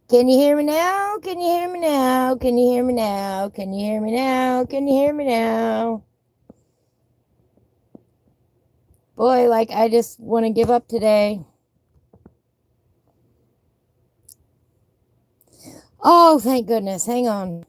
Can you hear me now? Can you hear me now? Can you hear me now? Can you hear me now? Can you hear me now? Boy, like I just want to give up today. Oh, thank goodness. Hang on.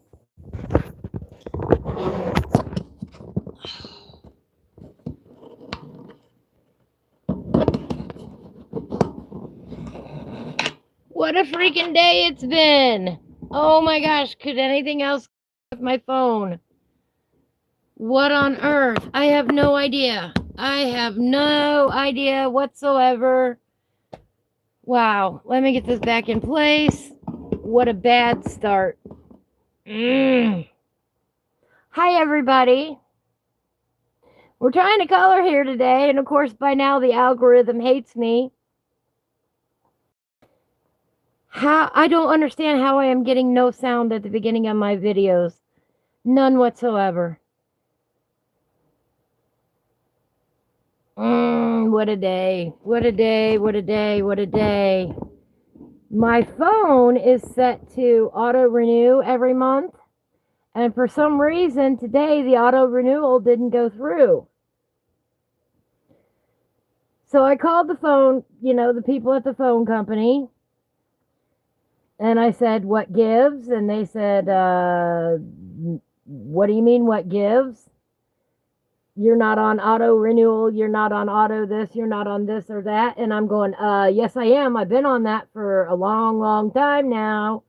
What a freaking day it's been. Oh my gosh, could anything else with my phone? What on earth? I have no idea. I have no idea whatsoever. Wow, let me get this back in place. What a bad start. Hi, everybody. We're trying to color here today, and of course, by now the algorithm hates me. I don't understand how I am getting no sound at the beginning of my videos. None whatsoever. What a day. What a day. What a day. What a day. My phone is set to auto renew every month. And for some reason, today the auto renewal didn't go through. So I called the phone, the people at the phone company. And I said, what gives? And they said, what do you mean, what gives? You're not on auto renewal. You're not on auto this. You're not on this or that. And I'm going, yes, I am. I've been on that for a long, long time now.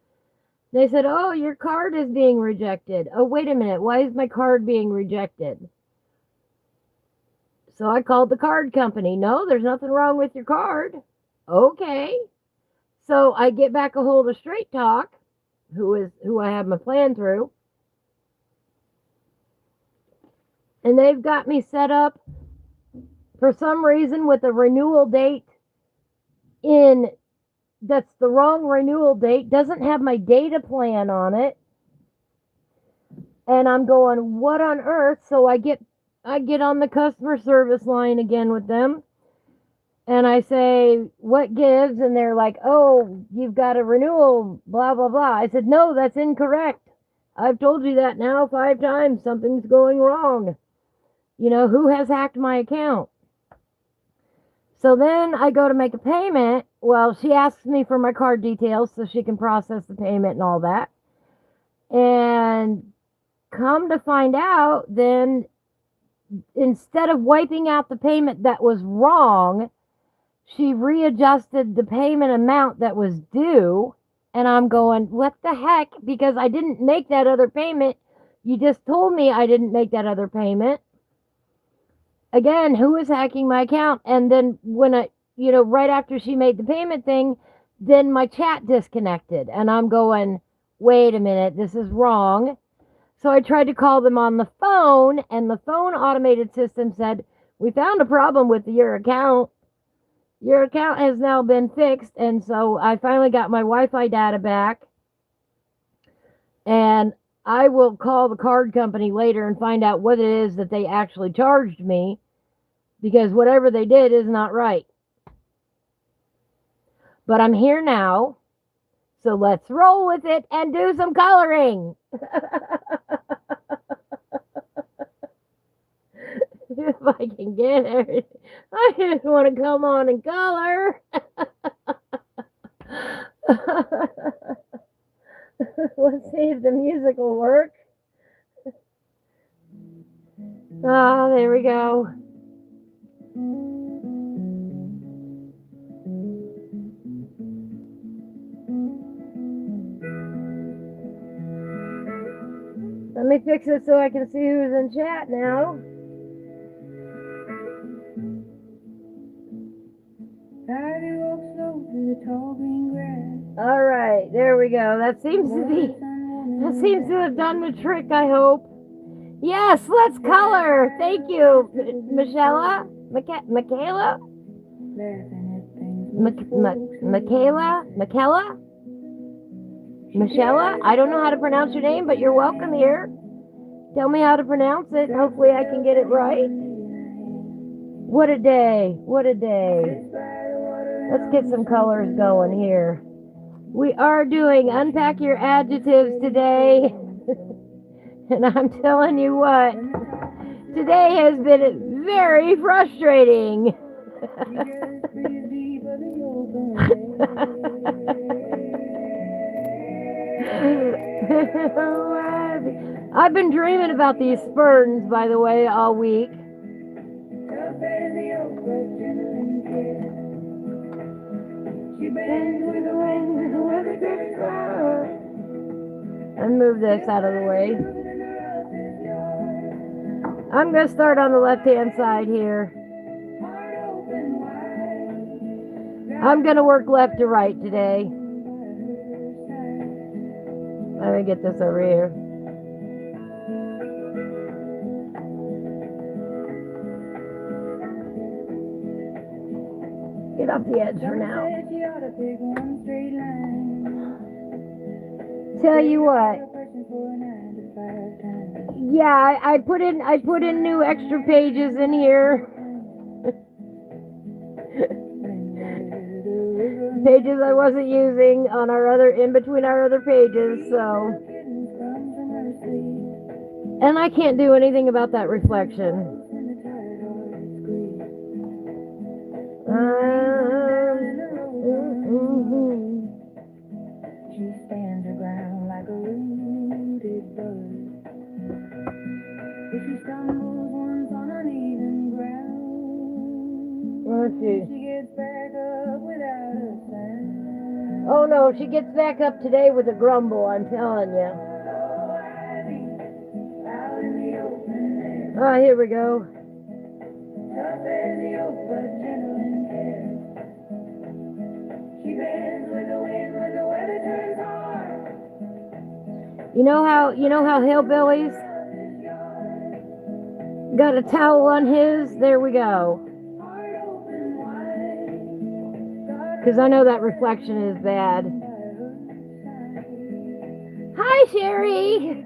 They said, oh, your card is being rejected. Oh, wait a minute. Why is my card being rejected? So I called the card company. No, there's nothing wrong with your card. Okay. So I get back a hold of Straight Talk, who I have my plan through. And they've got me set up for some reason with a renewal date that's the wrong renewal date, doesn't have my data plan on it. And I'm going, what on earth? So I get on the customer service line again with them. And I say, what gives? And they're like, oh, you've got a renewal, blah, blah, blah. I said, no, that's incorrect. I've told you that now 5 times. Something's going wrong. Who has hacked my account? So then I go to make a payment. Well, she asks me for my card details so she can process the payment and all that. And come to find out, then instead of wiping out the payment that was wrong, she readjusted the payment amount that was due. And I'm going, what the heck? Because I didn't make that other payment. You just told me I didn't make that other payment. Again, who is hacking my account? And then when right after she made the payment thing, then my chat disconnected. And I'm going, wait a minute, this is wrong. So I tried to call them on the phone, and the phone automated system said, we found a problem with your account. Your account has now been fixed. And so I finally got my Wi-Fi data back. And I will call the card company later and find out what it is that they actually charged me, because whatever they did is not right. But I'm here now, so let's roll with it and do some coloring. If I can get it. I just want to come on and color. Let's see if the music will work. Oh, there we go. Let me fix it so I can see who's in chat now. All right, there we go. That seems to have done the trick, I hope. Yes, let's color. Thank you, Michaela. Michaela? Michela? I don't know how to pronounce your name, but you're welcome here. Tell me how to pronounce it, and hopefully I can get it right. What a day. What a day. Let's get some colors going here. We are doing Unpack Your Adjectives today. And I'm telling you what, today has been very frustrating. I've been dreaming about these ferns, by the way, all week. And move this out of the way. I'm going to start on the left-hand side here. I'm going to work left to right today. Let me get this over here. Get off the edge for now. Tell you what. Yeah, I put in new extra pages in here. Pages I wasn't using on in between our other pages, so. And I can't do anything about that reflection. She stands her ground like a rooted bird. If she stumbles once on uneven ground, Let's see. she gets back up without a sound. Oh no, she gets back up today with a grumble, I'm telling you. Oh, here we go. Tough as the oak, but gentle in care. She bends with the wind when the weather turns hard. You know how hillbillies got a towel on his? There we go. Because I know that reflection is bad. Hi, Sherry.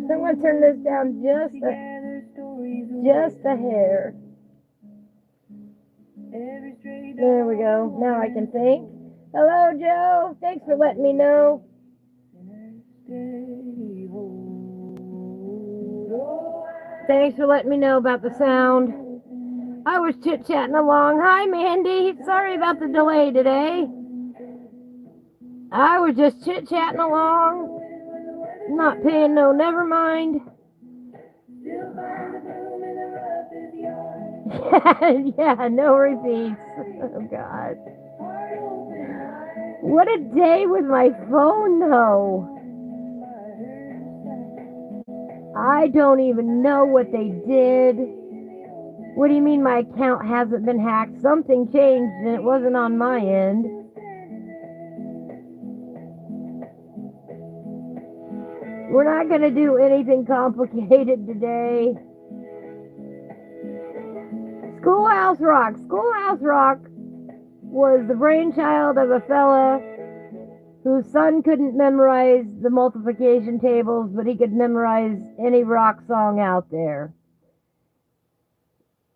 I'm going to turn this down just a hair. There we go. Now I can think. Hello, Joe. Thanks for letting me know. Thanks for letting me know about the sound. I was chit-chatting along. Hi, Mandy. Sorry about the delay today. I was just chit-chatting along. Not paying no never mind. Yeah, no repeats. Oh, God. What a day with my phone, though. I don't even know what they did. What do you mean my account hasn't been hacked? Something changed and it wasn't on my end. We're not going to do anything complicated today. Schoolhouse Rock. Schoolhouse Rock was the brainchild of a fella whose son couldn't memorize the multiplication tables, but he could memorize any rock song out there.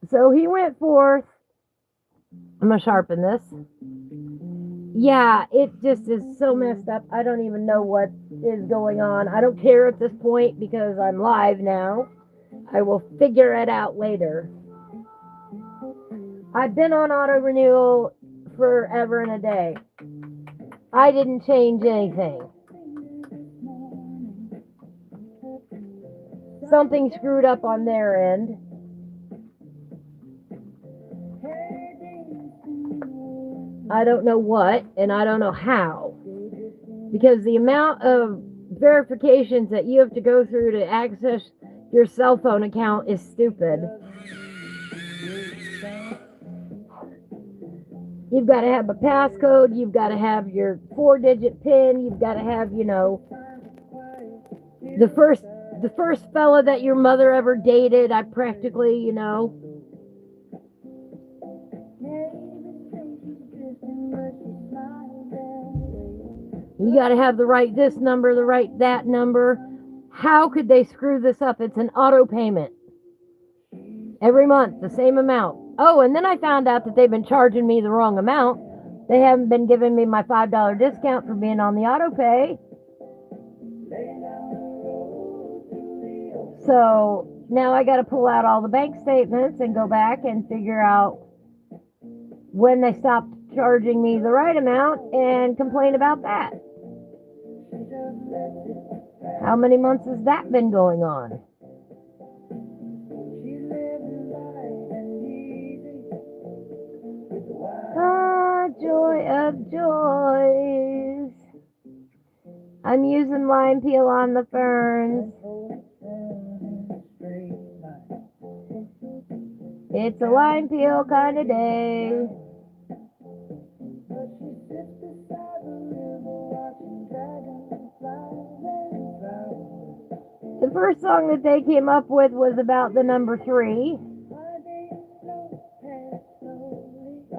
So he went forth. I'm going to sharpen this. Yeah, it just is so messed up. I don't even know what is going on. I don't care at this point because I'm live now. I will figure it out later. I've been on auto renewal forever and a day. I didn't change anything. Something screwed up on their end. I don't know what, and I don't know how. Because the amount of verifications that you have to go through to access your cell phone account is stupid. You've got to have a passcode, you've got to have your 4-digit PIN, you've got to have, the first fella that your mother ever dated, I practically, You got to have the right this number, the right that number. How could they screw this up? It's an auto payment. Every month, the same amount. Oh, and then I found out that they've been charging me the wrong amount. They haven't been giving me my $5 discount for being on the auto pay. So now I got to pull out all the bank statements and go back and figure out when they stopped charging me the right amount and complain about that. How many months has that been going on? Ah, joy of joys. I'm using lime peel on the ferns. It's a lime peel kind of day. The first song that they came up with was about the number 3.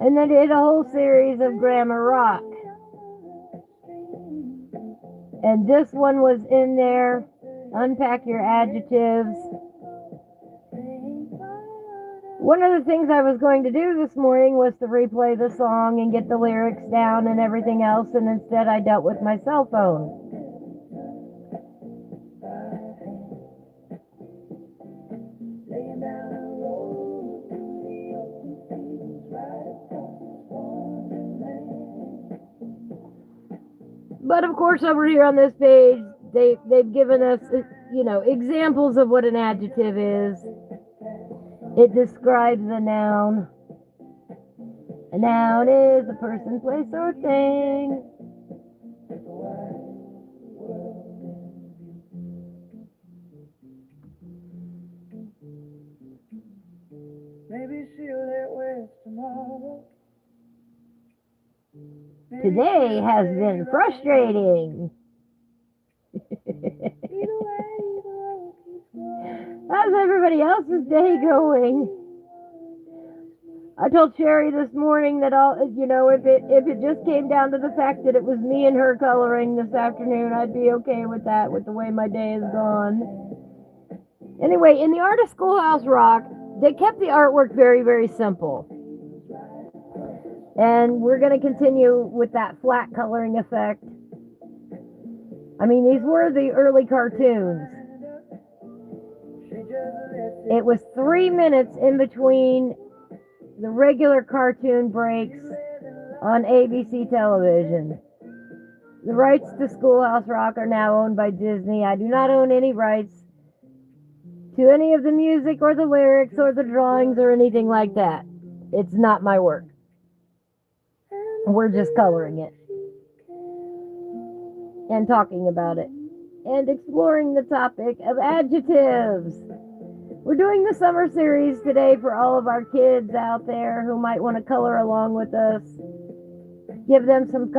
And they did a whole series of grammar rock. And this one was in there, Unpack Your Adjectives. One of the things I was going to do this morning was to replay the song and get the lyrics down and everything else, and instead I dealt with my cell phone. But of course, over here on this page, they've given us, examples of what an adjective is. It describes a noun. A noun is a person, place, or thing. Maybe she'll let west tomorrow. Today has been frustrating. How's everybody else's day going? I told Sherry this morning that if it just came down to the fact that it was me and her coloring this afternoon, I'd be okay with that, with the way my day has gone. Anyway, in the art of Schoolhouse Rock, they kept the artwork very, very simple. And we're going to continue with that flat coloring effect. I mean, these were the early cartoons. It was 3 minutes in between the regular cartoon breaks on ABC television. The rights to Schoolhouse Rock are now owned by Disney. I do not own any rights to any of the music or the lyrics or the drawings or anything like that. It's not my work. We're just coloring it and talking about it and exploring the topic of adjectives. We're doing the summer series today for all of our kids out there who might want to color along with us. Give them some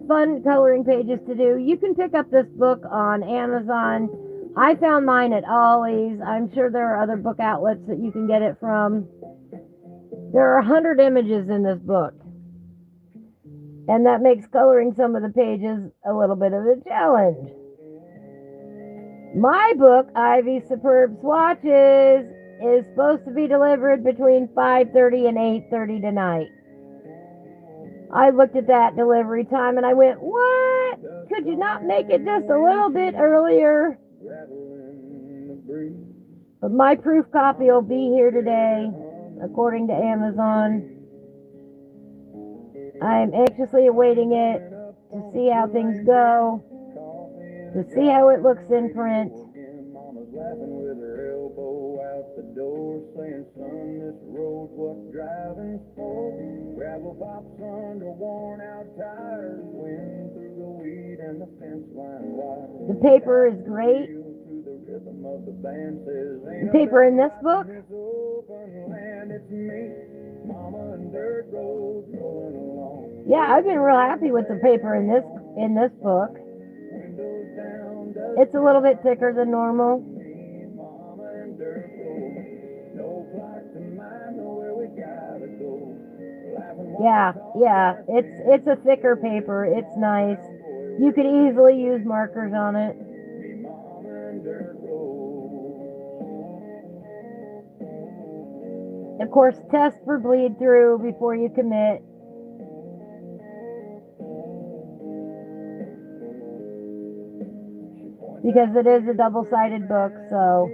fun coloring pages to do. You can pick up this book on Amazon. I found mine at Ollie's. I'm sure there are other book outlets that you can get it from. There are 100 images in this book. And that makes coloring some of the pages a little bit of a challenge. My book, Ivy's Superb Swatches, is supposed to be delivered between 5:30 and 8:30 tonight. I looked at that delivery time and I went, what? Could you not make it just a little bit earlier? But my proof copy will be here today, according to Amazon. I'm anxiously awaiting it to see how things go, to see how it looks in print. Mama's laughing with her elbow out the door, saying, son, this road's what driving's for. Gravel pops under worn out tires, wind through the weed and the fence line wire. The paper is great. The paper in this book, yeah, I've been real happy with the paper in this book. It's a little bit thicker than normal. Yeah, it's a thicker paper. It's nice. You could easily use markers on it. Of course, test for bleed through before you commit. because it is a double-sided book, so.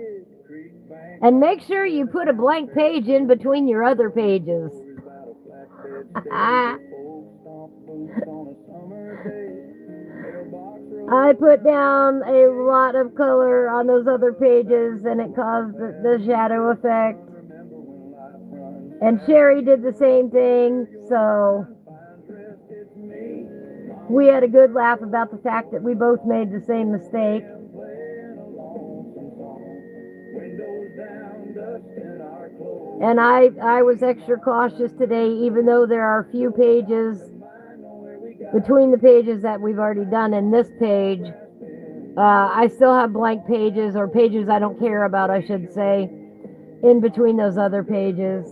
And make sure you put a blank page in between your other pages. I put down a lot of color on those other pages, and it caused the shadow effect. And Sherry did the same thing, so we had a good laugh about the fact that we both made the same mistake. And I was extra cautious today, even though there are a few pages between the pages that we've already done and this page. I still have blank pages, or pages I don't care about, I should say, in between those other pages,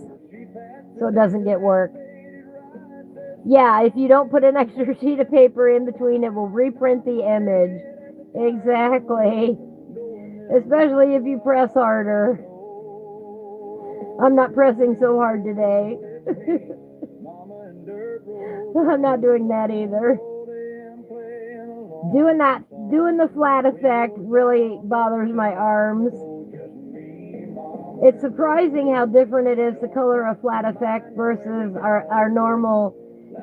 so it doesn't get work. Yeah, if you don't put an extra sheet of paper in between, it will reprint the image. Exactly. Especially if you press harder. I'm not pressing so hard today. I'm not doing that either. Doing the flat effect really bothers my arms. It's surprising how different it is to color a flat effect versus our normal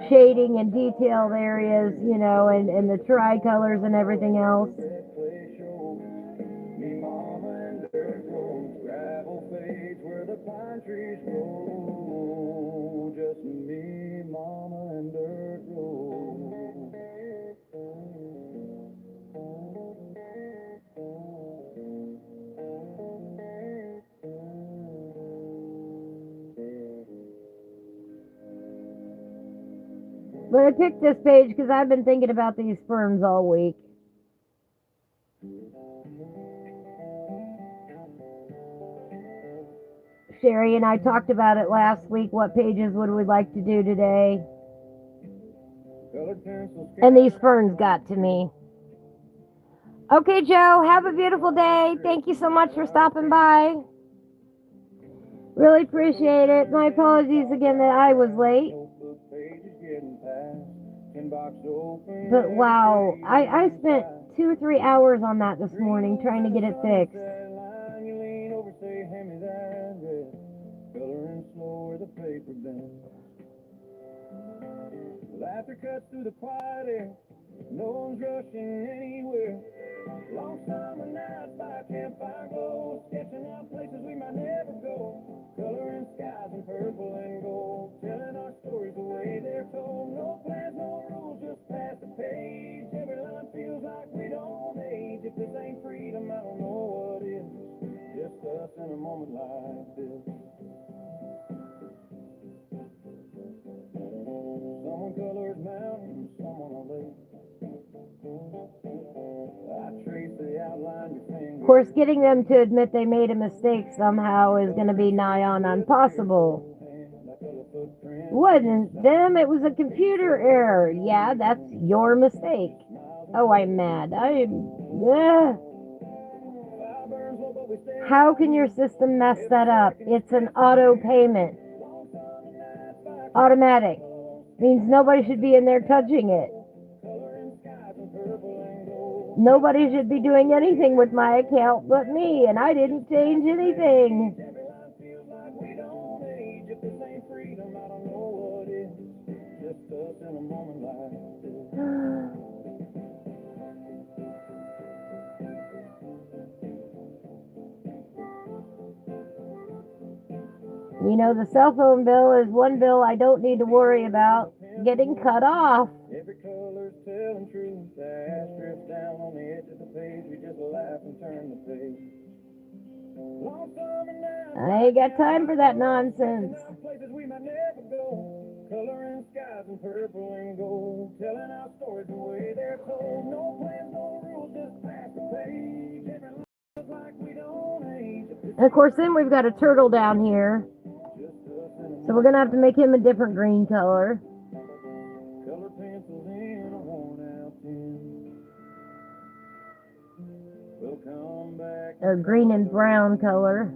shading and detailed areas, you know, and the tri-colors and everything else. But I picked this page because I've been thinking about these ferns all week. Sherry and I talked about it last week. What pages would we like to do today? And these ferns got to me. Okay, Joe, have a beautiful day. Thank you so much for stopping by. Really appreciate it. My apologies again that I was late. But wow, I spent 2 or 3 hours on that this morning trying to get it fixed. Laughter cuts through the quiet air. No one's rushing anywhere. Long summer nights by a campfire glow, sketching out places we might never go. Coloring skies in purple and gold, telling our stories the way they're told. No plans, no rules, just pass the page. Every line feels like we don't age. If this ain't freedom, I don't know what is. Just us in a moment like this. Someone colored mountains, someone a lake. Of course, getting them to admit they made a mistake somehow is going to be nigh on impossible. Wasn't them, it was a computer error. Yeah, that's your mistake. Oh, I'm mad. How can your system mess that up? It's an auto payment. Automatic. Means nobody should be in there touching it. Nobody should be doing anything with my account but me, and I didn't change anything. You know, the cell phone bill is one bill I don't need to worry about getting cut off. Every color's telling truth. The ash drips down on the edge of the page. We just laugh and turn the page. I ain't got time for that nonsense. Places we might never go. Coloring skies in purple and gold. Telling our stories the way they're told. No plans, no rules, just pass the page. Every line like we don't age. And of course, then we've got a turtle down here. So we're going to have to make him a different green color. Or green and brown color.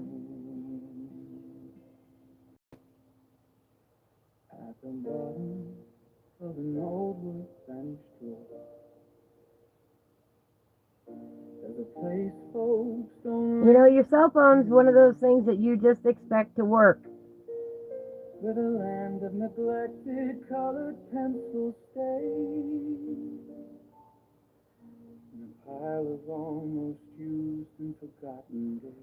At the bottom of an old wood Spanish door, there's a place folks don't You know, your cell phone's one of those things that you just expect to work. where the land of neglected colored pencil stains. In a pile of almost used and forgotten days.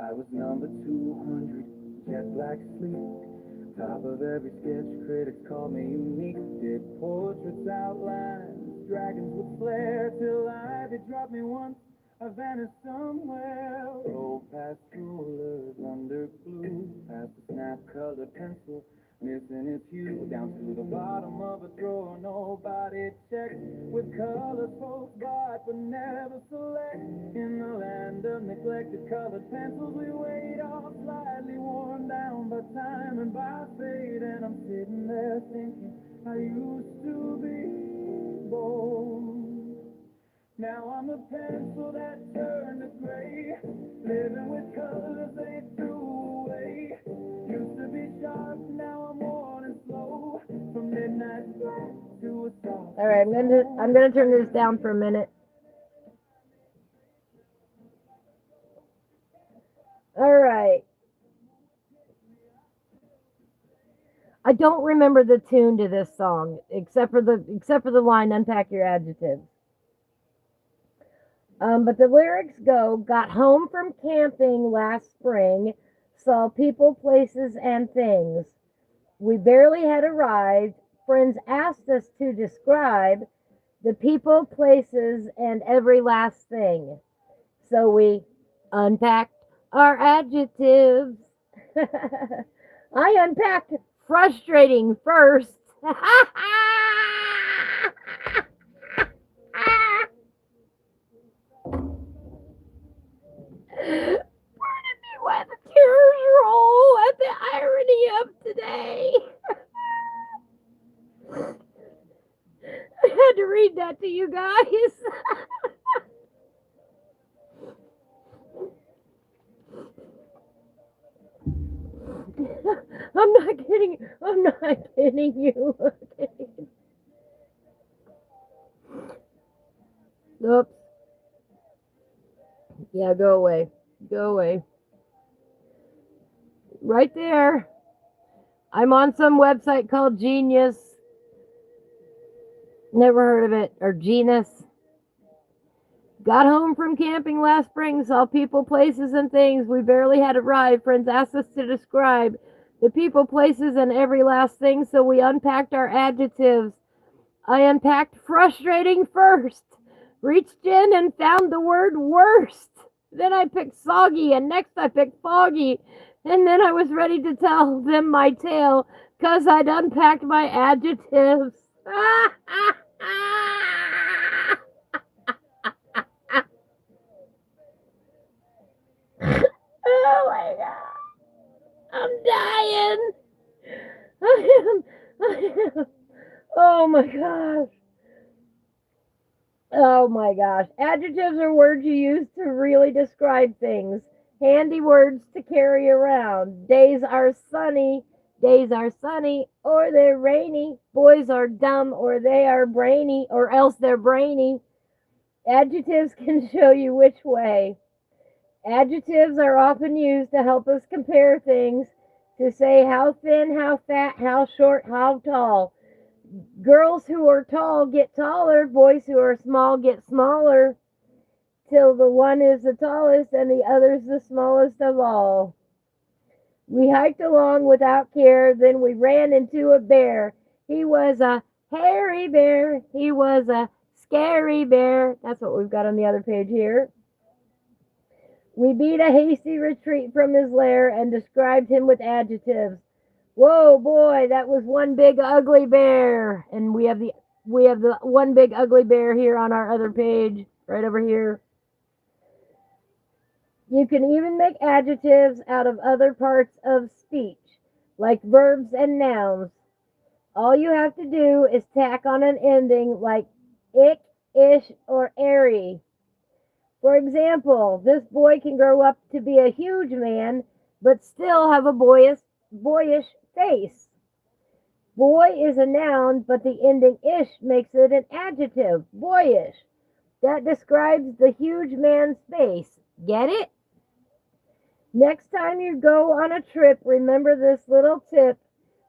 I was number 200, jet black sleep. Top of every sketch, critics called me unique. Did portraits, outlines, dragons with flair, till ivy dropped me once. I vanished somewhere. Rolled past rulers under glue, past the snap-colored pencil, missing its hue, down to the bottom of a drawer. Nobody checked with colors folks bought but never select. In the land of neglected colored pencils, we wait off, slightly worn down by time and by fate. And I'm sitting there thinking I used to be bold. Now I'm a pencil that turned to gray, living with colors they threw away. Used to be sharp, now I'm worn and slow, from midnight black to a soft. All right, I'm gonna turn this down for a minute. All right. I don't remember the tune to this song except for the line "Unpack Your Adjectives." But the lyrics go, got home from camping last spring, saw people, places, and things. We barely had arrived. Friends asked us to describe the people, places, and every last thing. So we unpacked our adjectives. I unpacked frustrating first. Pardon me while the tears roll at the irony of today. I had to read that to you guys. I'm not kidding. I'm not kidding you. Oops. Yeah, go away. Go away. Right there. I'm on some website called Genius. Never heard of it. Or Genus. Got home from camping last spring, saw people, places, and things. We barely had arrived. Friends asked us to describe the people, places, and every last thing, so we unpacked our adjectives. I unpacked frustrating first. Reached in and found the word worst. Then I picked soggy, and next I picked foggy. And then I was ready to tell them my tale, 'cause I'd unpacked my adjectives. Oh my god. I'm dying. I am. Oh my gosh. Oh my gosh. Adjectives are words you use to really describe things. Handy words to carry around. Days are sunny, or they're rainy. Boys are dumb, or they are brainy, or else they're brainy. Adjectives can show you which way. Adjectives are often used to help us compare things, to say how thin, how fat, how short, how tall. Girls who are tall get taller, boys who are small get smaller, till the one is the tallest and the other's the smallest of all. We hiked along without care, then we ran into a bear. He was a hairy bear, he was a scary bear. That's what we've got on the other page here. We beat a hasty retreat from his lair and described him with adjectives. Whoa, boy, that was one big ugly bear. And we have the one big ugly bear here on our other page, right over here. You can even make adjectives out of other parts of speech, like verbs and nouns. All you have to do is tack on an ending like ick, ish, or airy. For example, this boy can grow up to be a huge man, but still have a boyish face. Boy is a noun, but the ending ish makes it an adjective. Boyish. That describes the huge man's face. Get it? Next time you go on a trip, remember this little tip.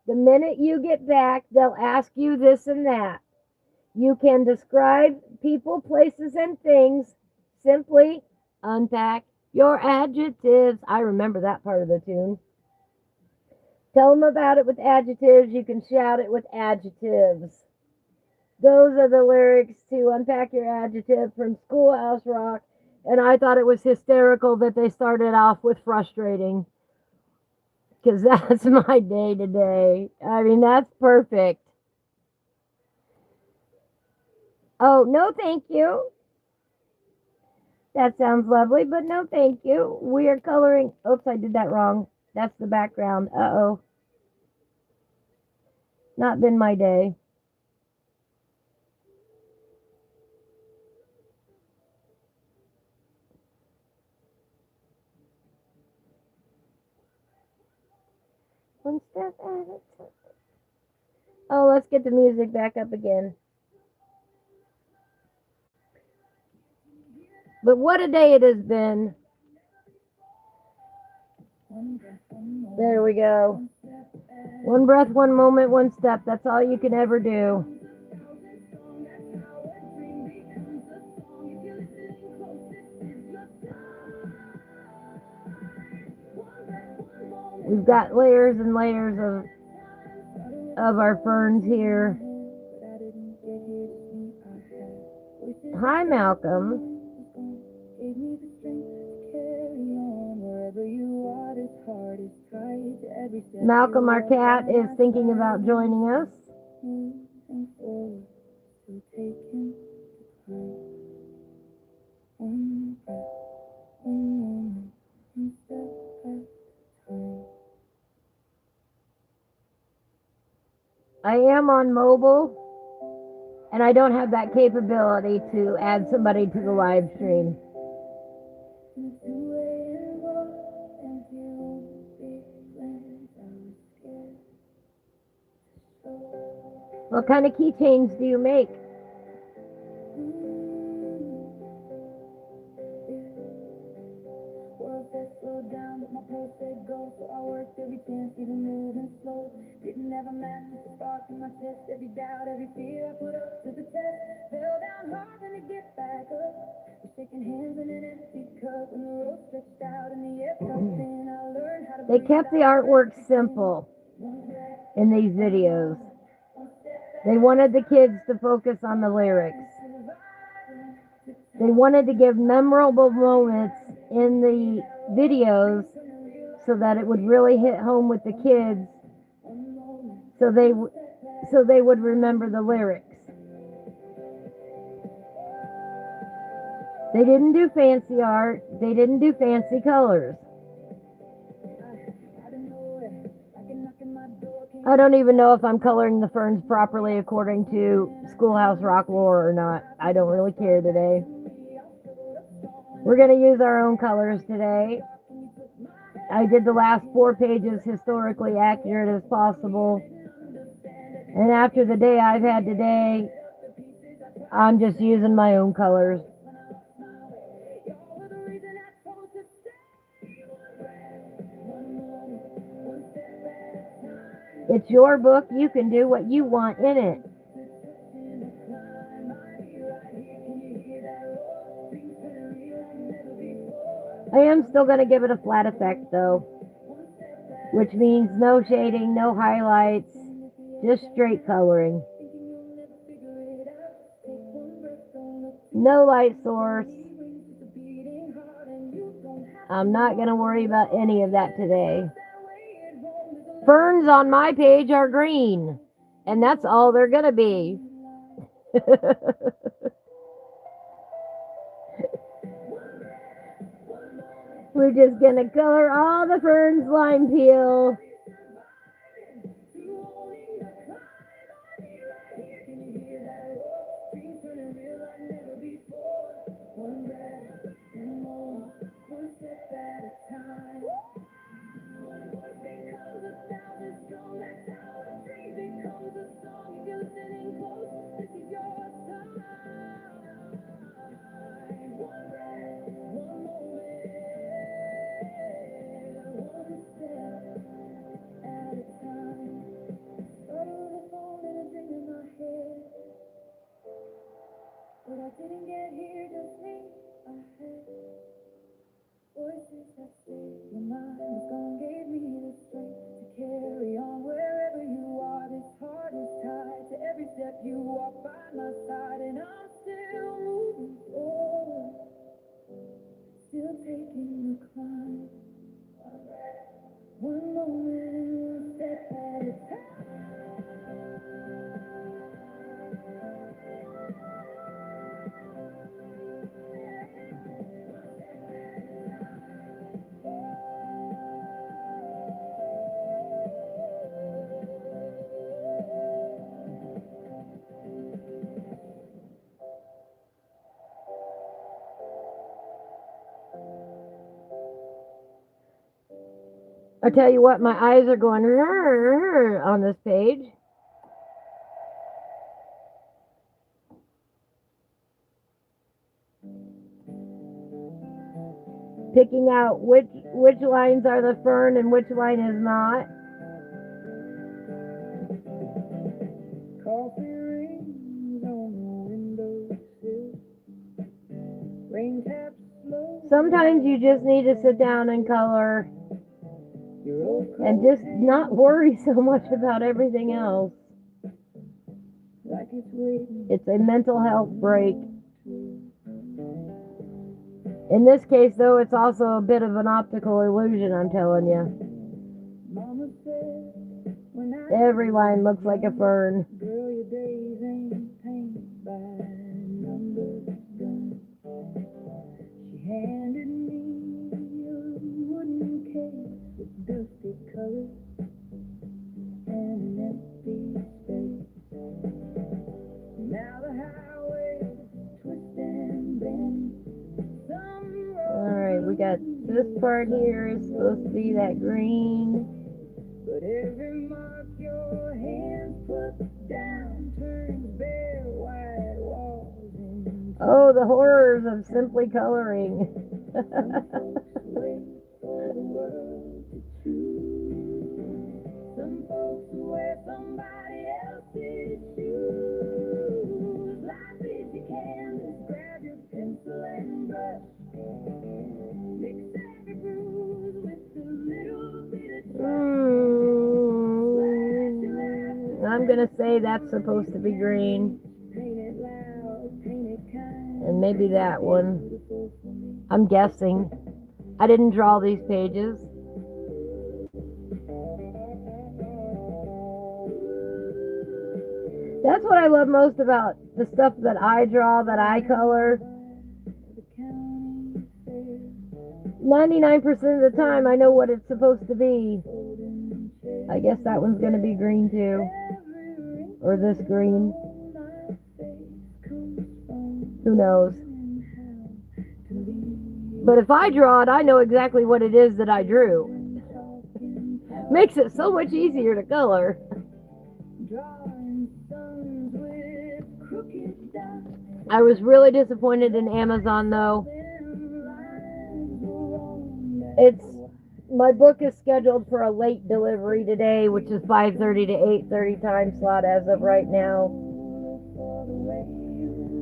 The minute you get back, they'll ask you this and that. You can describe people, places, and things. Simply unpack your adjectives. I remember that part of the tune. Tell them about it with adjectives. You can shout it with adjectives. Those are the lyrics to Unpack Your Adjective from Schoolhouse Rock. And I thought it was hysterical that they started off with frustrating. Because that's my day to day. I mean, that's perfect. Oh, no, thank you. That sounds lovely, but no, thank you. We are coloring. Oops, I did that wrong. That's the background. Uh-oh. Not been my day. One step at a time. Oh, let's get the music back up again. But what a day it has been. There we go. One breath, one moment, one step. That's all you can ever do. We've got layers and layers of our ferns here. Hi, Malcolm. Malcolm, our cat, is thinking about joining us. I am on mobile, and I don't have that capability to add somebody to the live stream. What kind of keychains do you make? Didn't have a match, just a spark in my chest. Every doubt, every fear I put up to the test. Fell down hard and to get back up. We're shaking hands in an empty cup. When the road stretched out and the air felt thin, I learned how to They kept the artwork simple in these videos. They wanted the kids to focus on the lyrics. They wanted to give memorable moments in the videos so that it would really hit home with the kids, so they would remember the lyrics. They didn't do fancy art. They didn't do fancy colors. I don't even know if I'm coloring the ferns properly according to Schoolhouse Rock lore or not. I don't really care today. We're going to use our own colors today. I did the last 4 pages historically accurate as possible. And after the day I've had today, I'm just using my own colors. It's your book. You can do what you want in it. I am still going to give it a flat effect though, which means no shading, no highlights, just straight coloring. No light source. I'm not going to worry about any of that today. Ferns on my page are green, and that's all they're going to be. We're just going to color all the ferns lime peel. I tell you what, my eyes are going on this page. Picking out which lines are the fern and which line is not. Coffee rings on the windowsill. Rain taps slow. Sometimes you just need to sit down and color and just not worry so much about everything else. Like it's waiting. It's a mental health break. In this case, though, it's also a bit of an optical illusion, I'm telling you. Mama said, when I Every line looks like a fern. girl, your days ain't painted by numbers done. She handed me a wooden case with dusty colors and an empty space. Now the highway twists and bends. Alright, we got this part here is supposed to be that green. But every mark your hands put down turns bare white walls into Oh, the horrors of simply coloring. wait for the world to choose. Some folks wear somebody else's shoes. Life is your canvas, grab your pencil and brush. Mix every bruise with a little bit of I'm gonna say that's supposed to be green. paint it loud, paint it kind. And maybe that one. I'm guessing. I didn't draw these pages. That's what I love most about the stuff that I draw, that I color. 99% of the time I know what it's supposed to be. I guess that one's going to be green too. Or this green. Who knows? But if I draw it, I know exactly what it is that I drew. Makes it so much easier to color. I was really disappointed in Amazon though. My book is scheduled for a late delivery today, which is 5:30 to 8:30 time slot as of right now.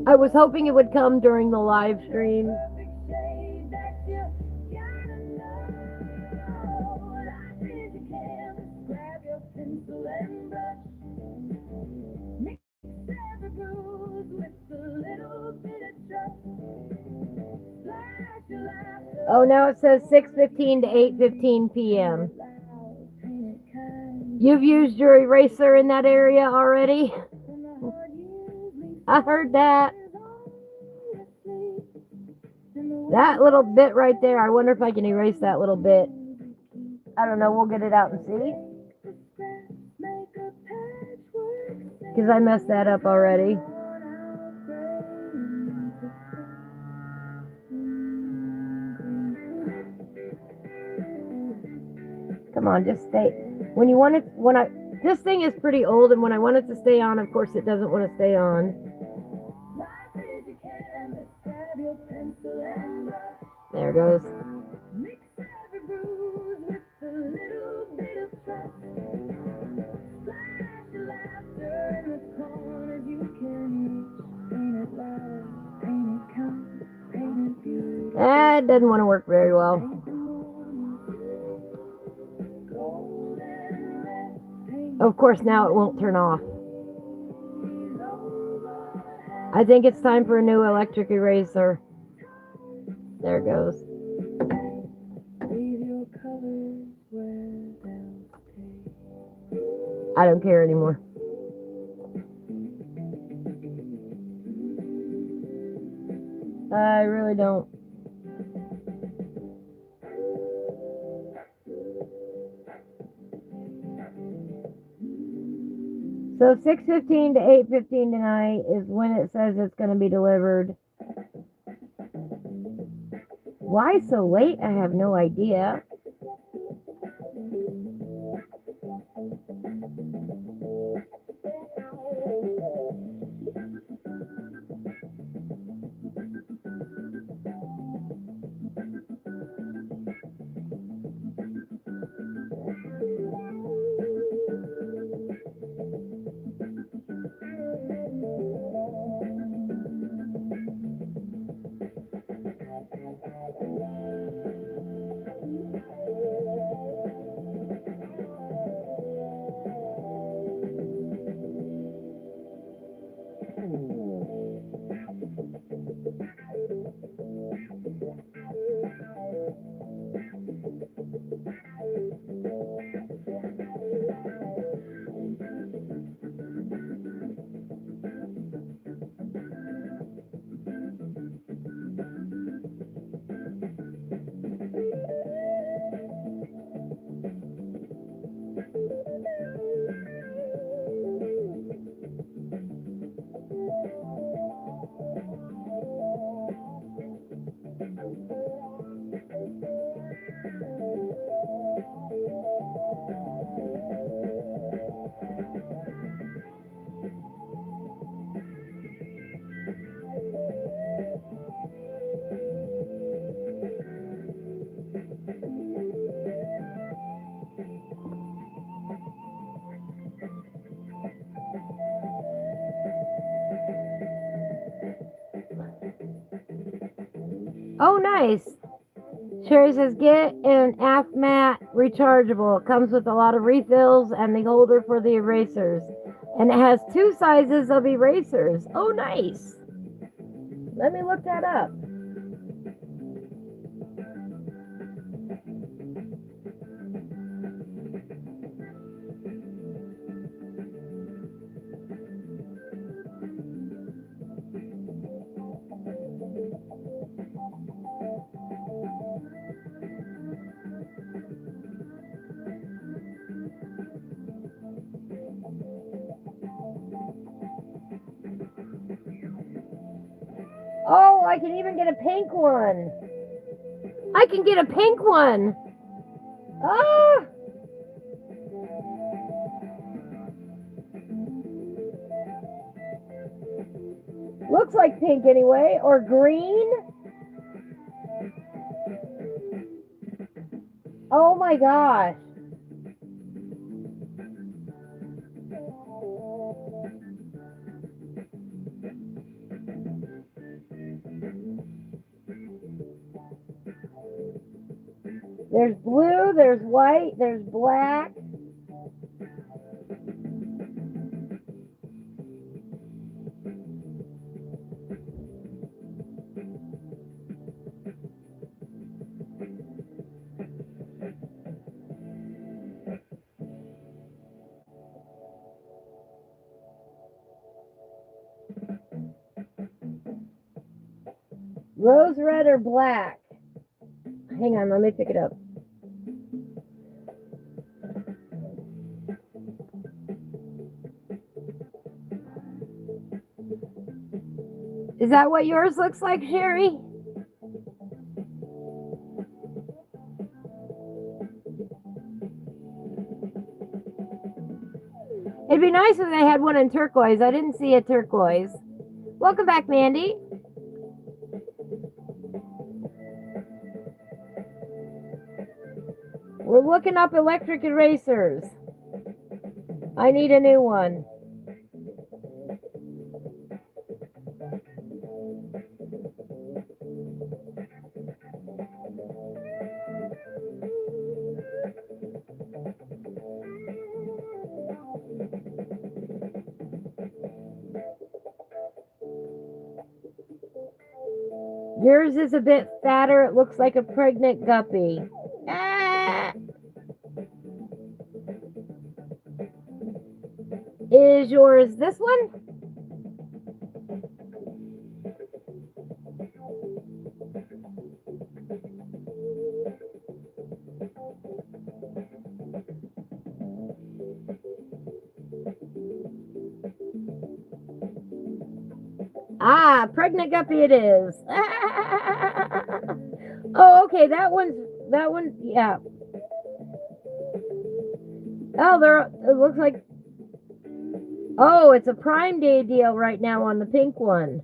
I was hoping it would come during the live stream. Oh, now it says 6:15 to 8:15 p.m. You've used your eraser in that area already? I heard that. That little bit right there, I wonder if I can erase that little bit. I don't know, we'll get it out and see. Because I messed that up already. Come on, just stay. This thing is pretty old, and when I want it to stay on, of course, it doesn't want to stay on. There it goes. That doesn't want to work very well. Of course, now it won't turn off. I think it's time for a new electric eraser. There it goes. I don't care anymore. I really don't. So 6:15 to 8:15 tonight is when it says it's going to be delivered. Why so late? I have no idea. Oh, nice. Sherry says, get an AFMAT rechargeable. It comes with a lot of refills and the holder for the erasers. And it has 2 sizes of erasers. Oh, nice. Let me look that up. Oh, I can even get a pink one. I can get a pink one. Ah! Looks like pink anyway, or green. Oh my gosh. There's blue, there's white, there's black. Rose red or black? Hang on, let me pick it up. Is that what yours looks like, Sherry? It'd be nice if they had one in turquoise. I didn't see a turquoise. Welcome back, Mandy. We're looking up electric erasers. I need a new one. Yours is a bit fatter. It looks like a pregnant guppy. Ah! Is yours this one? Ah, pregnant guppy it is. Oh, okay, that one, yeah. Oh, it looks like, oh, it's a Prime Day deal right now on the pink one.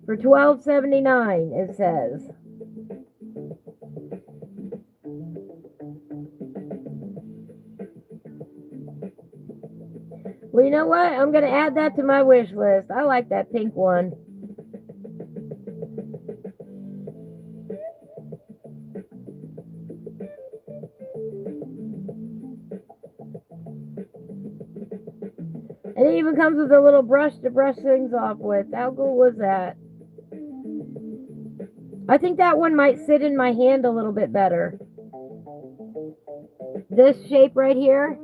For $12.79, it says. Well, you know what? I'm going to add that to my wish list. I like that pink one. And it even comes with a little brush to brush things off with. How cool was that? I think that one might sit in my hand a little bit better. This shape right here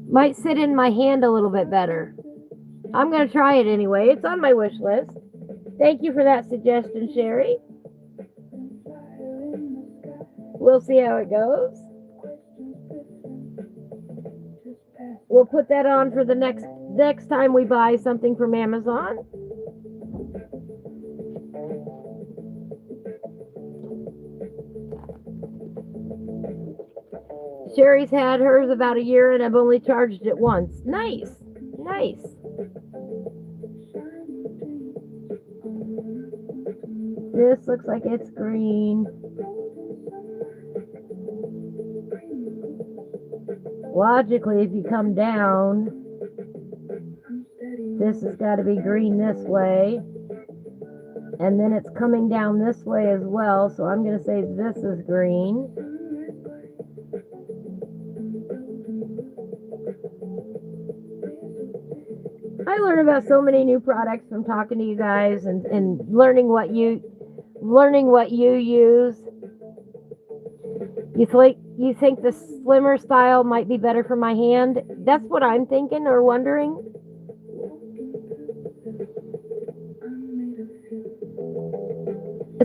might sit in my hand a little bit better. I'm going to try it anyway. It's on my wish list. Thank you for that suggestion, Sherry. We'll see how it goes. We'll put that on for the next time we buy something from Amazon. Sherry's had hers about a year and I've only charged it once. Nice. Nice. This looks like it's green. Logically, if you come down, this has got to be green this way. And then it's coming down this way as well. So I'm going to say this is green. I learn about so many new products from talking to you guys and learning what you use. You think the slimmer style might be better for my hand? That's what I'm thinking or wondering.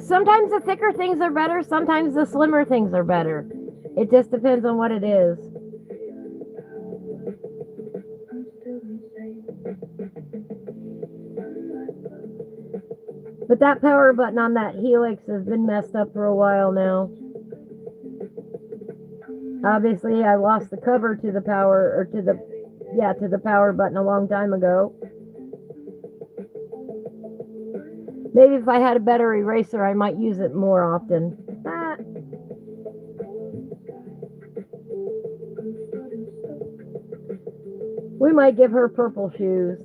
Sometimes the thicker things are better, sometimes the slimmer things are better. It just depends on what it is. But that power button on that Helix has been messed up for a while now. Obviously, I lost the cover to the power, or to the power button a long time ago. Maybe if I had a better eraser, I might use it more often. We might give her purple shoes.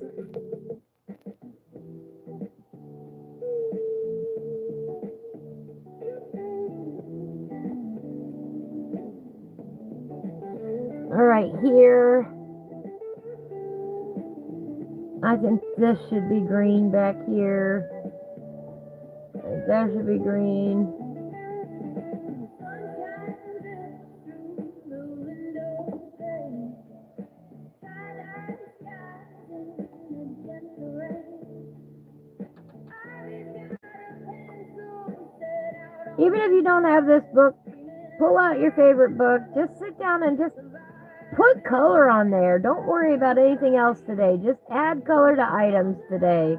All right, here. I think this should be green back here. That should be green. Even if you don't have this book, pull out your favorite book. Just sit down and just put color on there. Don't worry about anything else today. Just add color to items today.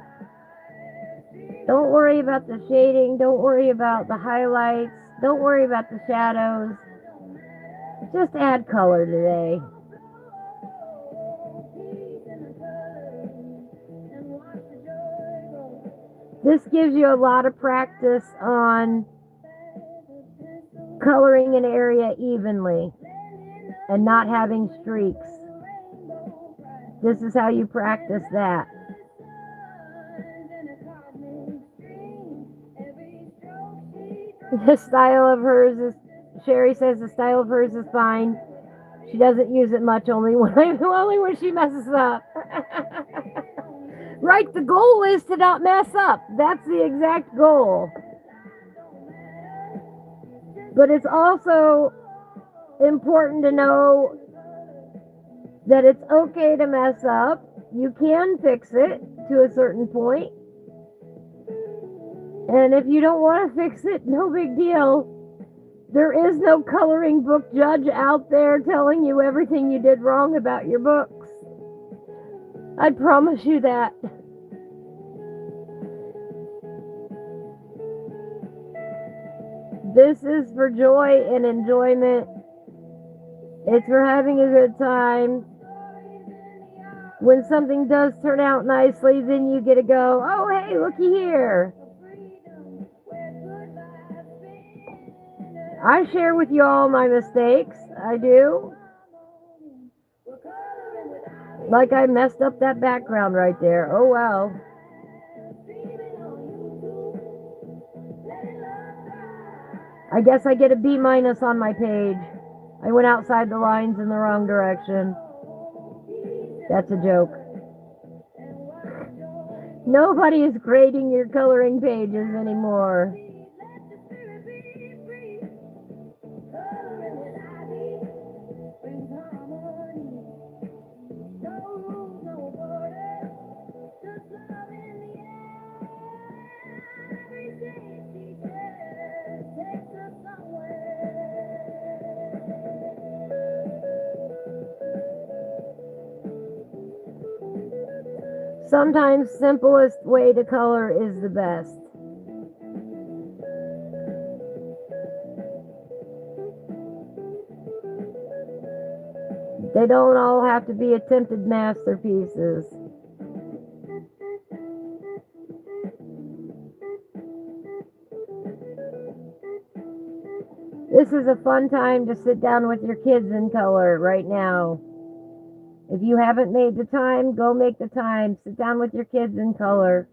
Don't worry about the shading. Don't worry about the highlights. Don't worry about the shadows. Just add color today. This gives you a lot of practice on coloring an area evenly and not having streaks. This is how you practice that. The style of hers is, Sherry says the style of hers is fine. She doesn't use it much, only when she messes up. Right, the goal is to not mess up. That's the exact goal. But it's also important to know that it's okay to mess up. You can fix it to a certain point. And if you don't want to fix it, no big deal. There is no coloring book judge out there telling you everything you did wrong about your books. I promise you that. This is for joy and enjoyment. It's for having a good time. When something does turn out nicely, then you get to go, oh, hey, looky here. I share with you all my mistakes. I do. Like I messed up that background right there. Oh, wow. I guess I get a B- on my page. I went outside the lines in the wrong direction. That's a joke. Nobody is grading your coloring pages anymore. Sometimes simplest way to color is the best. They don't all have to be attempted masterpieces. This is a fun time to sit down with your kids and color right now. If you haven't made the time, go make the time. Sit down with your kids and color.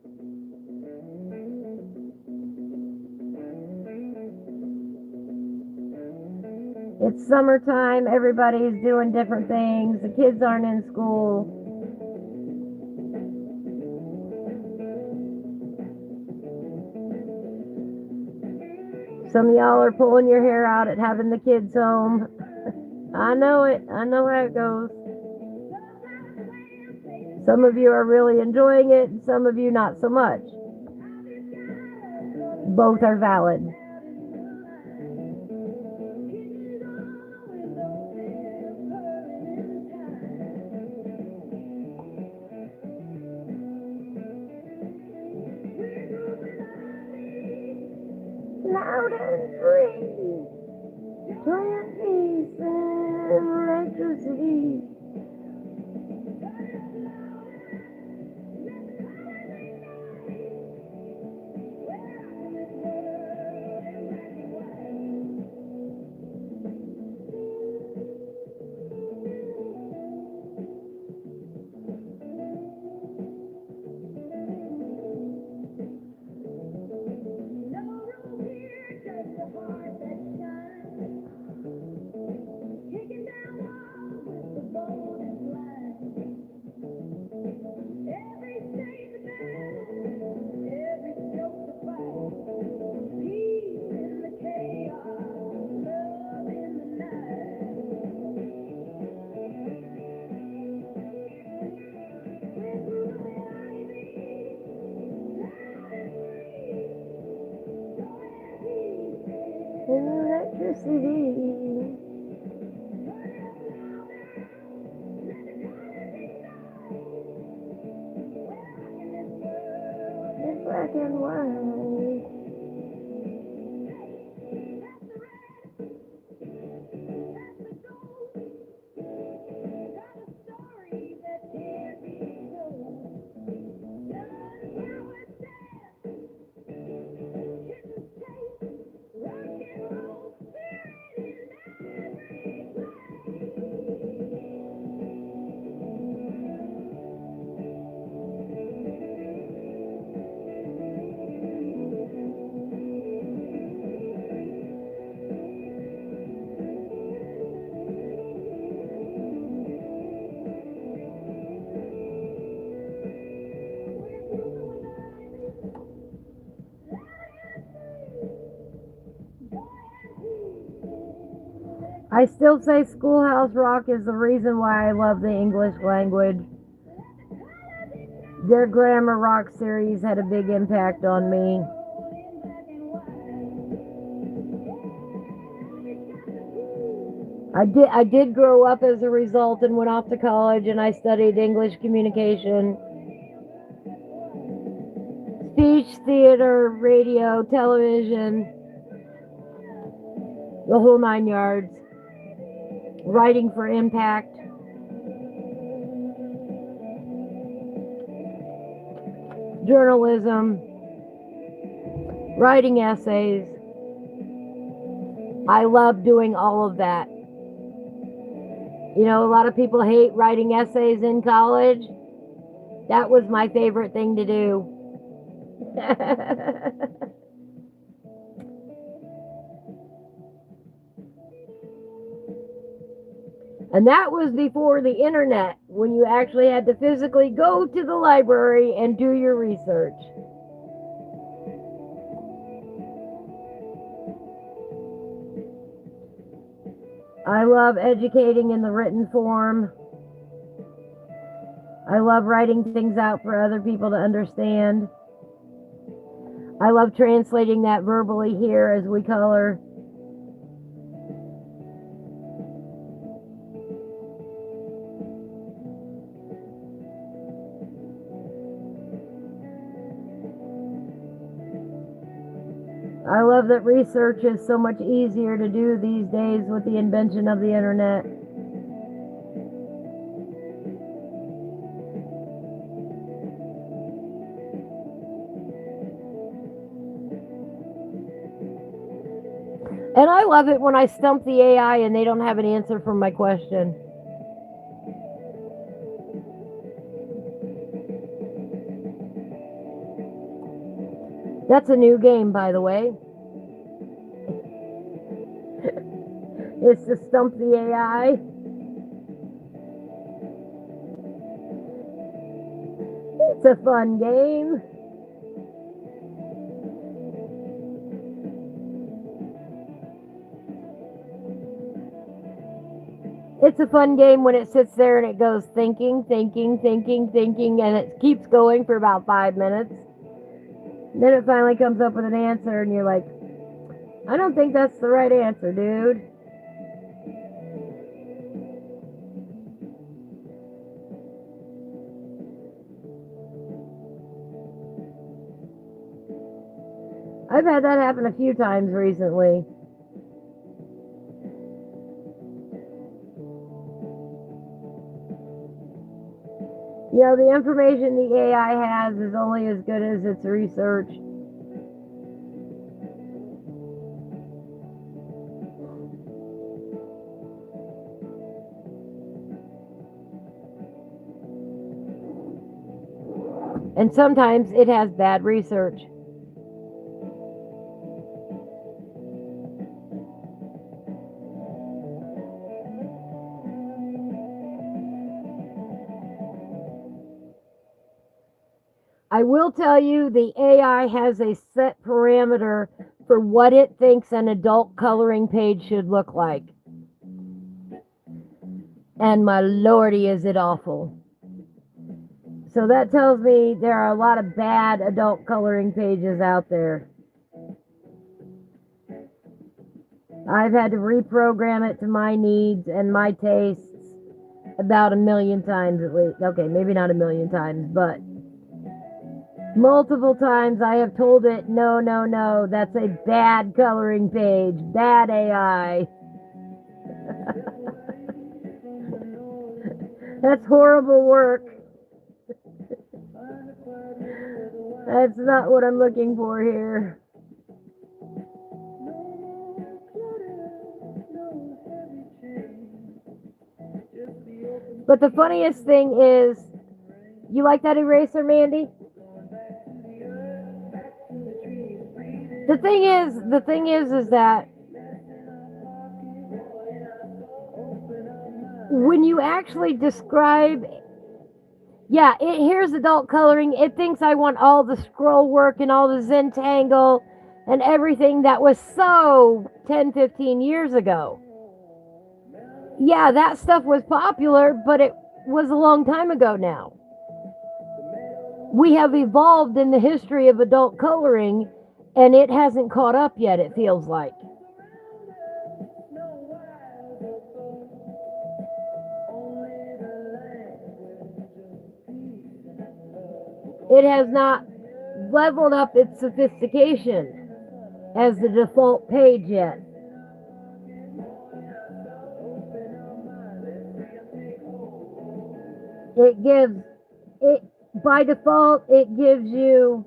It's summertime. Everybody's doing different things. The kids aren't in school. Some of y'all are pulling your hair out at having the kids home. I know it. I know how it goes. Some of you are really enjoying it, and some of you not so much. Both are valid. Loud and free, joy and peace and electricity. Electricity. It's black and white. I still say Schoolhouse Rock is the reason why I love the English language. Their Grammar Rock series had a big impact on me. I did grow up as a result and went off to college, and I studied English communication, speech, theater, radio, television, the whole 9 yards. Writing for Impact. Journalism. Writing essays. I love doing all of that. You know, a lot of people hate writing essays in college. That was my favorite thing to do. And that was before the internet. when you actually had to physically go to the library and do your research. I love educating in the written form. I love writing things out for other people to understand. I love translating that verbally here as we color. I love that research is so much easier to do these days with the invention of the internet. And I love it when I stump the AI and they don't have an answer for my question. That's a new game, by the way. It's to stump the AI. It's a fun game. It's a fun game when it sits there and it goes thinking, and it keeps going for about 5 minutes. Then it finally comes up with an answer and you're like, I don't think that's the right answer, dude. I've had that happen a few times recently. You know, the information the AI has is only as good as its research. And sometimes it has bad research. I will tell you, the AI has a set parameter for what it thinks an adult coloring page should look like. And my lordy, is it awful. So that tells me there are a lot of bad adult coloring pages out there. I've had to reprogram it to my needs and my tastes about 1,000,000 times at least. Okay, maybe not 1,000,000 times, but multiple times I have told it, no, that's a bad coloring page, bad AI. That's horrible work. That's not what I'm looking for here. But the funniest thing is, you like that eraser, Mandy? The thing is that when you actually describe, here's adult coloring, it thinks I want all the scroll work and all the Zentangle and everything that was so 10, 15 years ago. Yeah, that stuff was popular, but it was a long time ago now. We have evolved in the history of adult coloring, and it hasn't caught up yet, it feels like. It has not leveled up its sophistication as the default page yet. By default, it gives you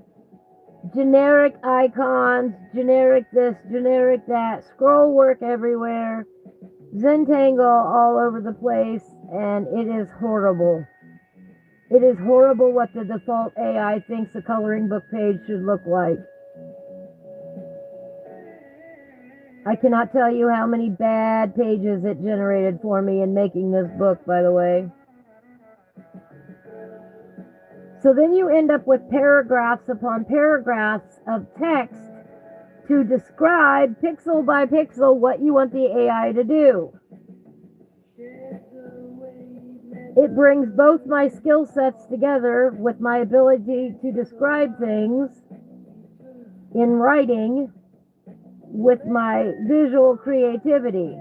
generic icons, generic this, generic that, scroll work everywhere, Zentangle all over the place, and it is horrible. It is horrible what the default AI thinks a coloring book page should look like. I cannot tell you how many bad pages it generated for me in making this book, by the way. So then you end up with paragraphs upon paragraphs of text to describe pixel by pixel what you want the AI to do. It brings both my skill sets together with my ability to describe things in writing with my visual creativity.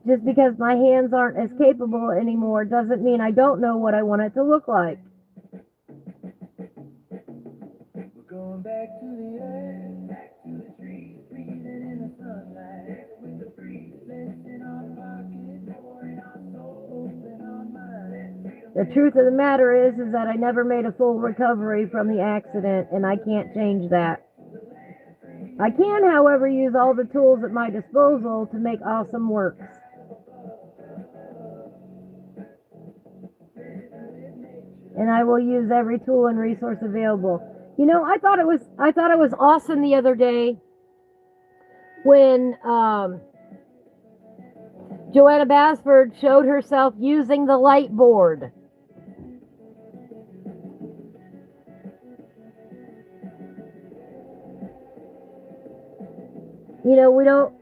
Just because my hands aren't as capable anymore doesn't mean I don't know what I want it to look like. We're going back to the earth, back to the trees, breathing in the sunlight with the breeze, lifting our pockets, pouring our soul, open our minds. The truth of the matter is that I never made a full recovery from the accident, and I can't change that. I can, however, use all the tools at my disposal to make awesome works. And I will use every tool and resource available. You know, I thought it was awesome the other day when Joanna Basford showed herself using the light board. You know,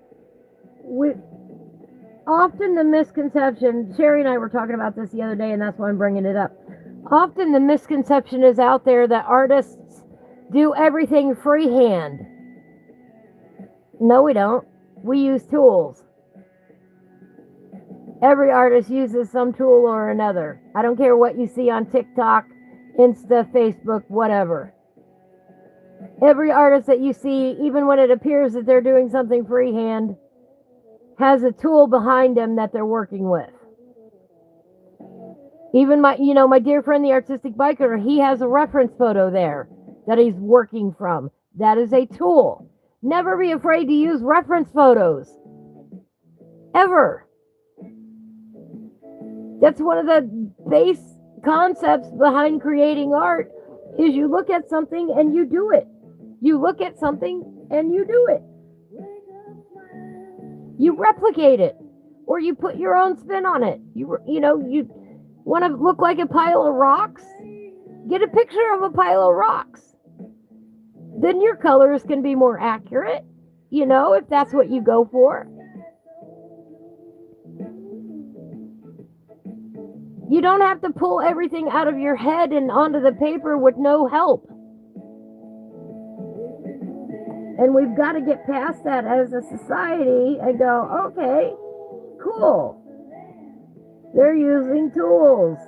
often the misconception, Sherry and I were talking about this the other day, and that's why I'm bringing it up. Often the misconception is out there that artists do everything freehand. No, we don't. We use tools. Every artist uses some tool or another. I don't care what you see on TikTok, Insta, Facebook, whatever. Every artist that you see, even when it appears that they're doing something freehand, has a tool behind them that they're working with. Even my dear friend, the artistic biker, he has a reference photo there that he's working from. That is a tool. Never be afraid to use reference photos. Ever. That's one of the base concepts behind creating art, is you look at something and you do it. You look at something and you do it. You replicate it, or you put your own spin on it. You want to look like a pile of rocks? Get a picture of a pile of rocks. Then your colors can be more accurate, if that's what you go for. You don't have to pull everything out of your head and onto the paper with no help. And we've got to get past that as a society and go, okay, cool. They're using tools.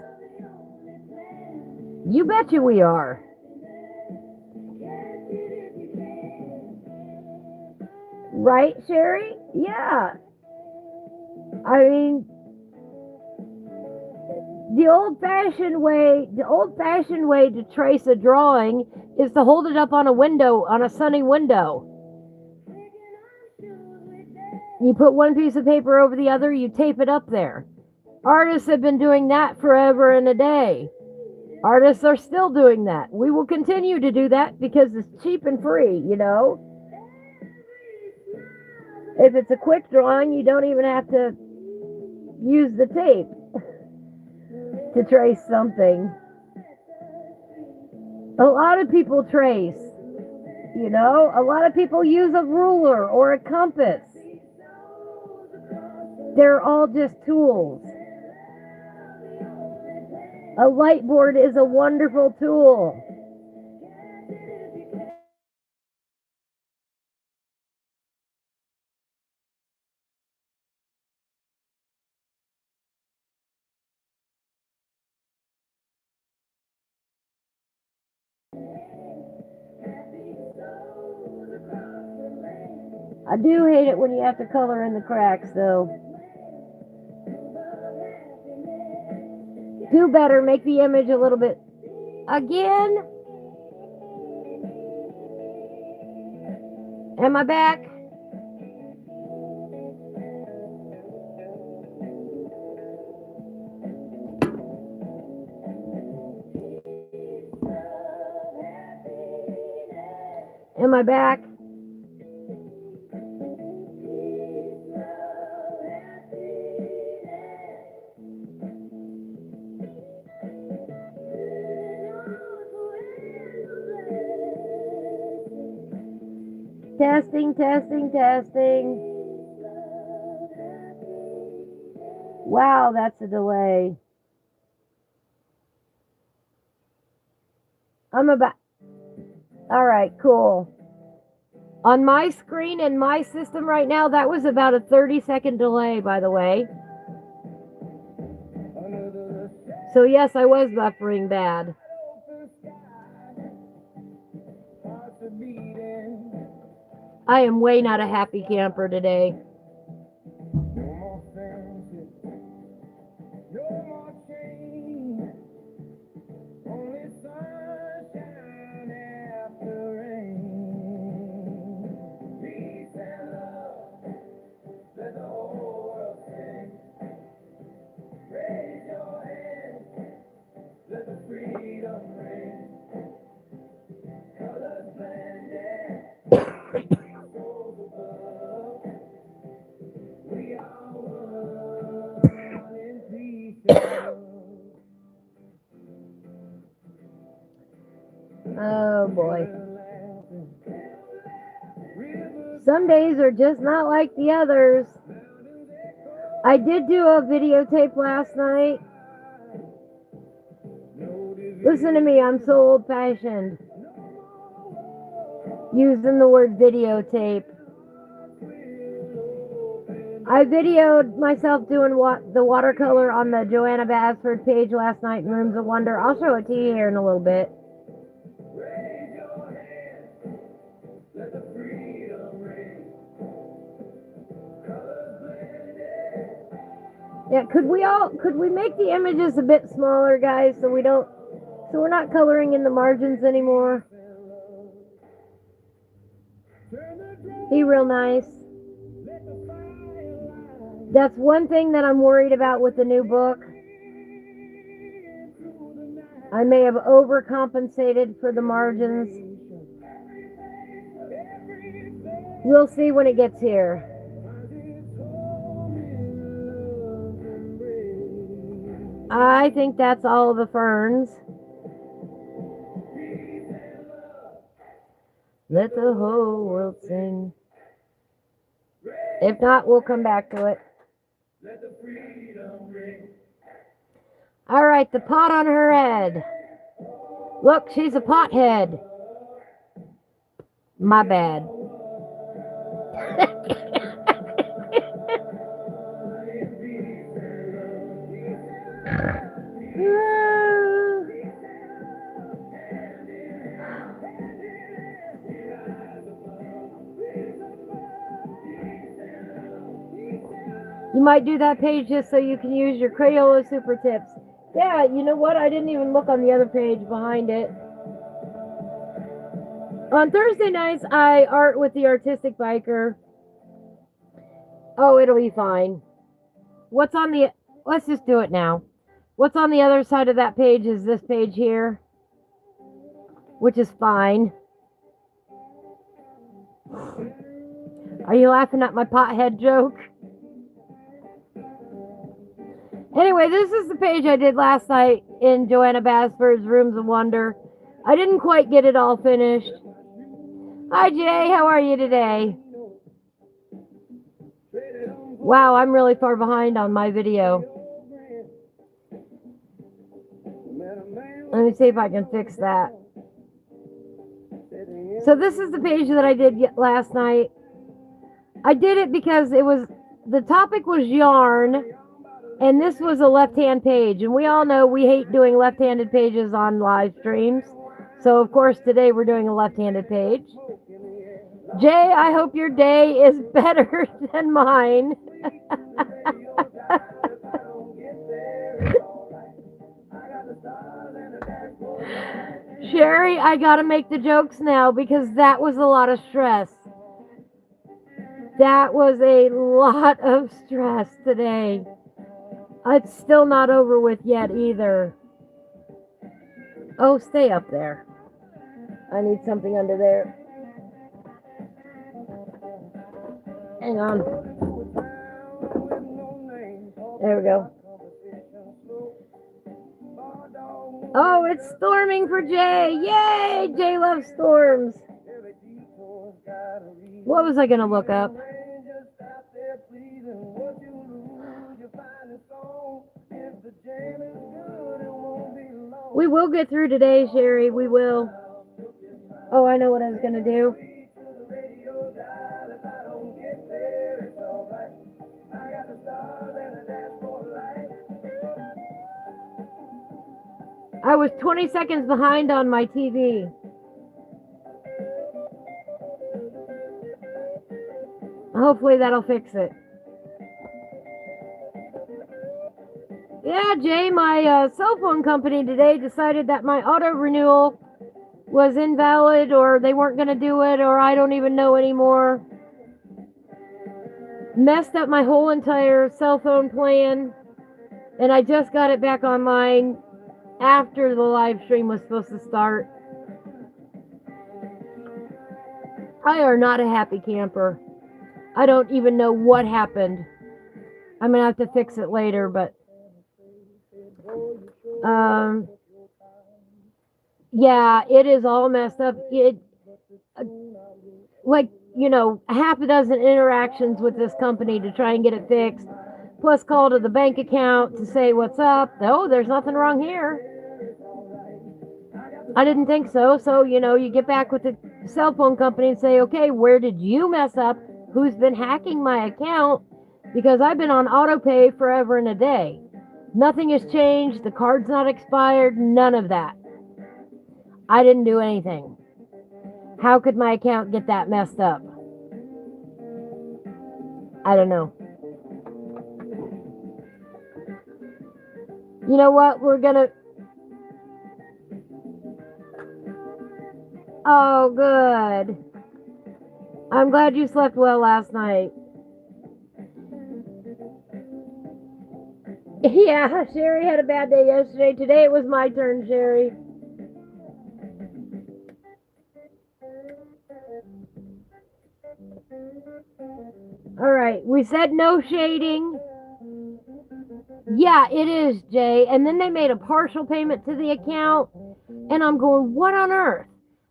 You betcha we are. Right, Sherry? Yeah. I mean, the old-fashioned way to trace a drawing is to hold it up on a sunny window. You put one piece of paper over the other, you tape it up there. Artists have been doing that forever and a day. Artists are still doing that. We will continue to do that because it's cheap and free, If it's a quick drawing, you don't even have to use the tape to trace something. A lot of people trace, a lot of people use a ruler or a compass. They're all just tools. A light board is a wonderful tool. I do hate it when you have to color in the cracks, though. Do better, make the image a little bit. Again? Am I back? Am I back? Testing, testing, testing. Wow, that's a delay. Alright, cool. On my screen and my system right now, that was about a 30-second delay, by the way. So yes, I was buffering bad. I am way not a happy camper today. Oh boy. Some days are just not like the others. I did do a videotape last night. Listen to me, I'm so old-fashioned. Using the word videotape. I videoed myself doing the watercolor on the Joanna Basford page last night in Rooms of Wonder. I'll show it to you here in a little bit. Yeah, could we make the images a bit smaller, guys, so we're not coloring in the margins anymore? Be real nice. That's one thing that I'm worried about with the new book. I may have overcompensated for the margins. We'll see when it gets here. I think that's all the ferns. Let the whole world sing. If not, we'll come back to it. All right, the pot on her head. Look, she's a pothead. My bad. You might do that page just so you can use your Crayola super tips. Yeah, you know what? I didn't even look on the other page behind it. On Thursday nights, I art with the Artistic Biker. Oh, it'll be fine. Let's just do it now. What's on the other side of that page is this page here, which is fine. Are you laughing at my pothead joke? Anyway, this is the page I did last night in Joanna Basford's Rooms of Wonder. I didn't quite get it all finished. Hi, Jay. How are you today? Wow, I'm really far behind on my video. Let me see if I can fix that. So this is the page that I did last night. I did it because the topic was yarn. And this was a left-hand page, and we all know we hate doing left-handed pages on live streams. So, of course, today we're doing a left-handed page. Jay, I hope your day is better than mine. Sherry, I gotta make the jokes now because that was a lot of stress. That was a lot of stress today. It's still not over with yet either. Oh, stay up there. I need something under there. Hang on. There we go. Oh, it's storming for Jay. Yay! Jay loves storms. What was I going to look up? We will get through today, Sherry. We will. Oh, I know what I was going to do. I was 20 seconds behind on my TV. Hopefully that'll fix it. Yeah, Jay, my cell phone company today decided that my auto renewal was invalid, or they weren't going to do it, or I don't even know anymore. Messed up my whole entire cell phone plan, and I just got it back online after the live stream was supposed to start. I are not a happy camper. I don't even know what happened. I'm going to have to fix it later, but yeah, it is all messed up. Like, you know, half a dozen interactions with this company to try and get it fixed, plus call to the bank account to say what's up. Oh, there's nothing wrong here. I didn't think so. So, you know, you get back with the cell phone company and say, okay, where did you mess up? Who's been hacking my account? Because I've been on auto pay forever and a day. Nothing has changed. The card's not expired. None of that. I didn't do anything. How could my account get that messed up? I don't know. You know what? We're gonna... Oh, good. I'm glad you slept well last night. Yeah, Sherry had a bad day yesterday. Today it was my turn, Sherry. All right, we said no shading. Yeah, it is, Jay. And then they made a partial payment to the account, and I'm going, what on earth?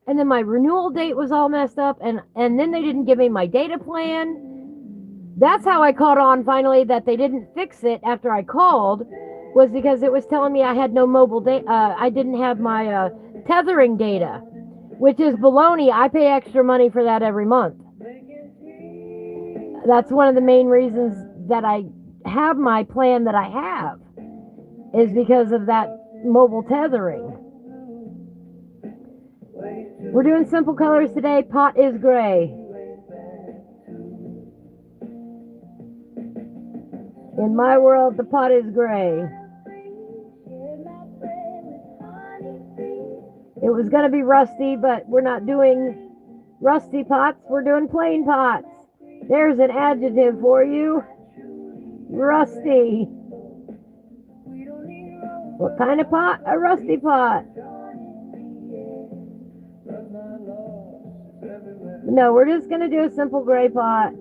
And then my renewal date was all messed up, and then they didn't give me my data plan. That's how I caught on finally that they didn't fix it after I called, was because it was telling me I had no mobile data. I didn't have my tethering data, which is baloney. I pay extra money for that every month. That's one of the main reasons that I have my plan that I have, is because of that mobile tethering. We're doing simple colors today. Pot is gray. In my world, the pot is gray. It was going to be rusty, but we're not doing rusty pots. We're doing plain pots. There's an adjective for you. Rusty. What kind of pot? A rusty pot. No, we're just going to do a simple gray pot.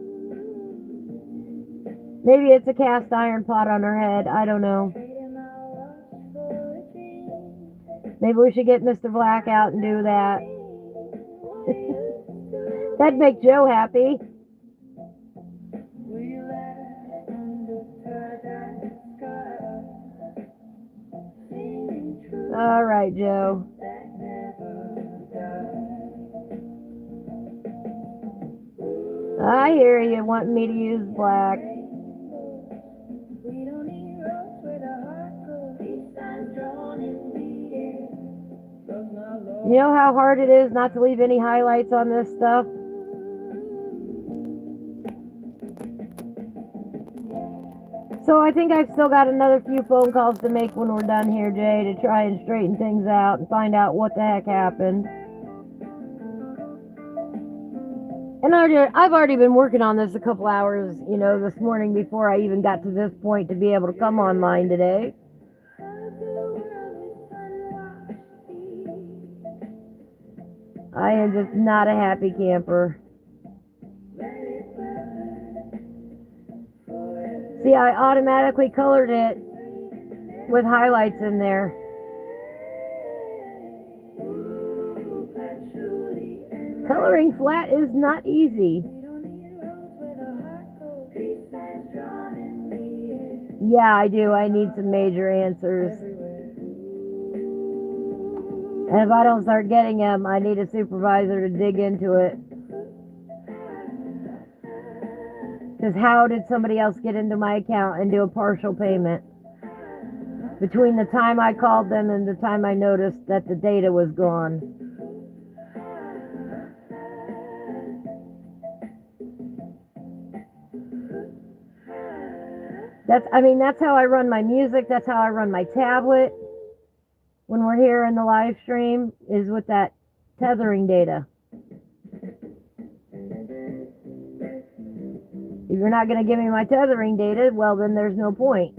Maybe it's a cast iron pot on her head. I don't know. Maybe we should get Mr. Black out and do that. That'd make Joe happy. All right, Joe. I hear you wanting me to use black. You know how hard it is not to leave any highlights on this stuff? So I think I've still got another few phone calls to make when we're done here, Jay, to try and straighten things out and find out what the heck happened. And I've already been working on this a couple hours, you know, this morning before I even got to this point to be able to come online today. I am just not a happy camper. See, I automatically colored it with highlights in there. Coloring flat is not easy. Yeah, I do. I need some major answers. And if I don't start getting them, I need a supervisor to dig into it. Because how did somebody else get into my account and do a partial payment? Between the time I called them and the time I noticed that the data was gone. That's how I run my music. That's how I run my tablet when we're here in the live stream, is with that tethering data. If you're not going to give me my tethering data, well, then there's no point.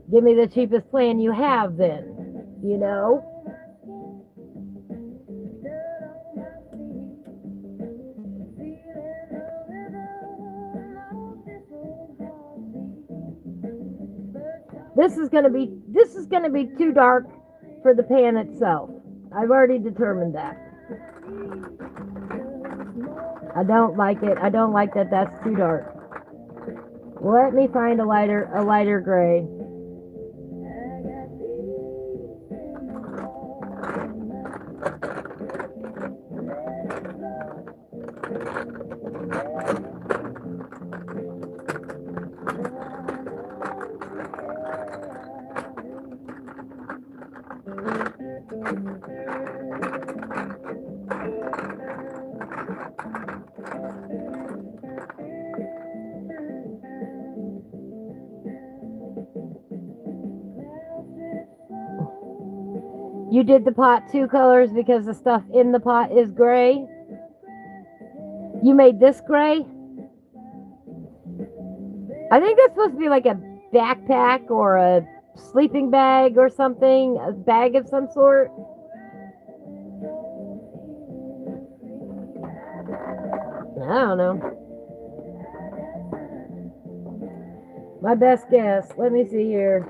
Give me the cheapest plan you have then, you know? This is going to be too dark for the pan itself. I've already determined that. I don't like it. I don't like that that's too dark. Let me find a lighter gray. You did the pot 2 colors because the stuff in the pot is gray. You made this gray. I think that's supposed to be like a backpack or a sleeping bag or something, a bag of some sort. I don't know. My best guess. Let me see here.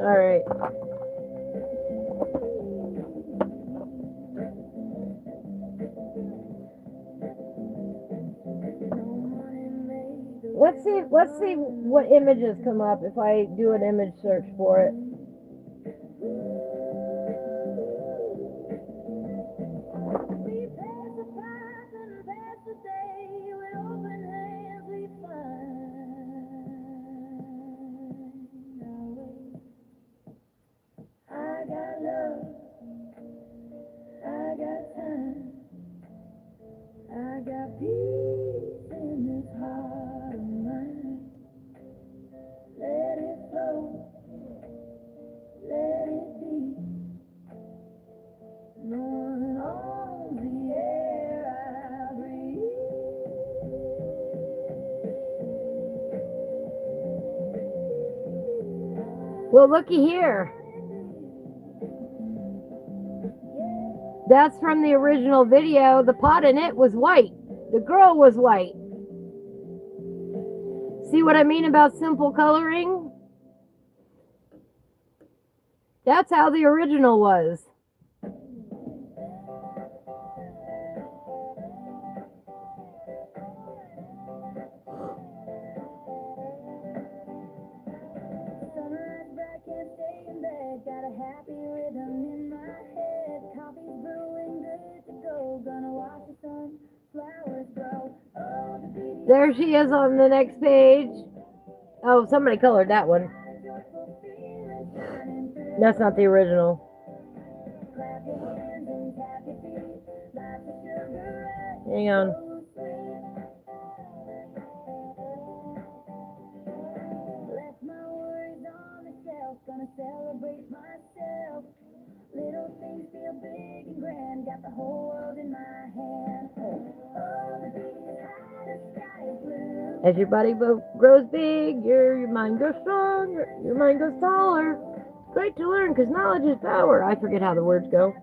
All right. Let's see what images come up if I do an image search for it. Well, looky here. That's from the original video. The pot in it was white. The girl was white. See what I mean about simple coloring? That's how the original was. Got a happy rhythm in my head. Coffee's brewing, good to go. Gonna watch the sun, flowers grow. Oh, there she is on the next page. Oh, somebody colored that one. That's not the original. Hang on. Gonna celebrate myself. Little things feel big and grand. Got the whole world in my hand. As your body grows big, your mind grows stronger. Your mind goes taller. Great to learn, because knowledge is power. I forget how the words go.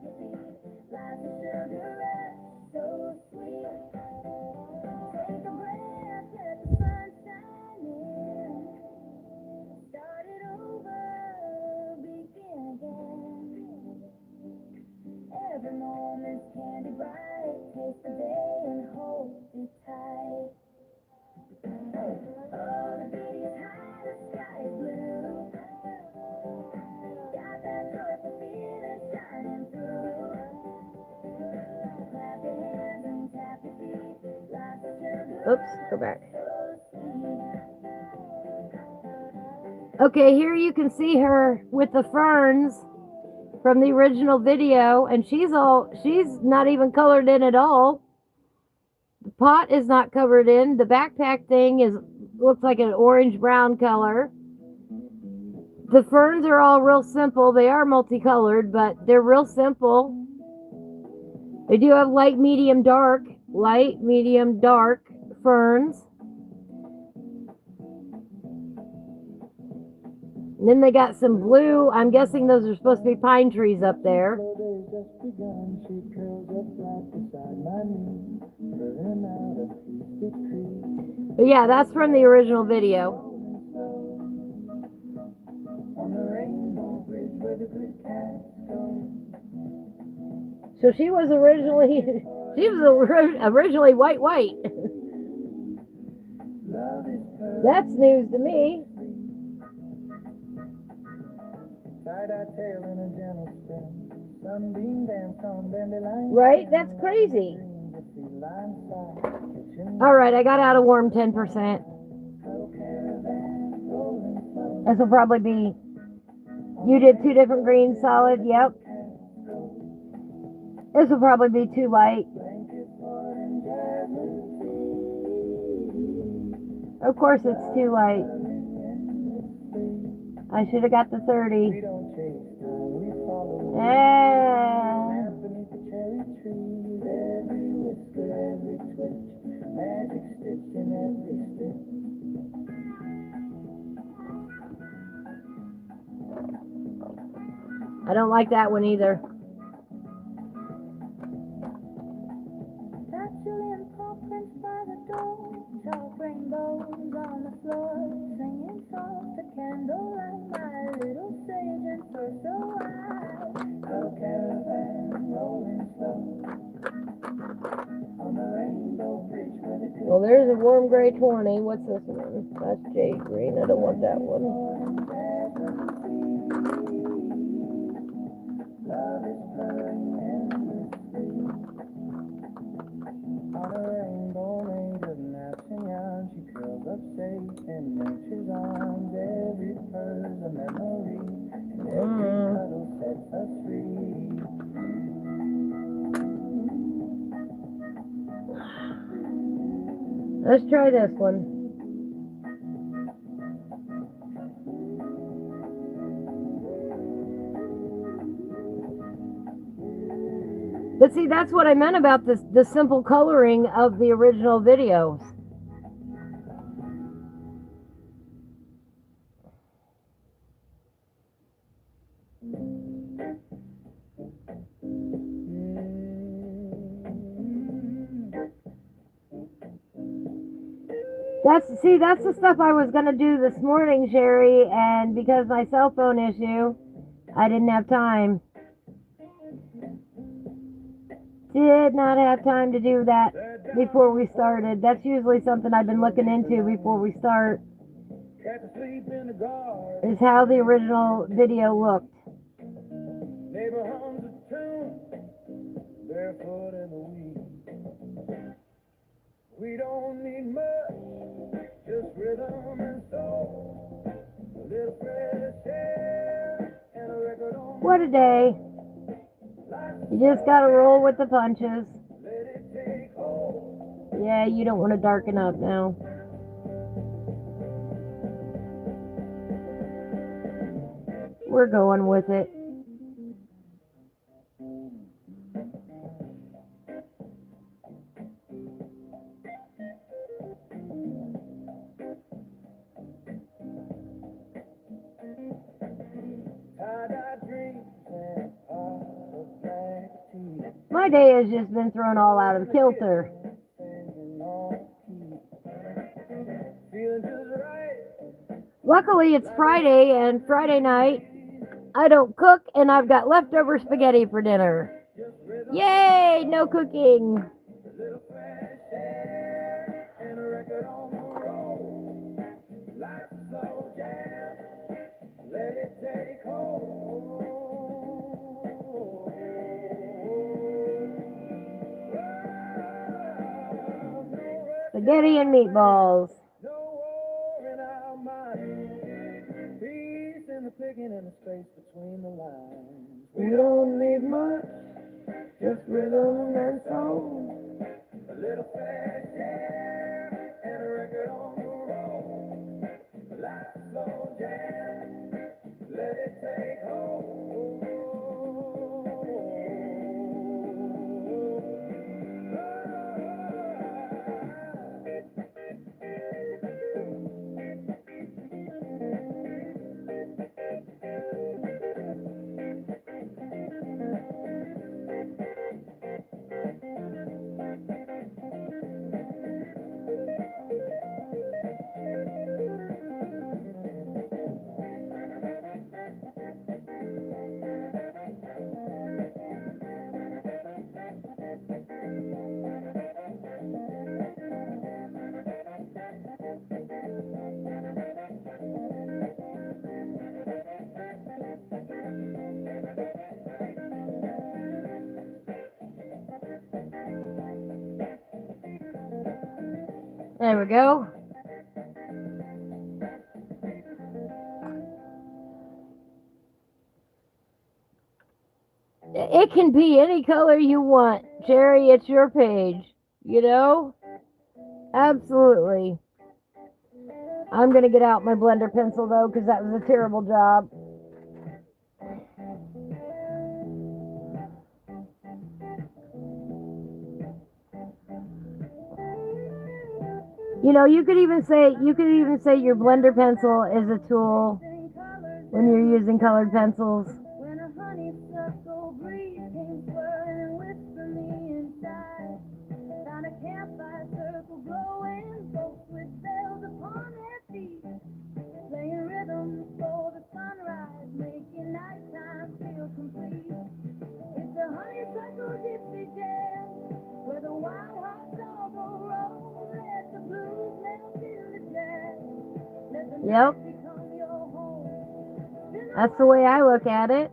Every moment's candy bright, taste the day and hold it tight. Oh, the beauty is high, the sky is blue. Got that joyful feeling shining through. Clap your hands and tap your feet, lots of sugar. Oops, go back. Okay, here you can see her with the ferns from the original video, and she's not even colored in at all. The pot is not covered in. The backpack thing looks like an orange brown color. The ferns are all real simple. They are multicolored, but they're real simple. They do have light, medium, dark ferns. And then they got some blue. I'm guessing those are supposed to be pine trees up there. But yeah, that's from the original video. So she was originally white. That's news to me. Right? That's crazy. Alright, I got out of warm 10%. This will probably be... You did 2 different greens solid, yep. This will probably be too light. Of course it's too light. I should have got the 30. I don't like that one either. Rainbows on the floor, singing soft, a candlelight, my little sage and so wide. A caravan rolling slow on the rainbow bridge where the... Well, there's a warm gray 20. What's this one? That's jade green. I don't want that one. Love is purring endlessly on a rainbow made of naps and yarn. She curls up safe in nature's arms. Every purr's a memory, and every cuddle sets us free. Let's try this one. But see, that's what I meant about the simple coloring of the original videos. That's the stuff I was going to do this morning, Sherry, and because my cell phone issue, I didn't have time. Did not have time to do that before we started. That's usually something I've been looking into before we start. Is how the original video looked. Neighbor hums a tune, barefoot in the weeds. We don't need much, just rhythm and soul. A little fresh air and a record on. What a day. You just gotta roll with the punches. Yeah, you don't want to darken up now. We're going with it. Tied my day has just been thrown all out of kilter. Feeling just right. Luckily, it's Friday, and Friday night, I don't cook, and I've got leftover spaghetti for dinner. Yay, no cooking. Little fresh air and a record on the road. Life's a slow jam. Let it take hold. Spaghetti and meatballs. No war in our minds. Peace in the picking and the space between the lines. We don't need much, just rhythm and soul. A little fresh air and a record on the road. Life's a slow jam. Let it take hold. There we go. It can be any color you want. Jerry, it's your page. You know? Absolutely. I'm going to get out my blender pencil, though, because that was a terrible job. You know, you could even say your blender pencil is a tool when you're using colored pencils. When a honeysuckle breeze came swirling and whispered me inside, found a campfire circle glowing, folks with bells upon their feet, playing rhythms for the sunrise, making nighttime feel complete. It's a honeysuckle gypsy jam, where the wild hearts all go roll, let the blues melt in the jazz, let the Yep. night become your home. That's the way I look at it.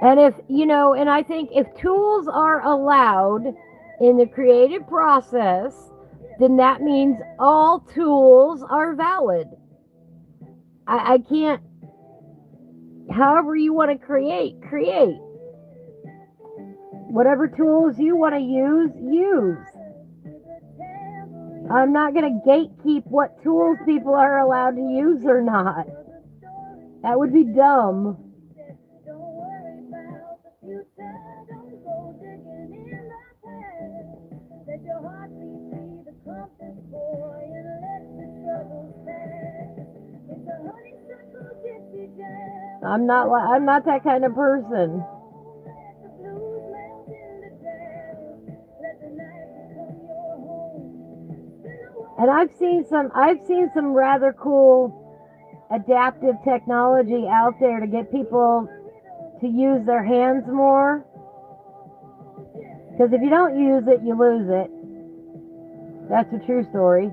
And if, you know, and I think if tools are allowed in the creative process, then that means all tools are valid. I can't, however you want to create. Whatever tools you want to use. I'm not going to gatekeep what tools people are allowed to use or not. That would be dumb. Don't worry about the future, don't go digging in the past. Let your heartbeat be the compass, boy, and let the struggles pass. It's a honeysuckle gypsy jam. I'm not that kind of person. Let the blues melt in the jazz. Let the night become your home. And I've seen some rather cool adaptive technology out there to get people to use their hands more. Because if you don't use it, you lose it. That's a true story.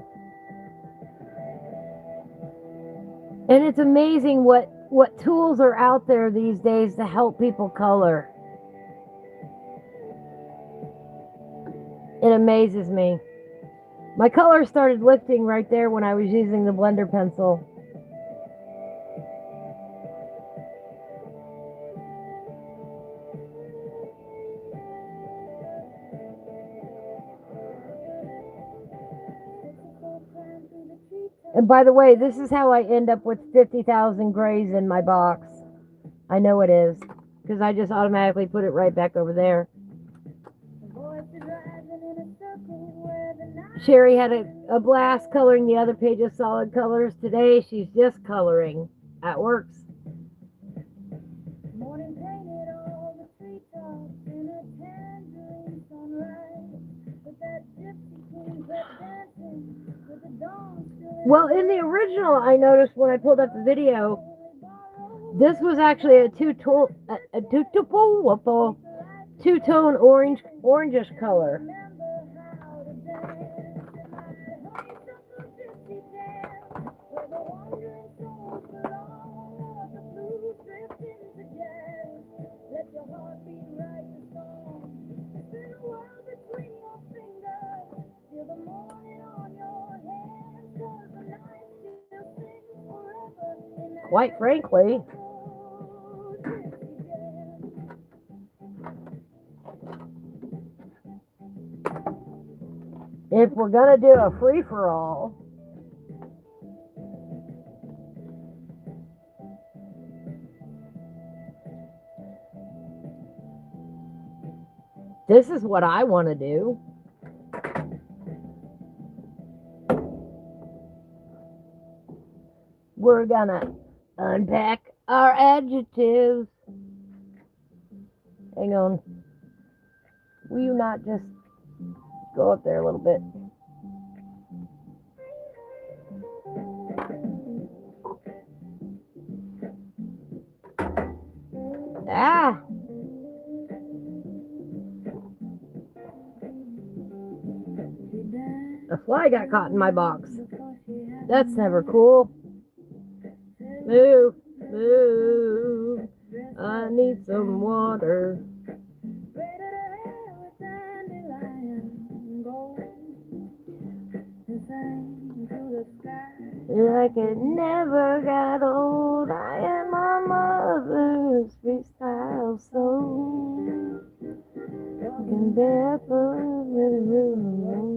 And it's amazing what tools are out there these days to help people color. It amazes me. My color started lifting right there when I was using the blender pencil. And by the way, this is how I end up with 50,000 grays in my box. I know it is, because I just automatically put it right back over there. Sherry had a blast coloring the other pages solid colors. Today she's just coloring. That works. Well, in the original, I noticed when I pulled up the video, this was actually a two-tone orangish color. Quite frankly, if we're gonna do a free-for-all, this is what I want to do. We're gonna unpack our adjectives. Hang on. Will you not just go up there a little bit? Ah! A fly got caught in my box. That's never cool. Move, move. I need some water. Like it never got old. I am my mother's freestyle soul. Walking barefoot with the rose.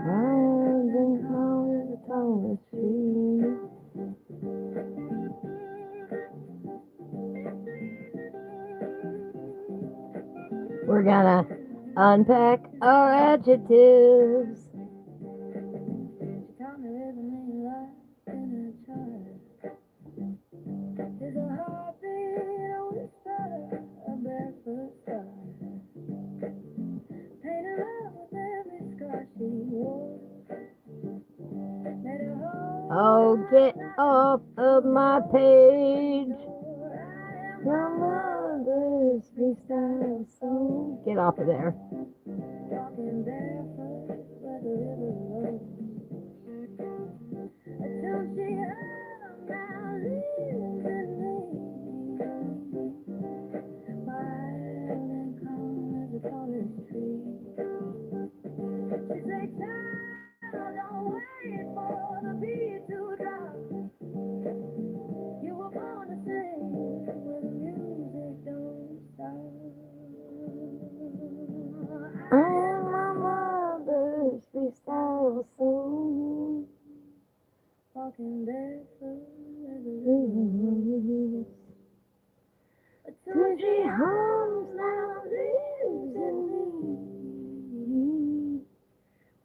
I've been called the tallest tree. We're gonna unpack our adjectives. Oh, get off of my page. My mother's freestyle soul. Get off of there. I am my mother's freestyle soul. Walking barefoot as a rose. Till she hums now lives in me.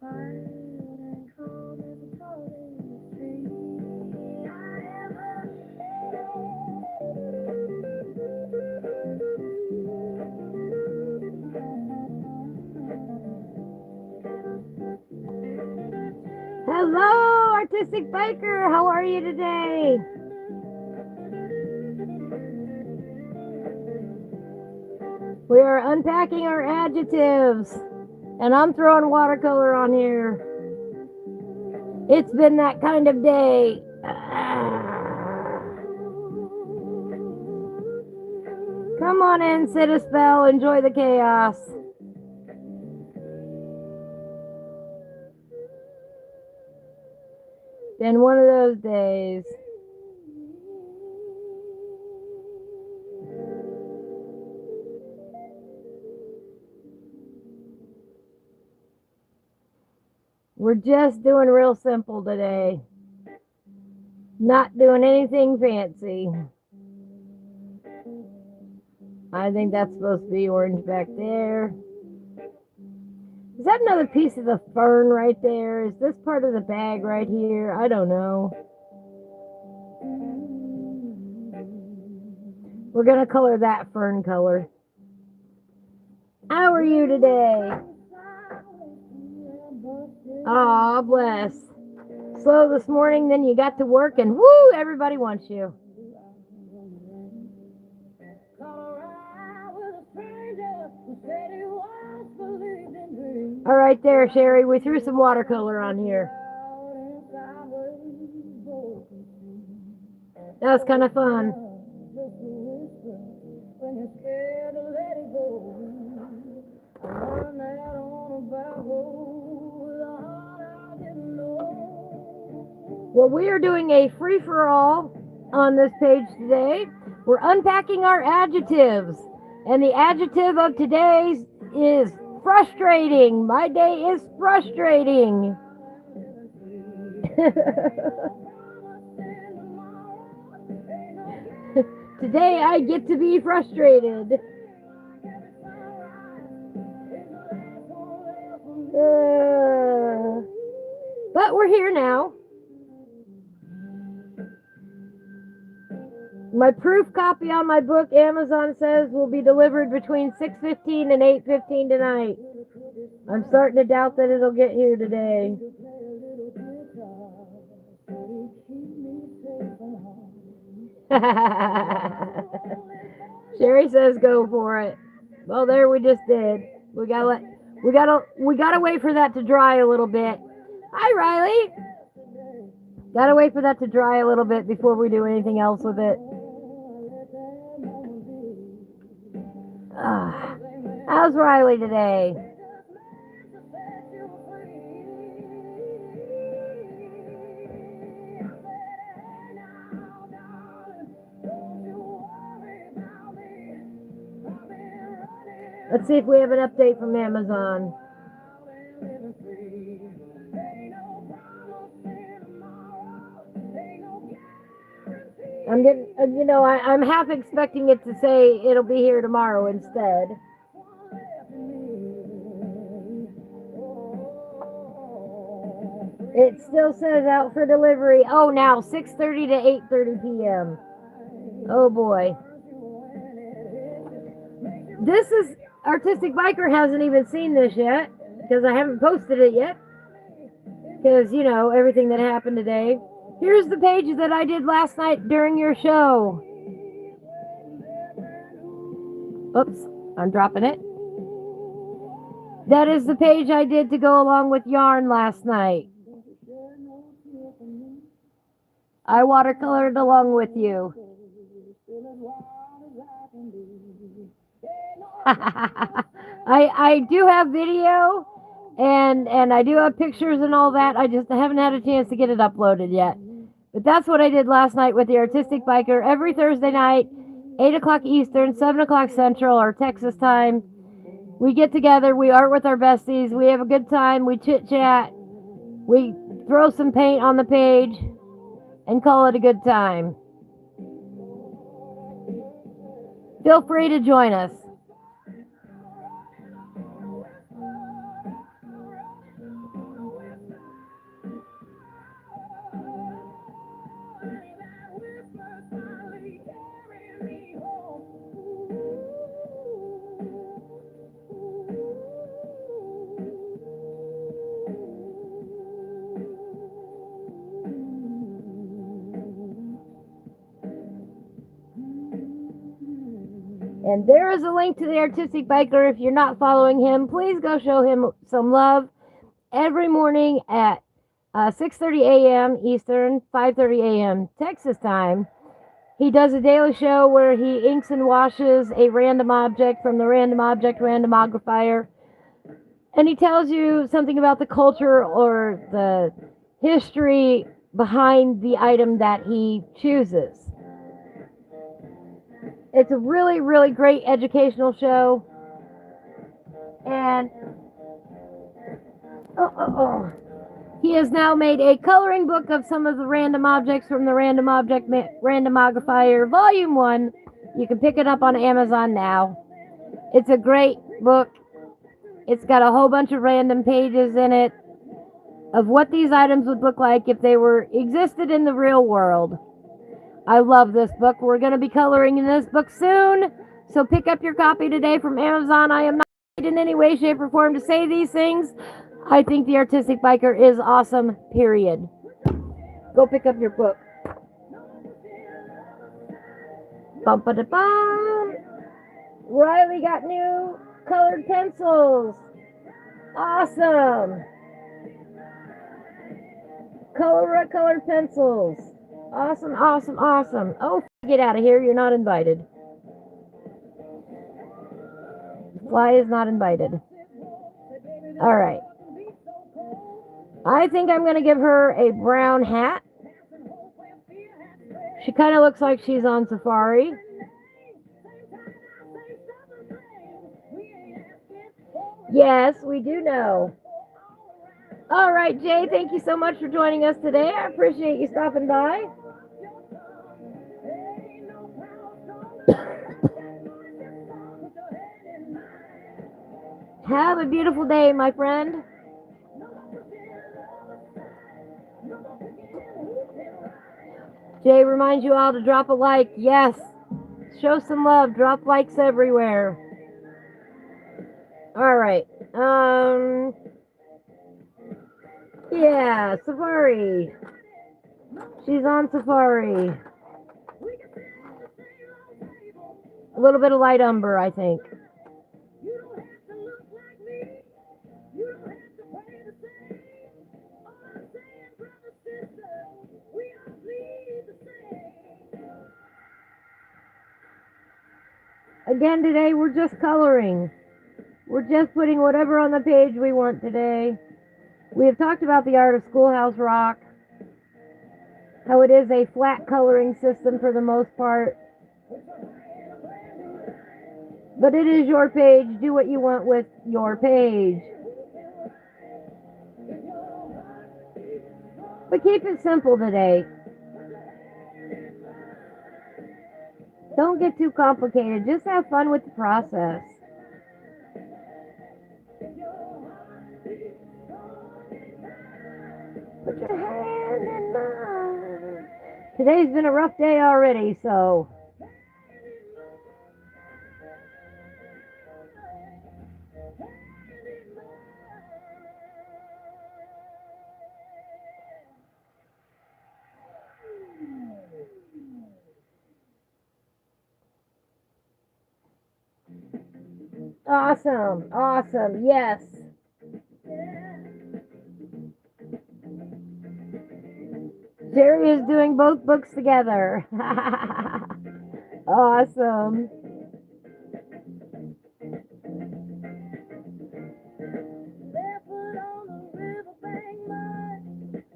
Wild and calm as a tallest tree. I am Hello, Artistic Biker. How are you today? We are unpacking our adjectives, and I'm throwing watercolor on here. It's been that kind of day. Come on in, sit a spell, enjoy the chaos. Been one of those days. We're just doing real simple today. Not doing anything fancy. I think that's supposed to be orange back there. Is that another piece of the fern right there? Is this part of the bag right here? I don't know. We're going to color that fern color. How are you today? Aw, bless. Slow this morning, then you got to work, and woo, everybody wants you. All right there, Sherry. We threw some watercolor on here. That was kind of fun. Well, we are doing a free-for-all on this page today. We're unpacking our adjectives. And the adjective of today's is frustrating. My day is frustrating. Today I get to be frustrated. But we're here now. My proof copy on my book, Amazon says, will be delivered between 6:15 and 8:15 tonight. I'm starting to doubt that it'll get here today. Sherry says go for it. Well, there we just did. We gotta wait for that to dry a little bit. Hi, Riley. Gotta wait for that to dry a little bit before we do anything else with it. How's Riley today? Let's see if we have an update from Amazon. I'm getting, I'm half expecting it to say it'll be here tomorrow instead. It still says out for delivery. Oh, now 6:30 to 8:30 p.m. Oh boy. This is Artistic Biker hasn't even seen this yet because I haven't posted it yet. Because, everything that happened today. Here's the page that I did last night during your show. Oops, I'm dropping it. That is the page I did to go along with yarn last night. I watercolored along with you. I do have video and I do have pictures and all that. I haven't had a chance to get it uploaded yet. But that's what I did last night with the Artistic Biker. Every Thursday night, 8 o'clock Eastern, 7 o'clock Central, or Texas time. We get together, we art with our besties, we have a good time, we chit-chat, we throw some paint on the page, and call it a good time. Feel free to join us. And there is a link to the Artistic Biker. If you're not following him, please go show him some love every morning at 6:30 a.m. Eastern, 5:30 a.m. Texas time. He does a daily show where he inks and washes a random object from the random object randomographer. And he tells you something about the culture or the history behind the item that he chooses. It's a really, really great educational show. And he has now made a coloring book of some of the random objects from the Random Object Randomographer Volume 1. You can pick it up on Amazon now. It's a great book. It's got a whole bunch of random pages in it of what these items would look like if they existed in the real world. I love this book. We're going to be coloring in this book soon. So pick up your copy today from Amazon. I am not in any way, shape, or form to say these things. I think the Artistic Biker is awesome, period. Go pick up your book. Bum-ba-da-bum. Riley got new colored pencils. Awesome. Colored pencils. Awesome, awesome, awesome. Oh, get out of here. You're not invited. Fly is not invited. All right. I think I'm going to give her a brown hat. She kind of looks like she's on safari. Yes, we do know. All right, Jay, thank you so much for joining us today. I appreciate you stopping by. Have a beautiful day, my friend. Jay reminds you all to drop a like. Yes. Show some love. Drop likes everywhere. All right. Yeah, safari. She's on safari. A little bit of light umber, I think. Again, today we're just coloring. We're just putting whatever on the page we want today. We have talked about the art of Schoolhouse Rock, how it is a flat coloring system for the most part. But it is your page. Do what you want with your page. But keep it simple today. Don't get too complicated. Just have fun with the process. Put your hand in mine. Today's been a rough day already, so. Awesome, awesome, yes. Jerry is doing both books together. Awesome.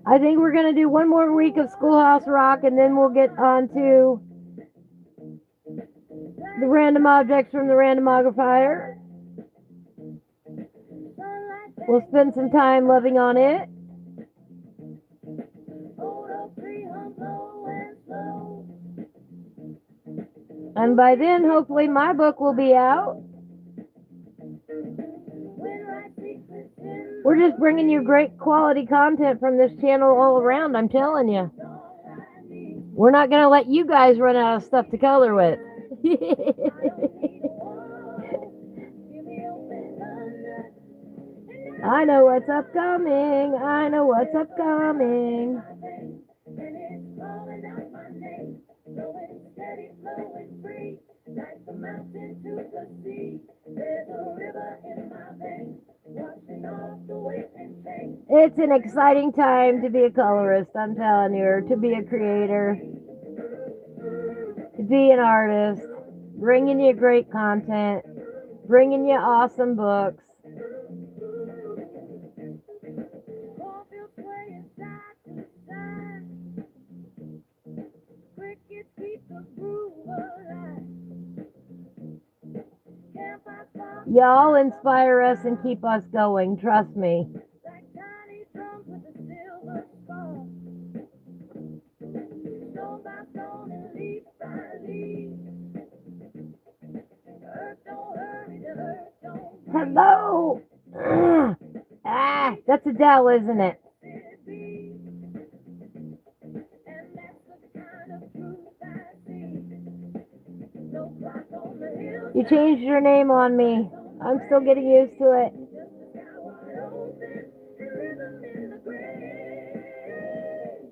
I think we're going to do one more week of Schoolhouse Rock, and then we'll get on to the random objects from the randomographer. We'll spend some time loving on it. And by then, hopefully, my book will be out. We're just bringing you great quality content from this channel all around, I'm telling you. We're not going to let you guys run out of stuff to color with. I know what's upcoming. I know what's upcoming. It's an exciting time to be a colorist, I'm telling you, or to be a creator, to be an artist, bringing you great content, bringing you awesome books. Y'all inspire us and keep us going, trust me. Hello! That's Adele, isn't it? You changed your name on me. I'm still getting used to it.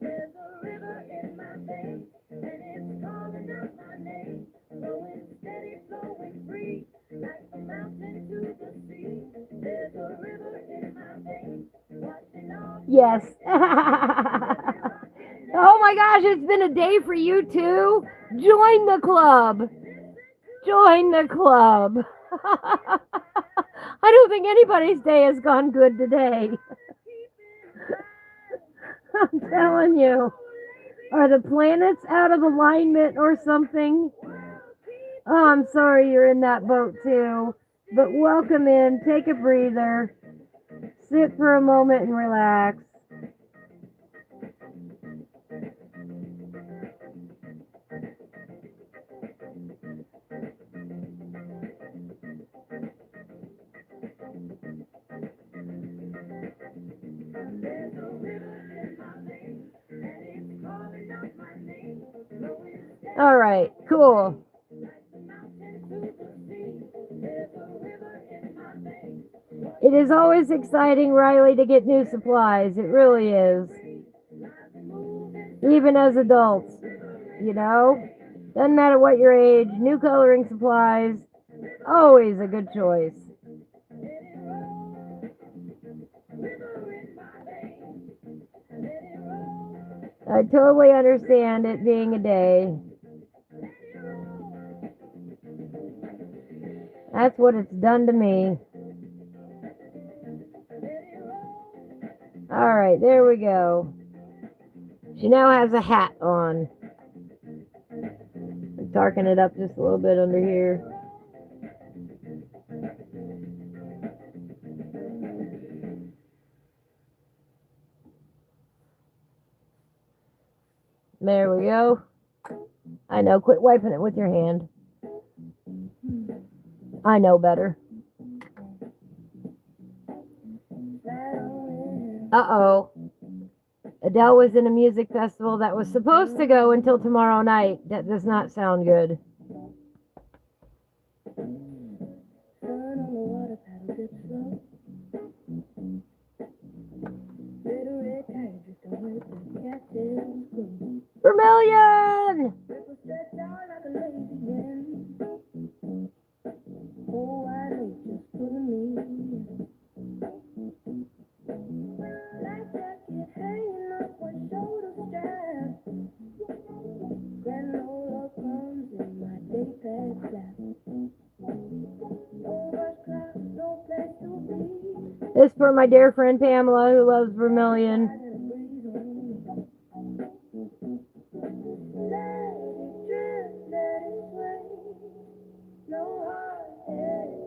There's a river in my veins, and it's calling out my name. Flowing steady, flowing free, like the mountain to the sea. There's a river in my veins, washing off. Yes. Oh my gosh, it's been a day for you too. Join the club. Join the club. I don't think anybody's day has gone good today. I'm telling you. Are the planets out of alignment or something? Oh, I'm sorry you're in that boat too. But welcome in. Take a breather. Sit for a moment and relax. All right, cool. It is always exciting, Riley, to get new supplies. It really is. Even as adults, you know? Doesn't matter what your age, new coloring supplies, always a good choice. I totally understand it being a day. That's what it's done to me. All right, there we go. She now has a hat on. Darken it up just a little bit under here. There we go. I know, quit wiping it with your hand. I know better. Uh-oh. Adele was in a music festival that was supposed to go until tomorrow night. That does not sound good. Vermilion! This is for my dear friend Pamela, who loves Vermilion.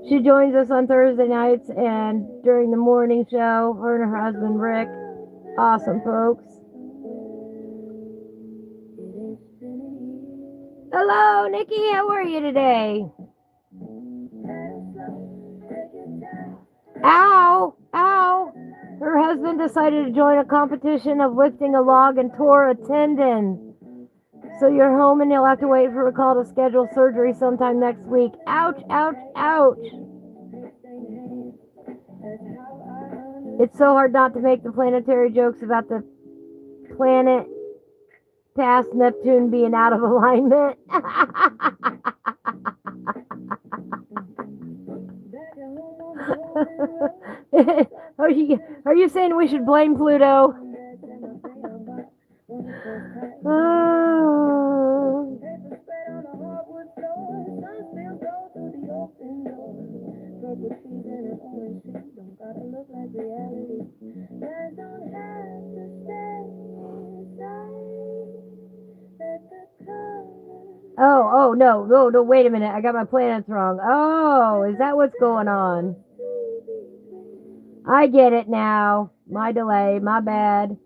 She joins us on Thursday nights and during the morning show, her and her husband Rick. Awesome folks. Hello, Nikki. How are you today? Ow! Ow! Her husband decided to join a competition of lifting a log and tore a tendon. So you're home and you'll have to wait for a call to schedule surgery sometime next week. Ouch, ouch, ouch. It's so hard not to make the planetary jokes about the planet past Neptune being out of alignment. Are you saying we should blame Pluto? Oh. Oh, no, wait a minute. I got my planets wrong. Oh, is that what's going on? I get it now. My delay, my bad.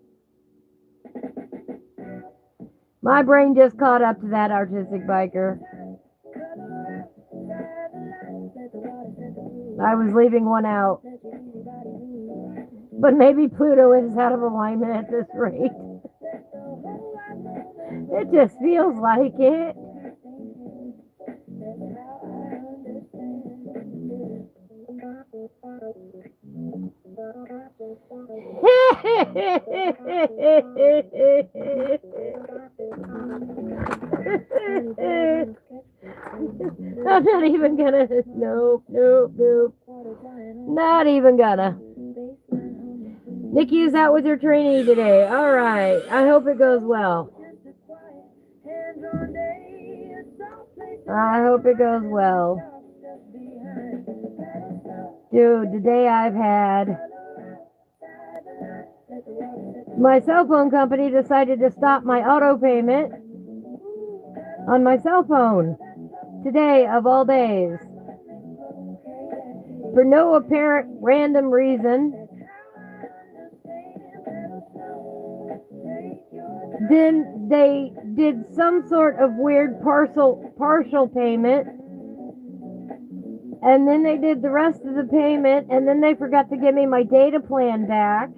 My brain just caught up to that artistic biker. I was leaving one out. But maybe Pluto is out of alignment at this rate. It just feels like it. I'm not even gonna. Nope, nope, nope. Not even gonna. Nikki is out with her trainee today. All right. I hope it goes well. I hope it goes well. Dude, today I've had my cell phone company decided to stop my auto payment on my cell phone today of all days for no apparent random reason. Then they did some sort of weird partial payment, and then they did the rest of the payment, and then they forgot to give me my data plan back.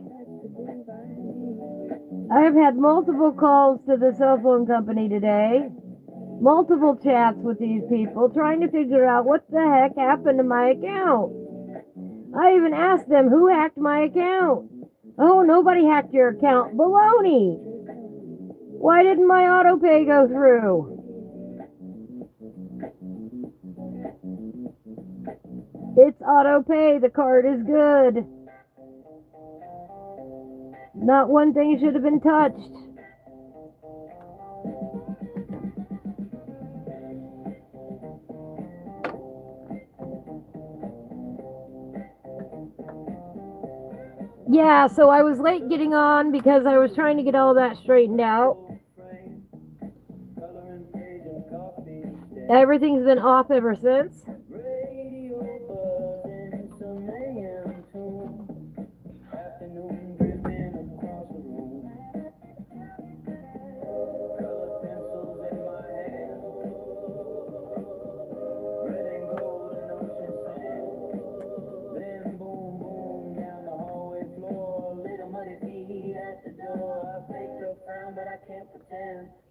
I have had multiple calls to the cell phone company today, multiple chats with these people, trying to figure out what the heck happened to my account. I even asked them, who hacked my account? Oh, nobody hacked your account. Baloney! Why didn't my auto pay go through? It's auto pay. The card is good. Not one thing should have been touched. Yeah, so I was late getting on because I was trying to get all that straightened out. Everything's been off ever since.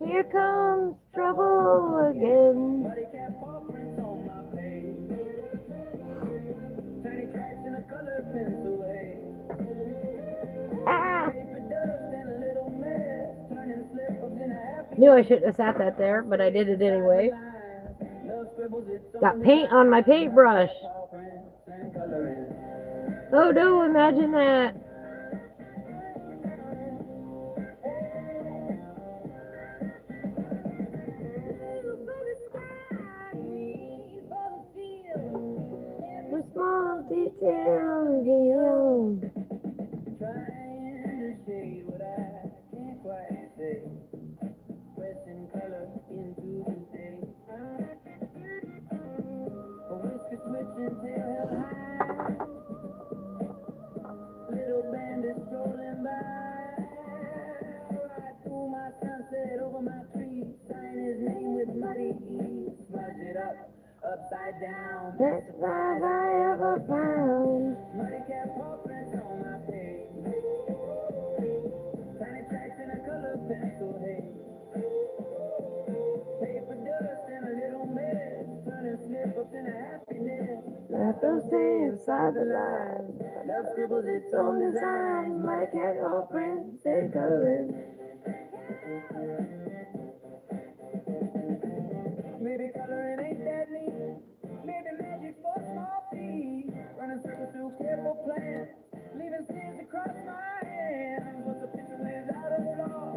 Here comes trouble again. Ah! Knew I shouldn't have sat that there, but I did it anyway. Got paint on my paintbrush. Oh no, imagine that. The small details, Trying to say what I can't quite say. Pressing color into the day. A whisker switching tail held high. Little bandit strolling by. Right through my sunset over my tree. Sign his name with muddy E. Smudge it up. Upside down, Best prize I ever found. muddy cat paw prints on my page. Tiny tracks in a color pencil haze. Paper dust and a little mess. Turning slip ups into happiness. Let those stay inside the lines. Love scribbles its Own own designs, design. my cat all prints and colors. Maybe coloring ain't that neat. Maybe magic for small feet. Running circles through careful plans. Leaving stains across my hands. What's a picture without a flaw?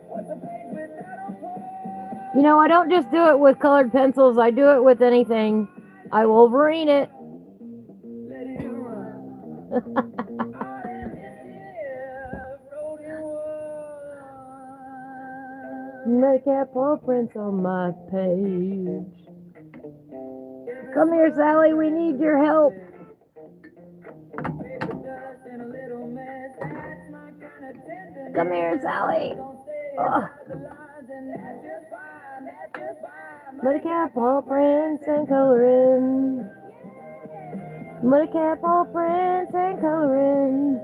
What's a page without a pause? You know, I don't just do it with colored pencils. I do it with anything. I Wolverine it. Let it run. All that mischief wrote in one. My cat paw prints on my page. Come here, Sally. We need your help. Paper dust and a little mess. That's my kind of tenderness. Come here, Sally. Don't stay Ugh. inside the lines, and that's just fine. That's just fine. My cat paw prints and coloring. My cat paw prints and coloring.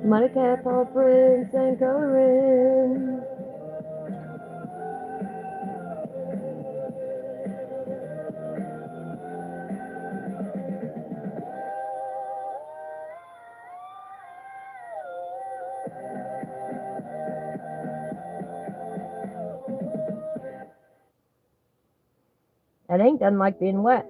My cat paw prints and coloring. That ink doesn't like being wet.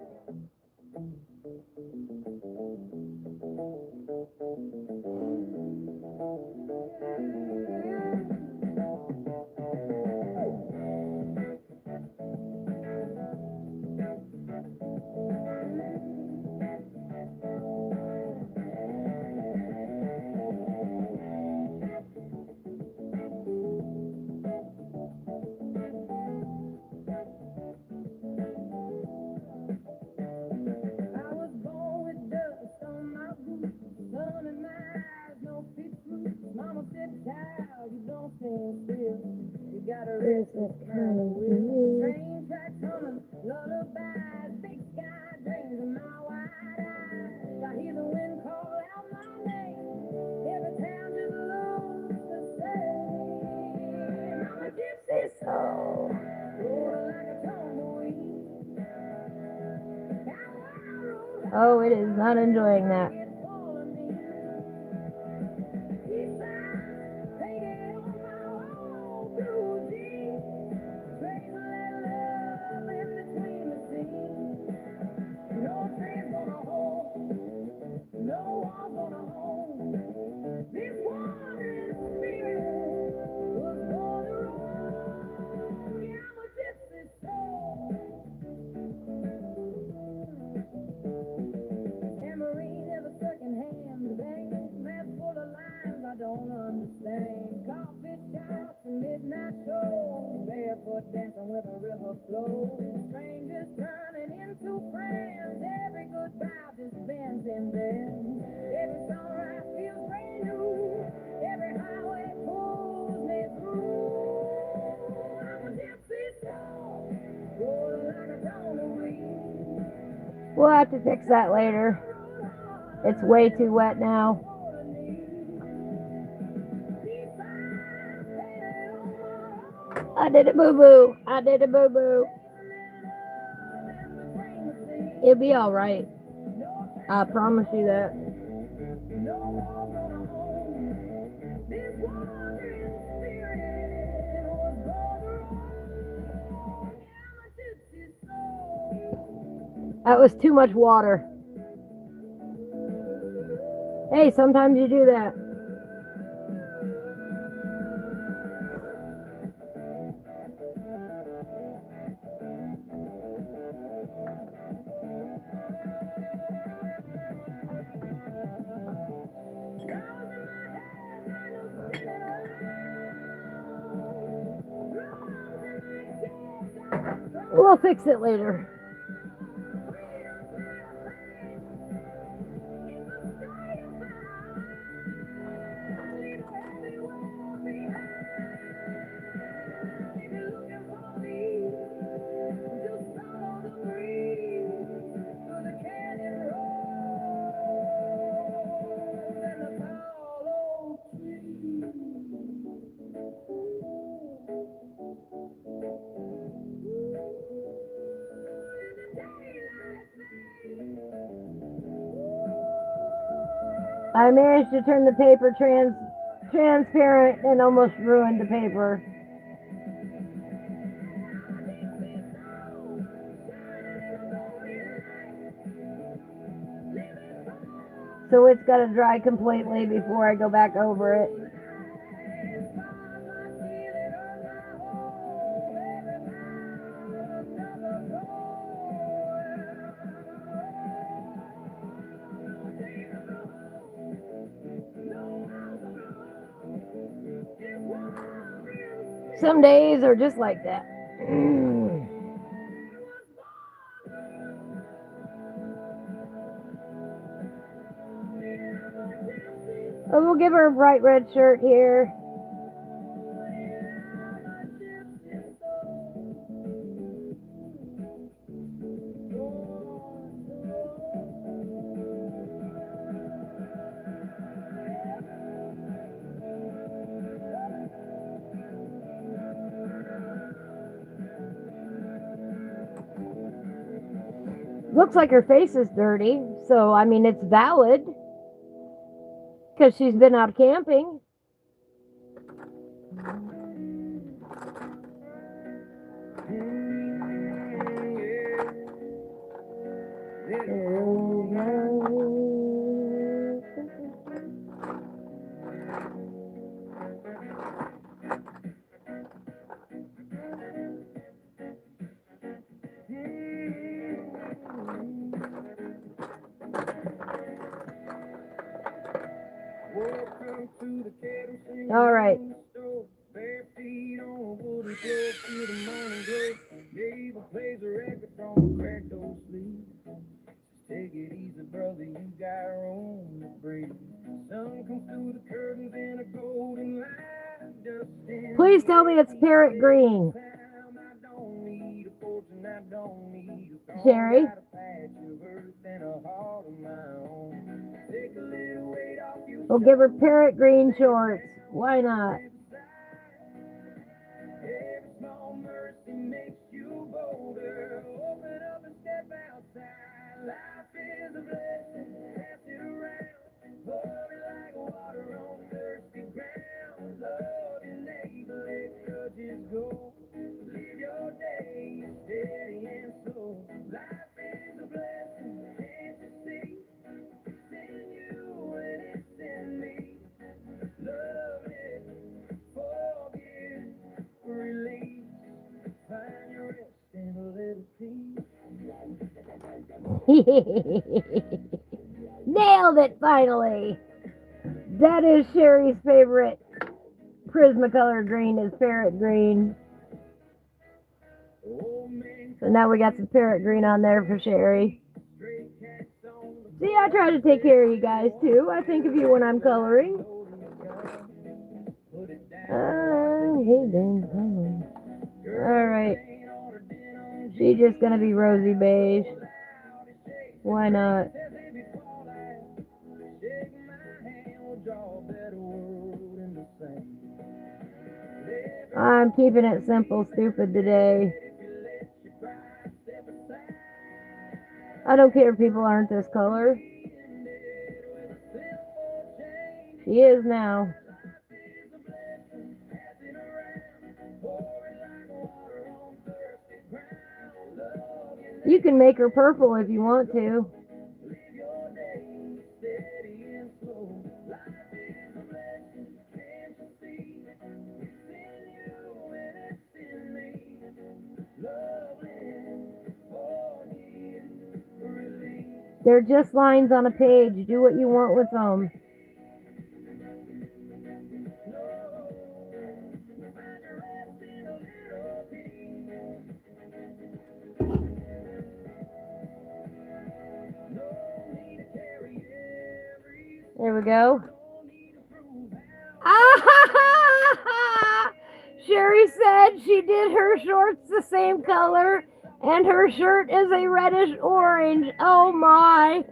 Oh, it is not enjoying that. We'll have to fix that later. It's way too wet now. I did a boo-boo. I did a boo-boo. It'll be all right. I promise you that. That was too much water. Hey, sometimes you do that. We'll fix it later. I managed to turn the paper transparent and almost ruined the paper. So it's got to dry completely before I go back over it. Some days are just like that. Oh, we'll give her a bright red shirt here. Looks like her face is dirty, so I mean it's valid because she's been out camping. Hit a road Welcome to the kettle singing All right. in the store. Bare feet on a wooden floor, feel the morning glow. Neighbor plays a record from a cracked old sleeve. Take it easy, brother, you got room to breathe. Sun comes through the curtains in a golden light. Dust in Please tell me it's parrot green. I don't need a fortune, I don't need a throne. Sherry? Got a patch of earth and a heart of my own. Take a little weight off your We'll give her parrot green shorts. Why not? Every small mercy makes you bolder. Open up and step outside. Life is a blessing. Pass it around. Pour it like water on thirsty ground. Love your neighbor, let grudges go. Live your day steady and slow. Life is a blessing. Can't you see? It's in you and it's in me. Love it. Forgive. Release, find your rest in a little peace. Nailed it finally. That is Sherry's favorite Prismacolor green is parrot green. Old man, So now we got some parrot green on there for Sherry. stray cats on the See, I try to take care of you guys too. I think of you when I'm coloring. put it down. Alright. She's just gonna be rosy beige. Why not? Shake my hand, we'll draw a better world in the sand. I'm keeping it simple, stupid today. I don't care if people aren't this color. She is now. You can make her purple if you want to. They're just lines on a page. Do what you want with them. There we go. Sherry said she did her shorts the same color and her shirt is a reddish orange. Oh my.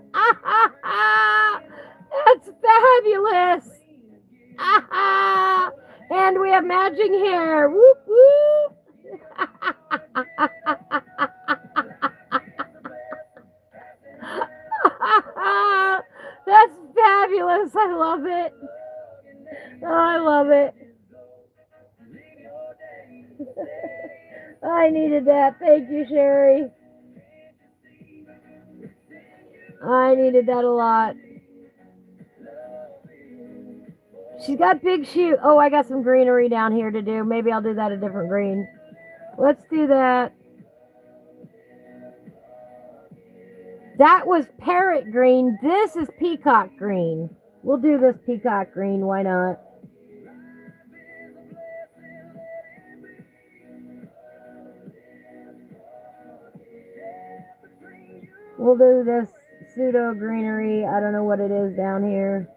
That's fabulous. And we have matching hair. Whoop whoop. That's fabulous. I love it. Oh, I love it. I needed that. Thank you, Sherry. I needed that a lot. She's got big shoes. Oh, I got some greenery down here to do. Maybe I'll do that a different green. Let's do that. That was parrot green. This is peacock green. We'll do this peacock green. Why not? We'll do this pseudo greenery. I don't know what it is down here.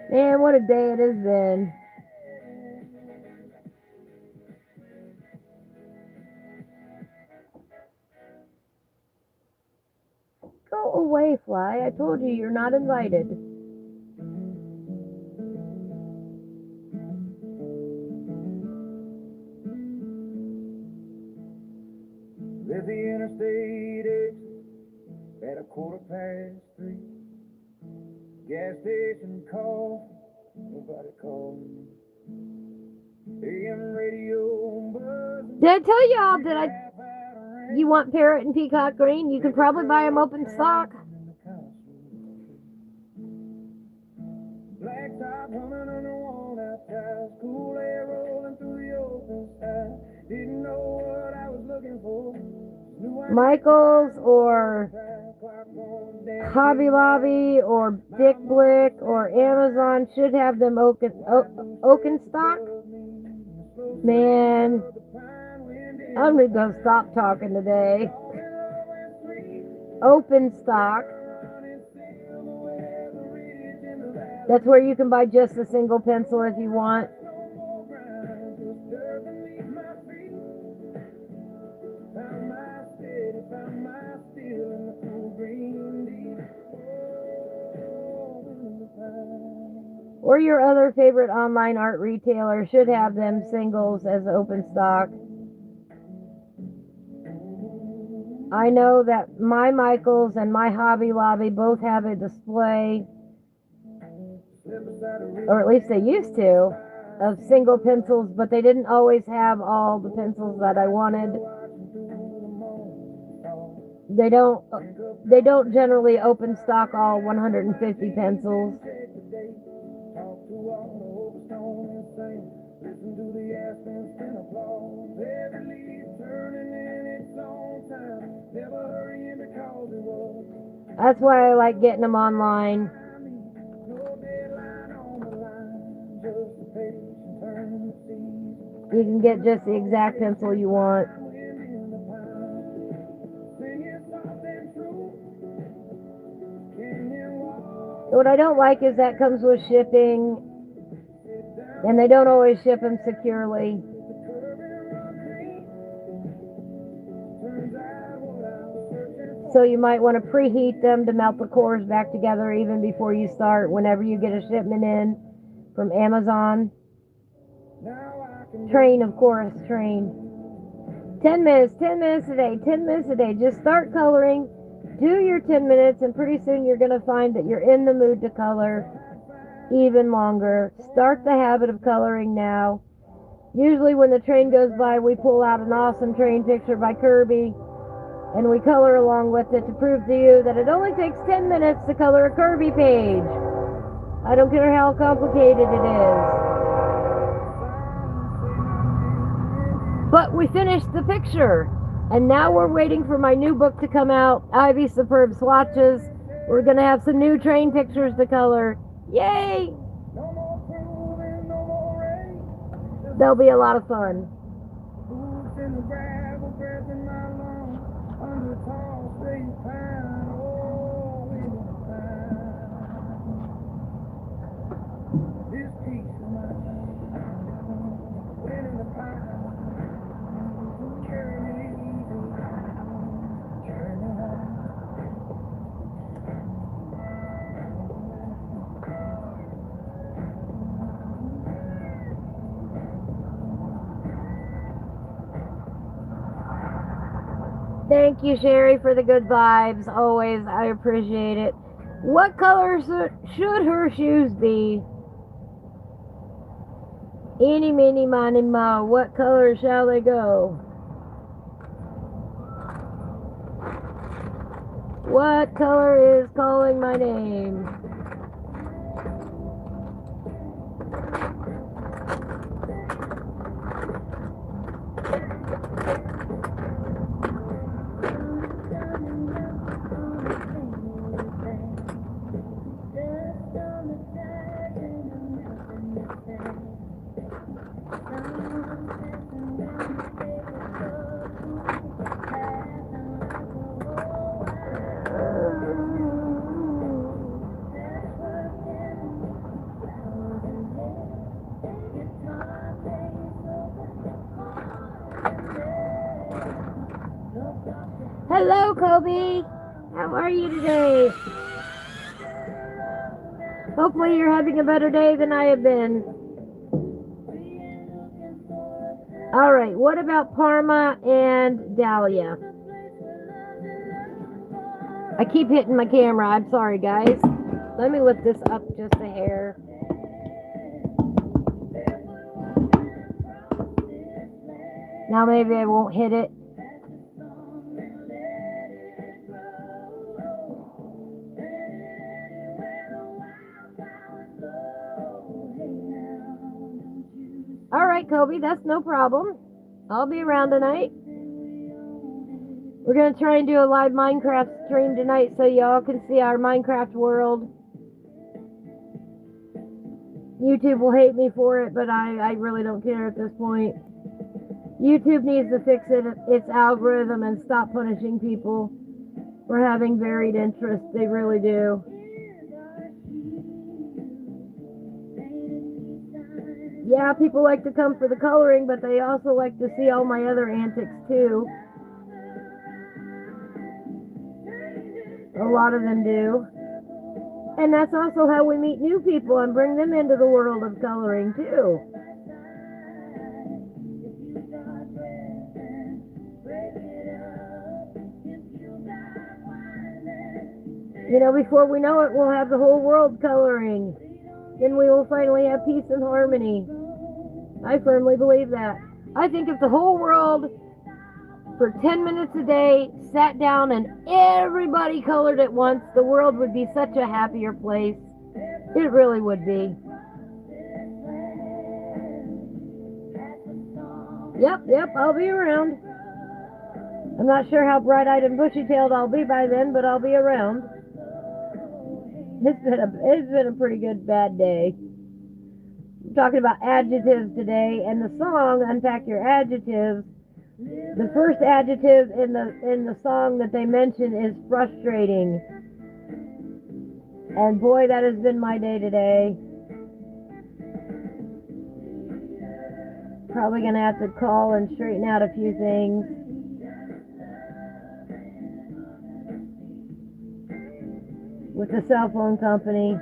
Man, what a day it has been. Go away, Fly. I told you you're not invited. There's the interstate exit at 3:15. Gas station call, nobody called me. AM radio buzz. Did I tell y'all you want parrot and peacock green? You can probably buy them open stock. Black top humming on the wall outside, cool air rolling through the open sky. Didn't know what I was looking for. Michael's or Hobby Lobby or Dick Blick or Amazon should have them open stock. Man, I'm gonna stop talking today. Open stock. That's where you can buy just a single pencil if you want. Or your other favorite online art retailer should have them singles as open stock. I know that my Michaels and my Hobby Lobby both have a display, or at least they used to, of single pencils, but they didn't always have all the pencils that I wanted. They don't generally open stock all 150 pencils. That's why I like getting them online. You can get just the exact pencil you want. What I don't like is that comes with shipping, and they don't always ship them securely. So you might want to preheat them to melt the cores back together even before you start, whenever you get a shipment in from Amazon. Train, of course, train. 10 minutes a day, 10 minutes a day. Just start coloring, do your 10 minutes, and pretty soon you're going to find that you're in the mood to color even longer. Start the habit of coloring now. Usually when the train goes by, we pull out an awesome train picture by Kirby, and we color along with it to prove to you that it only takes 10 minutes to color a Kirby page. I don't care how complicated it is. But we finished the picture, and now we're waiting for my new book to come out, Ivy Superb Swatches. We're going to have some new train pictures to color. Yay! They'll be a lot of fun. Thank you, Sherry, for the good vibes. Always, I appreciate it. What color should her shoes be? Eeny, meeny, miny, moe. What color shall they go? What color is calling my name? Hello, Kobe. How are you today? Hopefully you're having a better day than I have been. All right, what about Parma and Dahlia? I keep hitting my camera. I'm sorry, guys. Let me lift this up just a hair. Now maybe I won't hit it. All right, Kobe, that's no problem. I'll be around tonight. We're going to try and do a live Minecraft stream tonight so y'all can see our Minecraft world. YouTube will hate me for it, but I really don't care at this point. YouTube needs to fix its algorithm and stop punishing people for having varied interests. They really do. Yeah, people like to come for the coloring, but they also like to see all my other antics too. A lot of them do. And that's also how we meet new people and bring them into the world of coloring too. You know, before we know it, we'll have the whole world coloring. Then we will finally have peace and harmony. I firmly believe that. I think if the whole world, for 10 minutes a day, sat down and everybody colored at once, the world would be such a happier place. It really would be. Yep, I'll be around. I'm not sure how bright-eyed and bushy-tailed I'll be by then, but I'll be around. It's been a pretty good bad day. I'm talking about adjectives today, and the song Unpack Your Adjectives. The first adjective in the song that they mention is frustrating. And boy, that has been my day today. Probably gonna have to call and straighten out a few things. With the cell phone company.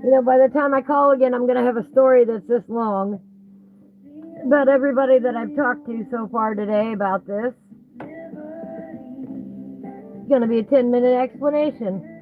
You know, by the time I call again, I'm going to have a story that's this long. But everybody that I've talked to so far today about this, it's going to be a 10-minute explanation.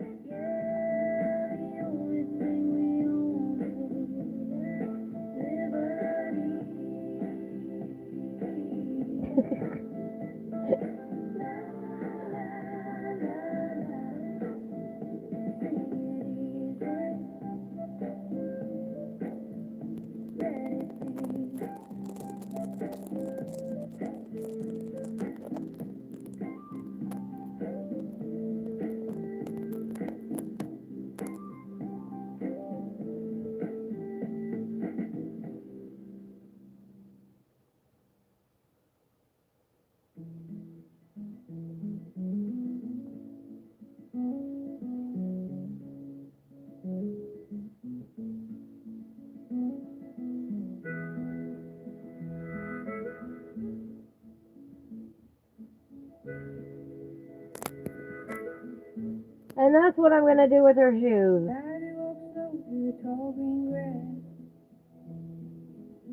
And that's what I'm going to do with her shoes.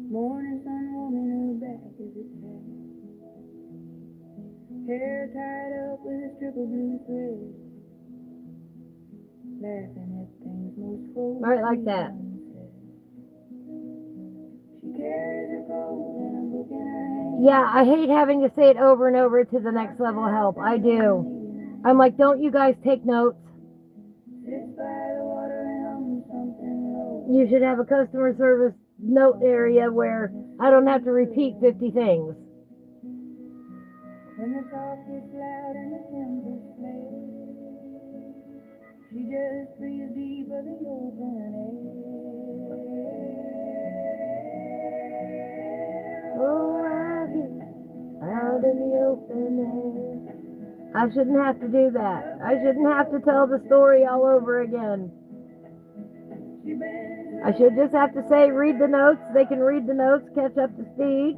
Morning sun warming her back as it passed. Hair tied up with a strip of blue thread. Laughing at things most folks Right like that. She carries her coat and a book in her hand. Yeah, I hate having to say it over and over to the next level help. I do. I'm like, don't you guys take notes? Sits by the water and hums something low. You should have a customer service note area where I don't have to repeat 50 things. When the talk gets loud and the tempers flare, she just breathes deep of the open air. Oh, out in the open air. I shouldn't have to do that. I shouldn't have to tell the story all over again. I should just have to say, read the notes. They can read the notes, catch up to speed,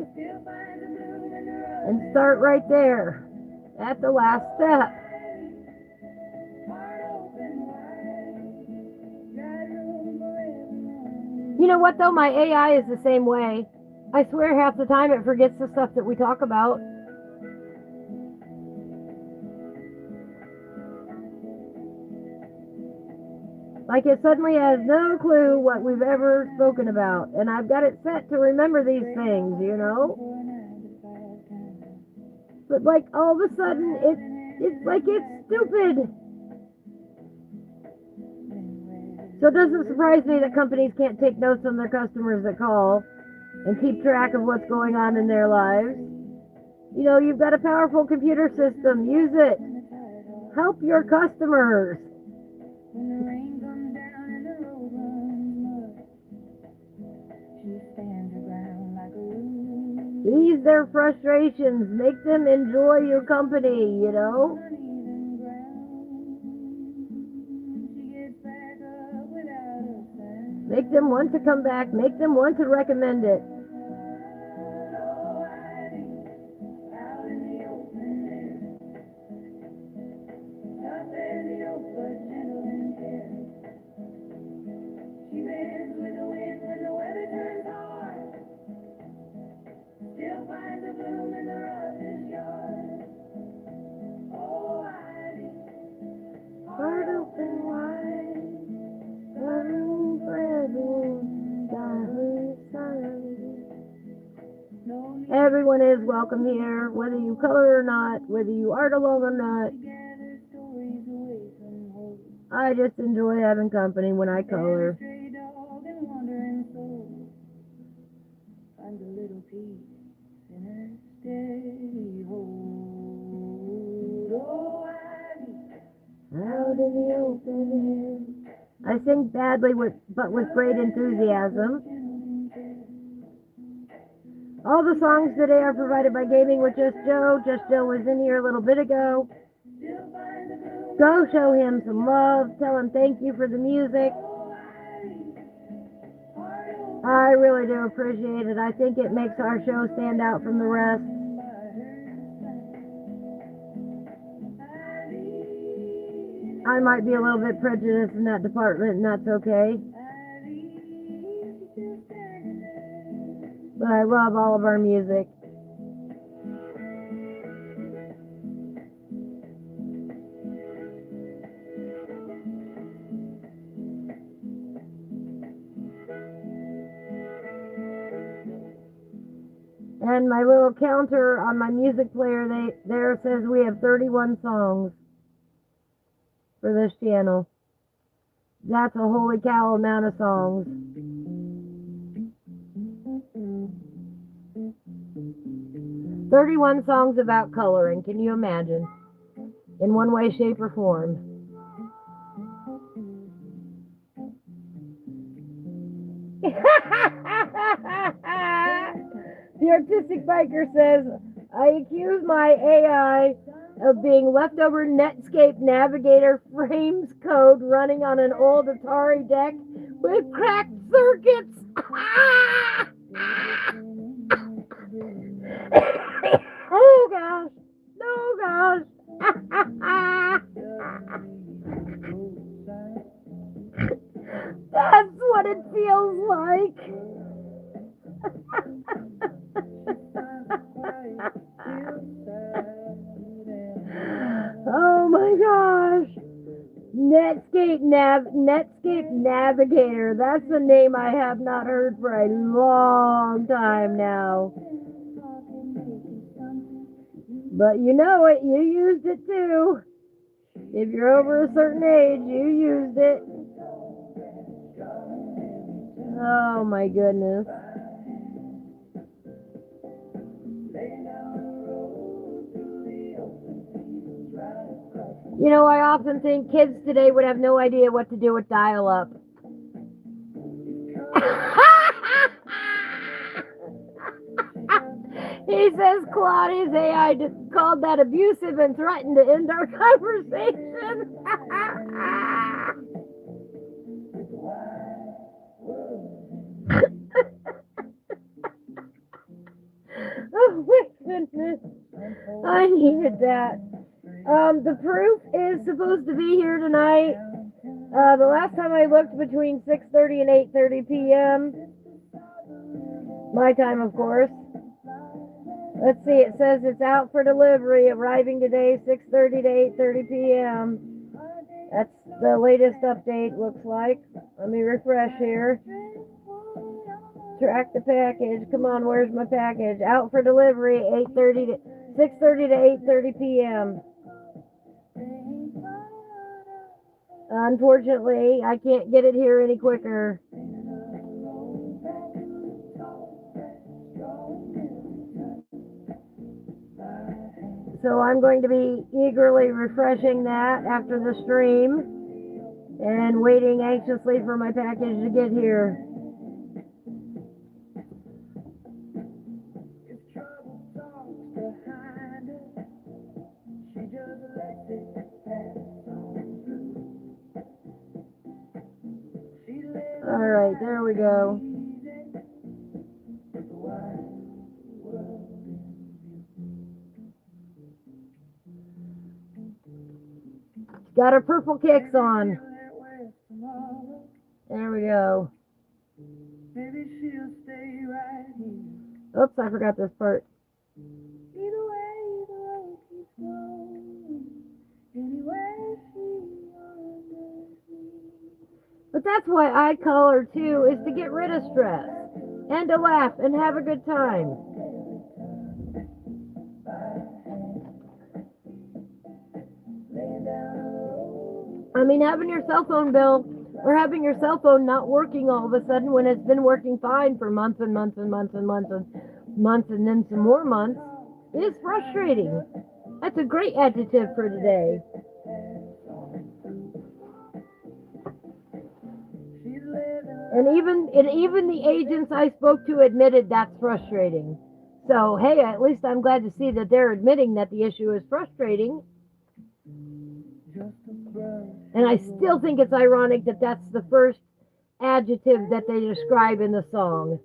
and start right there at the last step. You know what, though? My AI is the same way. I swear half the time it forgets the stuff that we talk about. Like it suddenly has no clue what we've ever spoken about. And I've got it set to remember these things, you know? But like all of a sudden, it's like it's stupid. So it doesn't surprise me that companies can't take notes on their customers that call and keep track of what's going on in their lives. You know, you've got a powerful computer system. Use it. Help your customers. Ease their frustrations. Make them enjoy your company, you know? Make them want to come back. Make them want to recommend it. Heart open wide, room for everyone, everyone is welcome here, whether you color or not, whether you art along or not. I just enjoy having company when I color. Out in the open air. I sing badly, but with great enthusiasm. All the songs today are provided by Gaming with Just Joe. Just Joe was in here a little bit ago. Go show him some love. Tell him thank you for the music. I really do appreciate it. I think it makes our show stand out from the rest. I might be a little bit prejudiced in that department, and that's okay. But I love all of our music. And my little counter on my music player there says we have 31 songs for this channel. That's a holy cow amount of songs. "31 songs about coloring. Can you imagine? In one way, shape, or form. The Artistic Biker says, I accuse my AI of being leftover Netscape Navigator frames code running on an old Atari deck with cracked circuits. Oh gosh. Oh gosh. That's what it feels like. Oh my gosh. Netscape Navigator. That's a name I have not heard for a long time now. But you know it. You used it too. If you're over a certain age, you used it. Oh my goodness. You know, I often think kids today would have no idea what to do with dial-up. He says Claudia's AI called that abusive and threatened to end our conversation. Oh my goodness. I needed that. The proof is supposed to be here tonight. The last time I looked, between 6:30 and 8:30 p.m. My time, of course. Let's see, it says it's out for delivery, arriving today, 6:30 to 8:30 p.m. That's the latest update, looks like. Let me refresh here. Track the package. Come on, where's my package? Out for delivery, 6:30 to 8:30 p.m. Unfortunately, I can't get it here any quicker. So I'm going to be eagerly refreshing that after the stream and waiting anxiously for my package to get here. All right, there we go. Got our purple kicks on. There we go. Oops, I forgot this part. But that's why I color too, is to get rid of stress and to laugh and have a good time. I mean, having your cell phone bill or having your cell phone not working all of a sudden when it's been working fine for months and months and months and months and months and then some more months is frustrating. That's a great adjective for today. And even the agents I spoke to admitted that's frustrating. So, hey, at least I'm glad to see that they're admitting that the issue is frustrating. And I still think it's ironic that that's the first adjective that they describe in the song.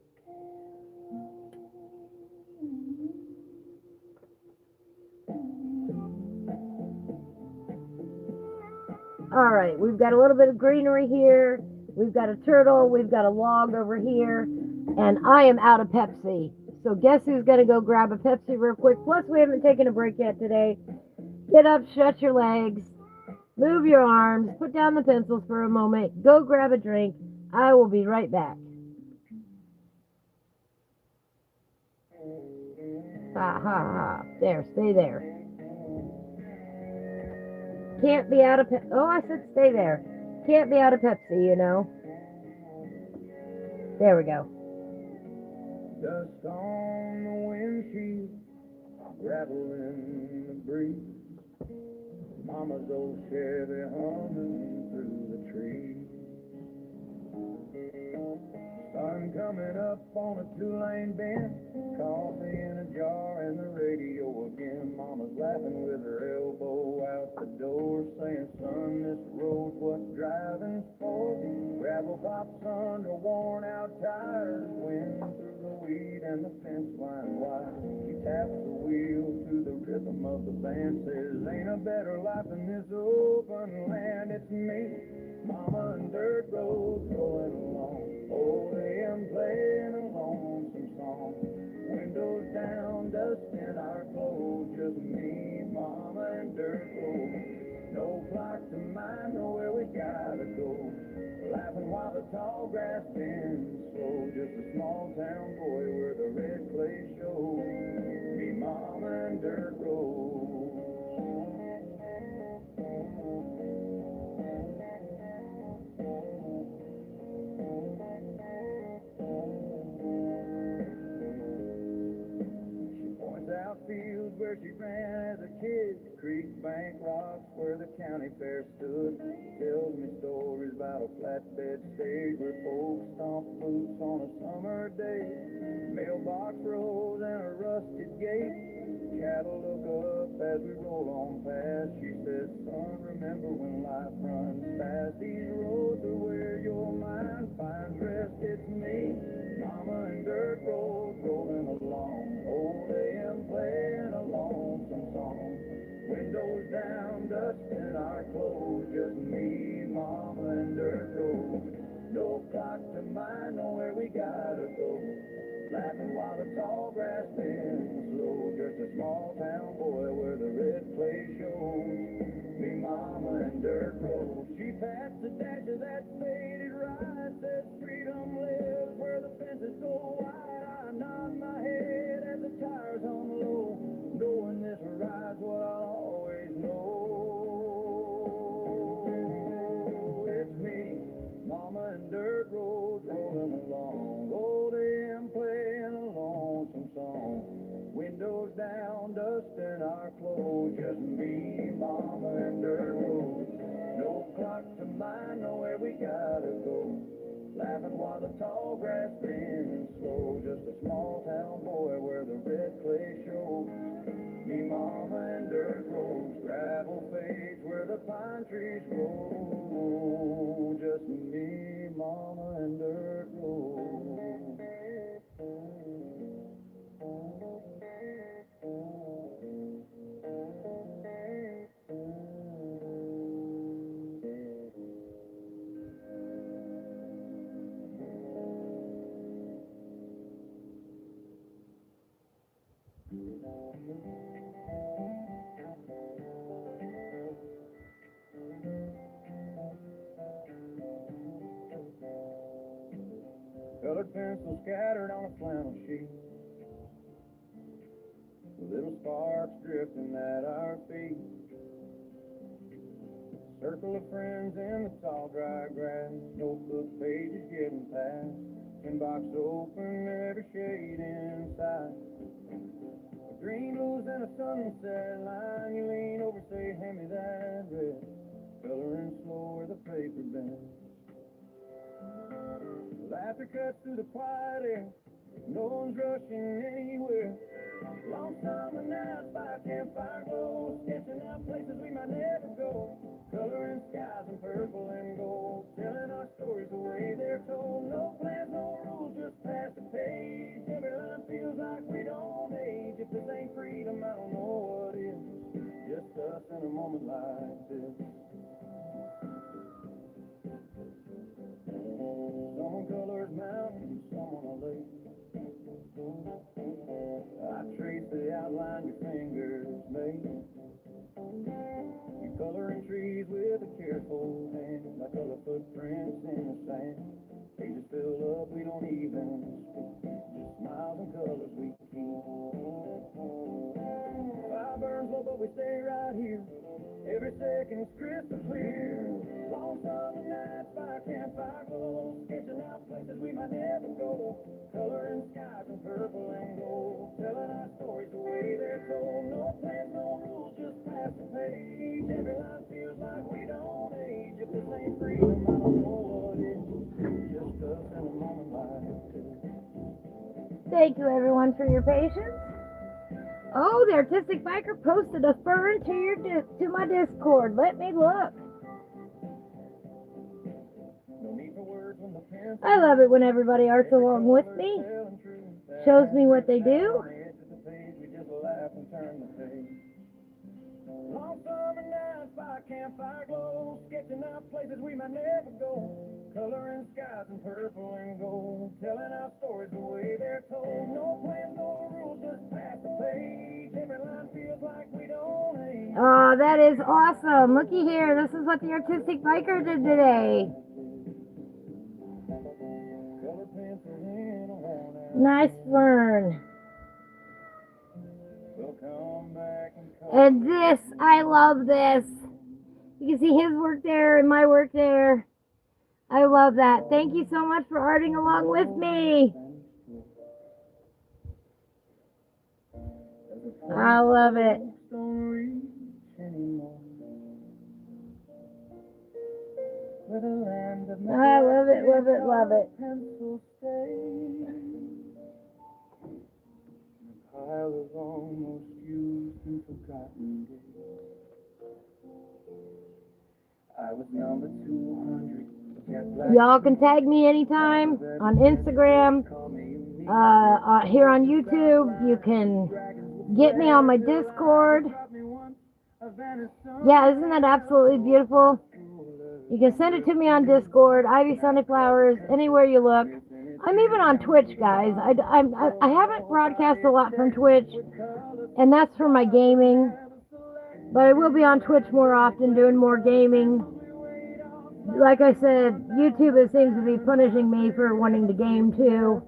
All right, we've got a little bit of greenery here. We've got a turtle. We've got a log over here. And I am out of Pepsi. So guess who's going to go grab a Pepsi real quick? Plus, we haven't taken a break yet today. Get up, stretch your legs, move your arms, put down the pencils for a moment, go grab a drink. I will be right back. Ha ha ha. There, stay there. Can't be out of Pepsi. Oh, I said stay there. Can't be out of Pepsi, you know. There we go. Dust on the windshield, gravel in the breeze. Mama's old Chevy humming through the trees. Sun coming up on a two-lane bend, coffee in a jar and the radio again. Mama's laughing with her elbow out the door, saying, son, this road's what driving's for. Gravel pops under worn-out tires, wind through the weed and the fence line wide. She taps the wheel to the rhythm of the band, says, ain't a better life than this open land. It's me, Mama, and dirt roads going along. Oh, them playing a lonesome song. Windows down, dust in our clothes. Just me, Mama, and dirt roads. No clock to mind, know where we gotta go. Laughing while the tall grass bends slow. Just a small town boy where the red clay shows. Me, Mama, and dirt roads. Fields where she ran as a kid, creek bank Bank rocks where the county fair stood. Tells me stories about a flatbed stage where folks stomp boots on a summer day. Mailbox rows and a rusted gate. Cattle look up as we roll on past. She says, son, remember when life runs fast. These roads are where your mind finds rest. It's me, mama, and dirt roads rolling along. Old AM playing a lonesome song. Windows down, dust in our clothes. Just me, mama, and dirt roads. No clock to mind, know where we gotta go. Laughing while the tall grass bends slow. Just a small town boy where the red clay shows. Me, mama, and dirt road. She passed the dash of that faded ride. Said freedom lives where the fences go wide. I nod my head as the tires hung low, knowing this ride's what I'll always know. It's me, mama, and dirt roads rolling along. Old AM playing a lonesome song. Windows down, dust in our clothes. Just me, mama, and dirt roads. No clock to mind, know where we gotta go. Laughing while the tall grass bends slow. Just a small town boy where the red clay shows. Me, mama, and dirt roads. Gravel fades where the pine trees grow. Just me, mama, and dirt roads. Colored pencils scattered on a flannel sheet. Little sparks drifting at our feet. Circle of friends in the tall dry grass. Notebook pages getting past. Inbox open, every shade inside. A green rose and a sunset line. You lean over, say, hand me that red. Coloring slow where the paper bends. Laughter cuts through the quiet air. No one's rushing anywhere. Long summer nights by a campfire glow. Sketching out places we might never go. Coloring skies in purple and gold. Telling our stories the way they're told. No plans, no rules, just pass the page. Every line feels like we don't age. If this ain't freedom, I don't know what is. Just us in a moment like this. Someone colors mountains, someone a lake. I trace the outline your fingers make. You coloring trees with a careful hand. I color footprints in the sand. Pages fill up, we don't even speak. Just smiles and colors we keep. Fire burns low, but we stay right here. Every second's crystal clear. Long summer nights by a campfire glow. Sketching out places we might never go. Coloring skies in purple and gold. Telling our stories the way they're told. No plans, no rules, just pass the page. Every line feels like we don't age. If this ain't freedom, I don't know what is. Just us in a moment like this. Thank you, everyone, for your patience. Oh, the Artistic Biker posted a fern to my Discord. Let me look. I love it when everybody arts along with me. Shows me what they do. Long summer nights by a campfire glow. Sketching out places we might never go. Coloring skies in purple and gold. Telling our stories the way they're told. No plans, no rules, just pass the page. Every line feels like we don't age. Oh, that is awesome. Looky here. This is what the Artistic Biker did today. Colored pencils in a worn out. Nice fern. We'll come back and And this, I love this. You can see his work there and my work there. I love that. Thank you so much for arting along with me. I love it. don't reach anymore. to the land of I love it, love it, love it. pencil stains. A pile of almost used and forgotten days. I was number 200. Y'all can tag me anytime on Instagram, here on YouTube. You can get me on my Discord. Yeah, isn't that absolutely beautiful? You can send it to me on Discord, Ivy Sunnyflowers, anywhere you look. I'm even on Twitch, guys. I haven't broadcast a lot from Twitch, and that's for my gaming. But I will be on Twitch more often, doing more gaming. Like I said, YouTube seems to be punishing me for wanting to game too.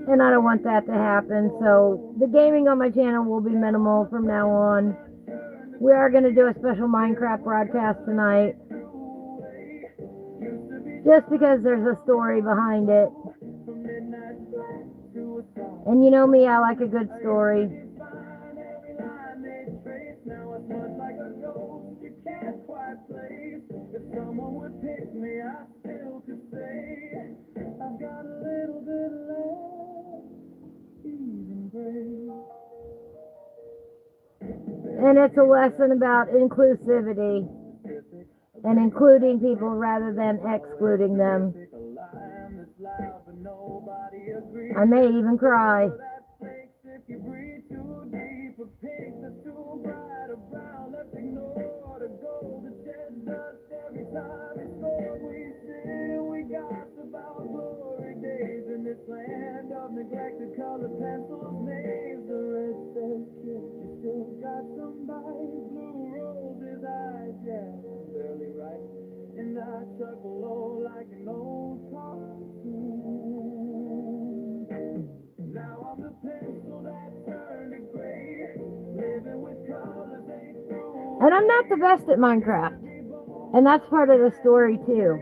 And I don't want that to happen. So the gaming on my channel will be minimal from now on. We are going to do a special Minecraft broadcast tonight. Just because there's a story behind it. And you know me, I like a good story. If someone would pick me, I still could say I've got a little bit of love, even grace. And it's a lesson about inclusivity and including people rather than excluding them. I may even cry. Land of neglected colored pencils, names, the red says kiss, you still got somebody, blue roses, eyes, yeah, barely right, and I chuckle low like an old cartoon. Now I'm the pencil that turned to gray, living with colors ain't through. And I'm not the best at Minecraft, and that's part of the story too.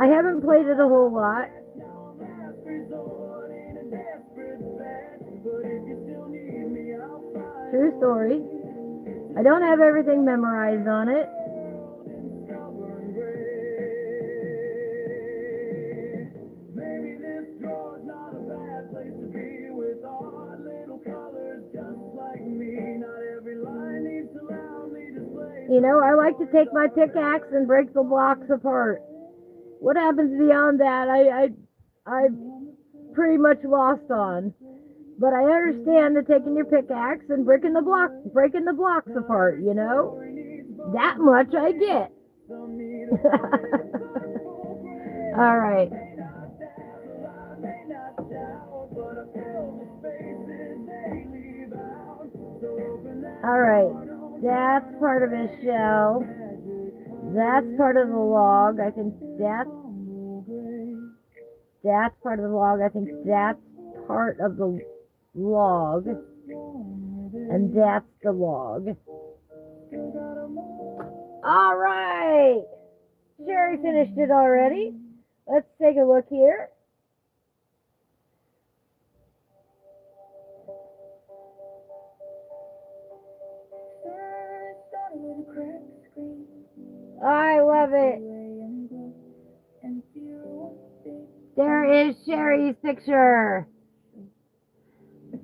I haven't played it a whole lot. True story. I don't have everything memorized on it. Maybe this drawer's not a bad place to be with odd little colors just like me. Not every line needs to loudly display. You know, I like to take my pickaxe and break the blocks apart. What happens beyond that, I pretty much lost on. But I understand the taking your pickaxe and breaking the blocks apart, you know? That much I get. All right. All right. That's part of his shell. That's part of the log. I think that's part of the log. I think that's part of the log. And that's the log. All right. Sherry finished it already. Let's take a look here. I love it. There is Sherry's picture.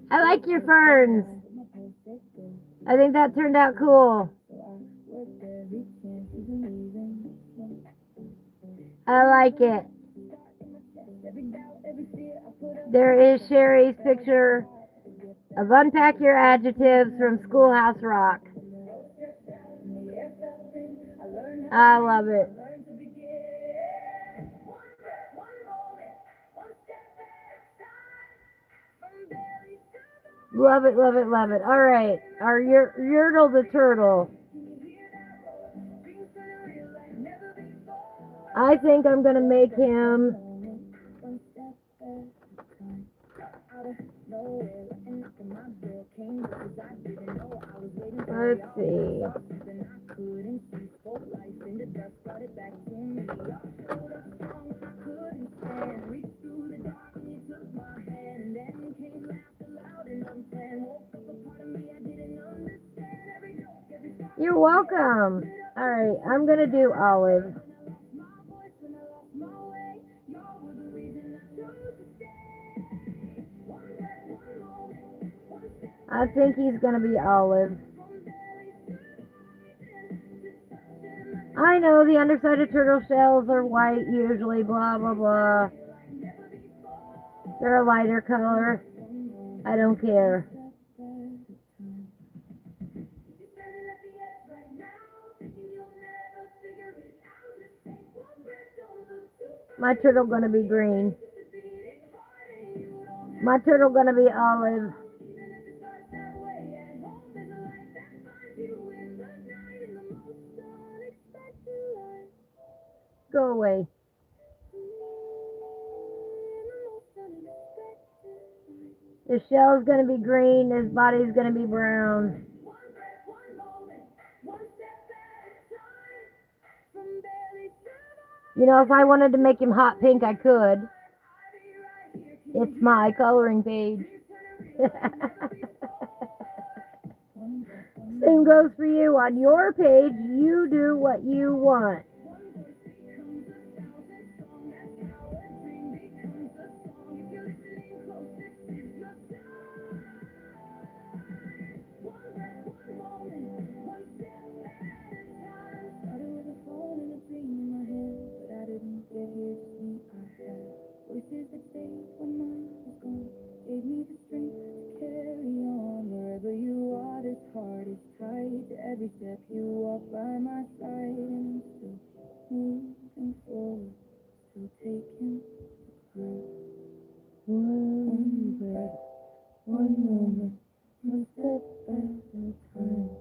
I like your ferns. I think that turned out cool. I like it. There is Sherry's picture of Unpack Your Adjectives from Schoolhouse Rock. I love it. Love it, love it, love it. All right, our Yertle the turtle. I think I'm going to make him... Let's see. You're welcome. All right, I'm going to do olive. I think he's going to be olive. I know the underside of turtle shells are white usually, blah, blah, blah. They're a lighter color. I don't care. My turtle gonna be green. My turtle gonna be olive. Go away. His shell's gonna be green, his body's gonna be brown. You know, if I wanted to make him hot pink, I could. It's my coloring page. Same goes for you. On your page, you do what you want. Voices that say when mine is gone gave me the strength to carry on. Wherever you are, this heart is tied to every step you walk by my side. And I'm still moving forward, still taking the growth. One breath, one moment, one step at a time.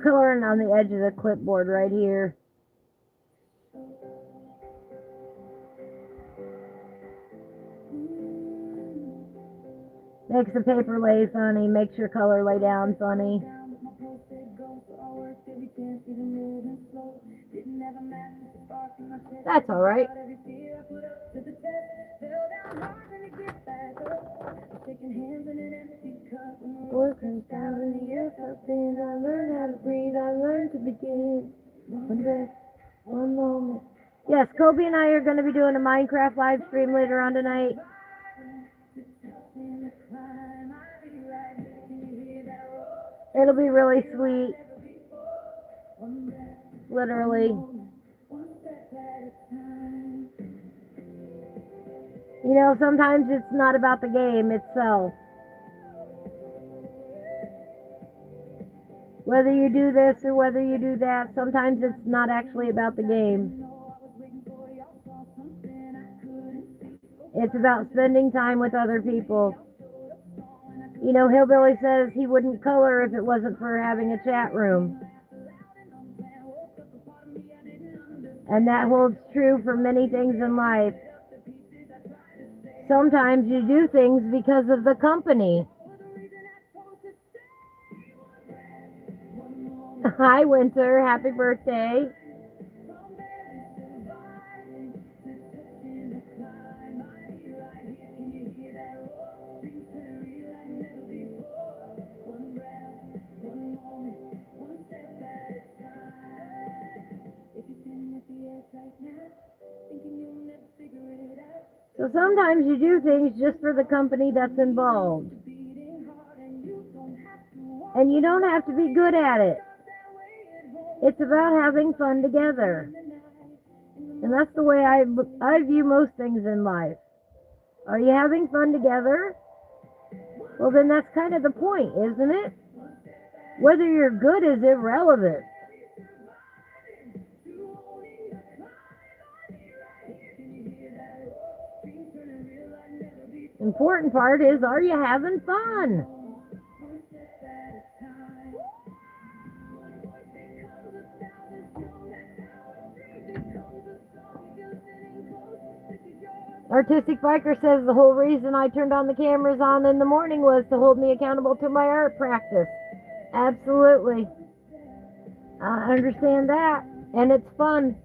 Coloring on the edge of the clipboard right here. Makes the paper lay funny, makes your color lay down funny. That's all right. What comes down in the earth, I learn how to breathe, I learn to begin. One breath, one moment. Yes, Kobe and I are going to be doing a Minecraft live stream later on tonight. It'll be really sweet. Literally. You know, sometimes it's not about the game itself. Whether you do this or whether you do that, sometimes it's not actually about the game. It's about spending time with other people. You know, Hillbilly says he wouldn't color if it wasn't for having a chat room. And that holds true for many things in life. Sometimes you do things because of the company. Hi, Winter. Happy birthday. So sometimes you do things just for the company that's involved. And you don't have to be good at it. It's about having fun together. And that's the way I view most things in life. Are you having fun together? Well, then that's kind of the point, isn't it? Whether you're good is irrelevant. Important part is, are you having fun? Artistic Biker says the whole reason I turned on the cameras on in the morning was to hold me accountable to my art practice. Absolutely. I understand that. And it's fun.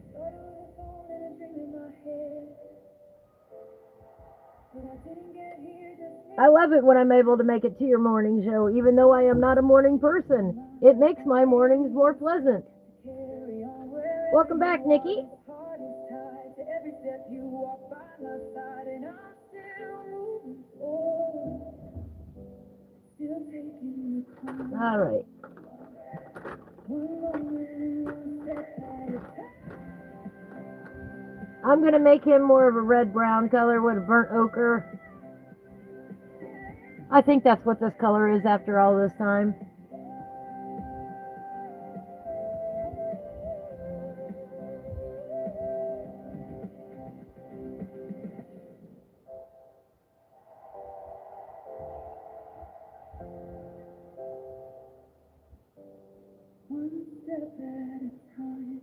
I love it when I'm able to make it to your morning show, even though I am not a morning person. It makes my mornings more pleasant. Welcome back, Nikki. All right. I'm going to make him more of a red-brown color with a burnt ochre. I think that's what this color is after all this time. One step at a time.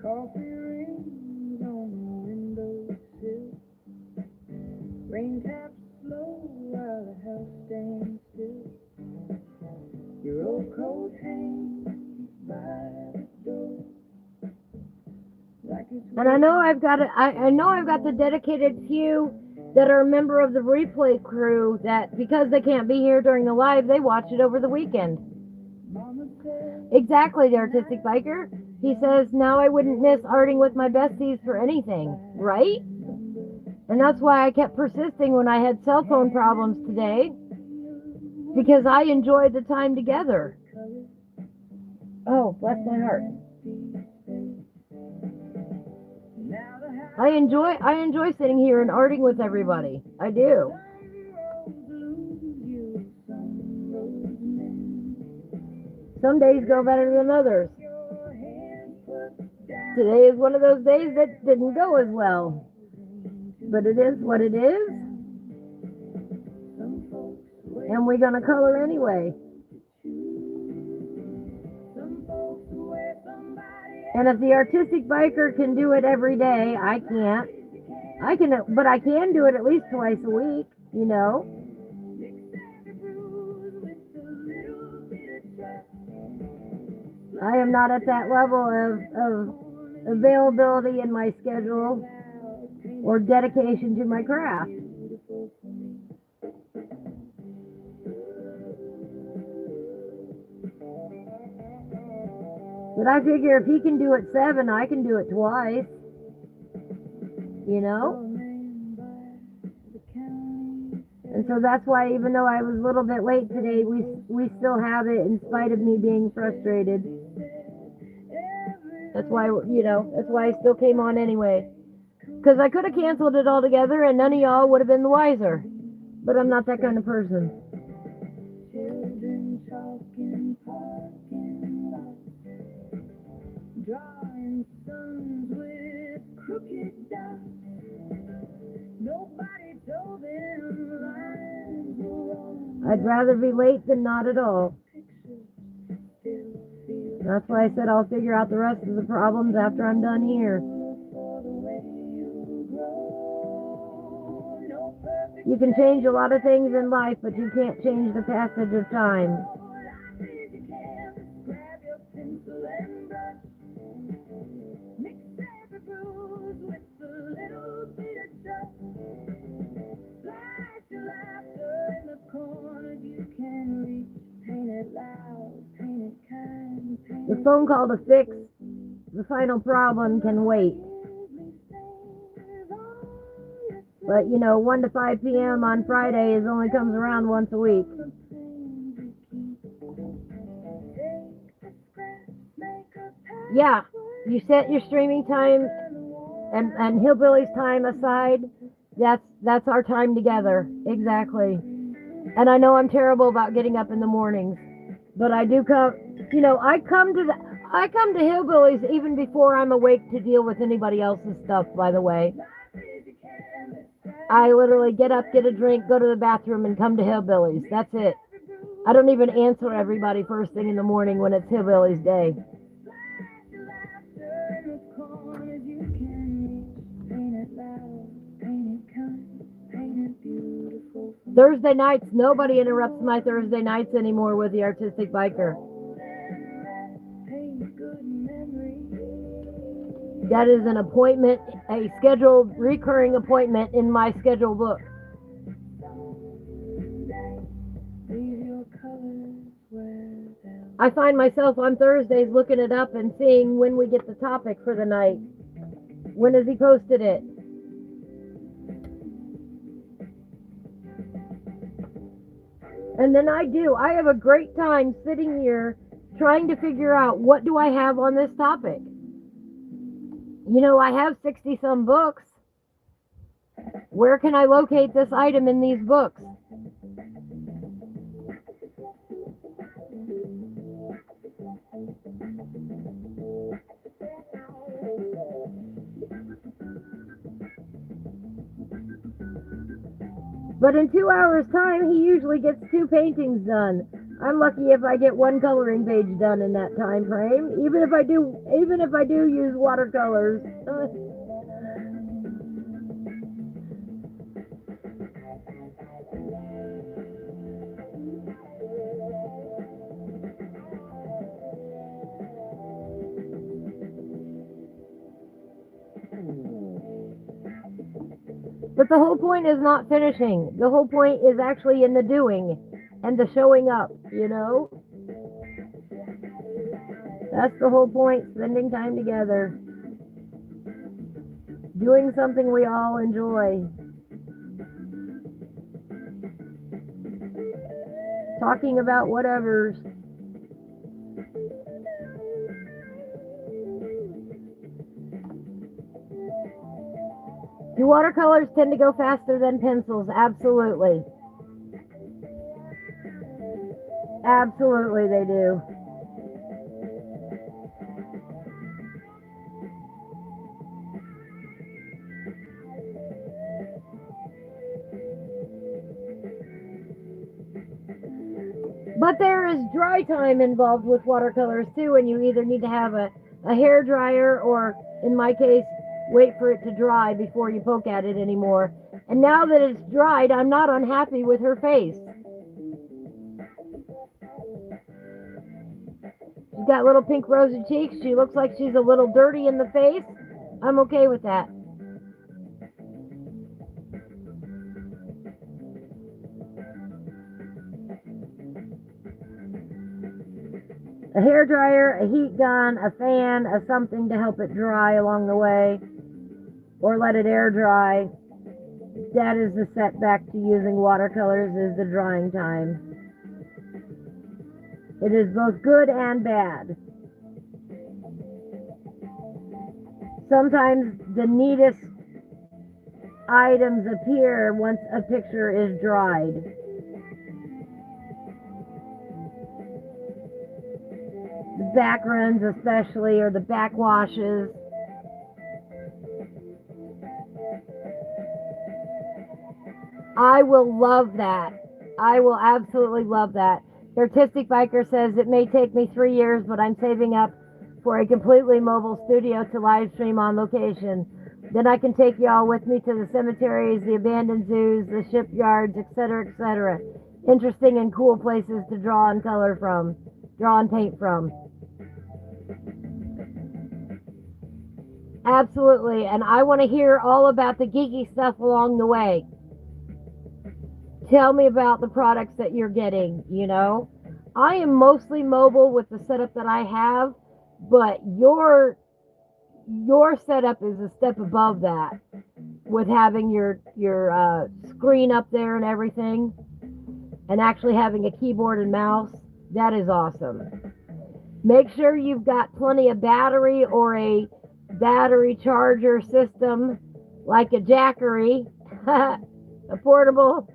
Coffee rings on the windowsill. Rain taps slow while the house stands still. Your old coat hangs by the door. Like it's And I know I've got I know I've got the dedicated few that are a member of the replay crew that because they can't be here during the live, they watch it over the weekend. Mama said, Exactly, the artistic biker. He says, now I wouldn't miss arting with my besties for anything, right? And that's why I kept persisting when I had cell phone problems today, because I enjoyed the time together. Oh, bless my heart. now the house I enjoy sitting here and arting with everybody. I do. lose you, some roads mend. Some days go better than others. Your hands put down. Today is one of those days that didn't go as well. But it is what it is. Some folks wait, And we're going to color anyway. some folks wait, somebody And if the artistic biker can do it every day, I can't. But I can do it at least twice a week, you know. I am not at that level of availability in my schedule or dedication to my craft. But I figure if he can do it 7, I can do it twice. You know? And so that's why even though I was a little bit late today, we still have it in spite of me being frustrated. That's why, that's why I still came on anyway. Because I could have canceled it altogether and none of y'all would have been the wiser. But I'm not that kind of person. children talking parking lots, drawing sons with crooked dots. Nobody told them lines were wrong. I'd rather be late than not at all. That's why I said I'll figure out the rest of the problems after I'm done here. You can change a lot of things in life, but you can't change the passage of time. The phone call to fix the final problem can wait. But, 1 to 5 p.m. on Fridays only comes around once a week. Yeah, you set your streaming time and Hillbilly's time aside. That's our time together. Exactly. And I know I'm terrible about getting up in the mornings, but I do come, I come to Hillbillies even before I'm awake to deal with anybody else's stuff, by the way. I literally get up, get a drink, go to the bathroom, and come to Hillbillies. That's it. I don't even answer everybody first thing in the morning when it's Hillbilly's Day. Laughter in the corners you can reach. Paint it loud, paint it kind, paint it beautiful. Thursday nights, nobody interrupts my Thursday nights anymore with the Artistic Biker. Paint good memories. That is an appointment, a scheduled recurring appointment in my schedule book. Leave your colors where they'll. I find myself on Thursdays looking it up and seeing when we get the topic for the night. When has he posted it? And then I have a great time sitting here trying to figure out what do I have on this topic. You know, I have 60 some books. Where can I locate this item in these books? But in 2 hours time, he usually gets 2 paintings done. I'm lucky if I get 1 coloring page done in that time frame, even if I do use watercolors. But the whole point is not finishing. The whole point is actually in the doing and the showing up, you know? That's the whole point, spending time together. Doing something we all enjoy. Talking about whatever's. Do watercolors tend to go faster than pencils? Absolutely. Absolutely they do. But there is dry time involved with watercolors too, and you either need to have a hair dryer or, in my case, wait for it to dry before you poke at it anymore. And now that it's dried, I'm not unhappy with her face. She's got little pink rosy cheeks. She looks like she's a little dirty in the face. I'm okay with that. A hair dryer, a heat gun, a fan, a something to help it dry along the way, or let it air dry. That is the setback to using watercolors, is the drying time. It is both good and bad. Sometimes the neatest items appear once a picture is dried. The backgrounds especially, or the backwashes. I will love that. I will absolutely love that. The Artistic Biker says it may take me 3 years, but I'm saving up for a completely mobile studio to live stream on location. Then I can take y'all with me to the cemeteries, the abandoned zoos, the shipyards, etc., etc. Interesting and cool places to draw and color from, draw and paint from. Absolutely, and I want to hear all about the geeky stuff along the way. Tell me about the products that you're getting, you know. I am mostly mobile with the setup that I have, but your setup is a step above that with having your screen up there and everything, and actually having a keyboard and mouse. That is awesome. Make sure you've got plenty of battery or a battery charger system, like a Jackery, a portable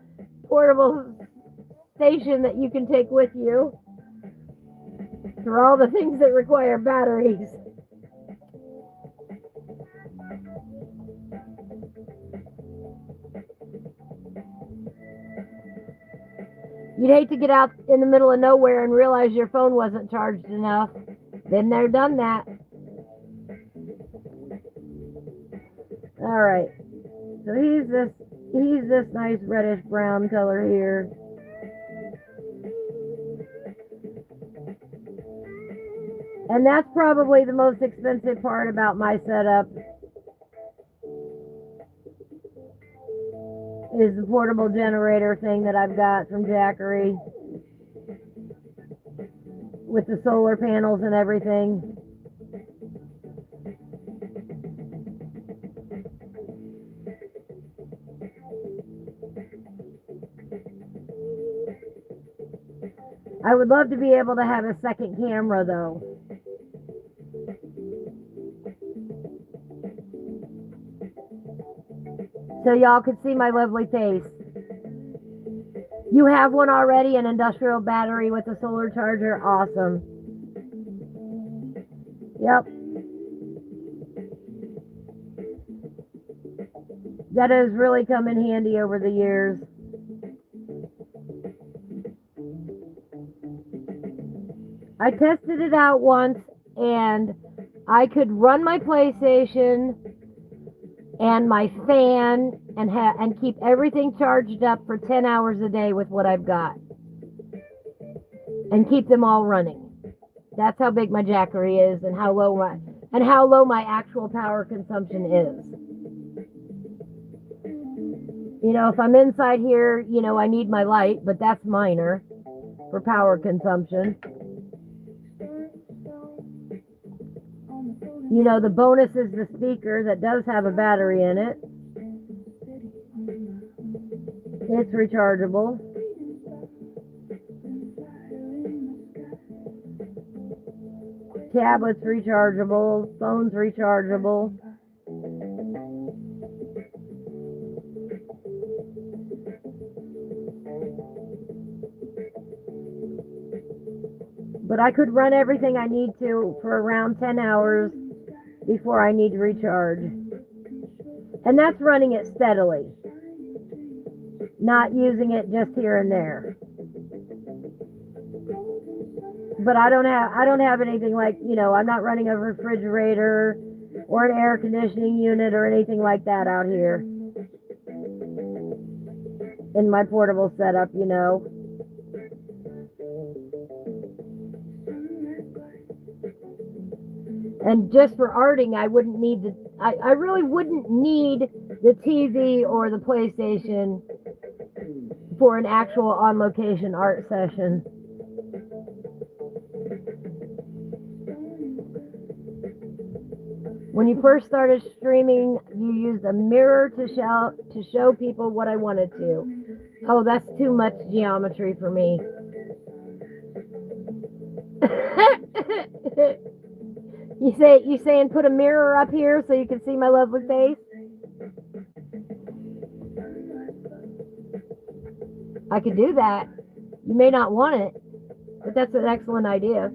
station that you can take with you for all the things that require batteries. You'd hate to get out in the middle of nowhere and realize your phone wasn't charged enough. Been there, done that. All right. So he's this nice reddish brown color here. And that's probably the most expensive part about my setup is the portable generator thing that I've got from Jackery with the solar panels and everything. I would love to be able to have a second camera though. So y'all could see my lovely face. You have one already, an industrial battery with a solar charger? Awesome. Yep. That has really come in handy over the years. I tested it out once and I could run my PlayStation and my fan and keep everything charged up for 10 hours a day with what I've got. And keep them all running. That's how big my Jackery is and how low my actual power consumption is. You know, if I'm inside here, you know, I need my light, but that's minor for power consumption. You know, the bonus is the speaker that does have a battery in it. It's rechargeable. Tablet's rechargeable. Phone's rechargeable. But I could run everything I need to for around 10 hours before I need to recharge. And that's running it steadily. Not using it just here and there. But I don't have anything like, you know, I'm not running a refrigerator or an air conditioning unit or anything like that out here in my portable setup, you know. And just for arting, I wouldn't need I really wouldn't need the TV or the PlayStation for an actual on-location art session. When you first started streaming, you used a mirror to show people what I wanted to. Oh, that's too much geometry for me. You saying put a mirror up here so you can see my lovely face? I could do that. You may not want it, but that's an excellent idea.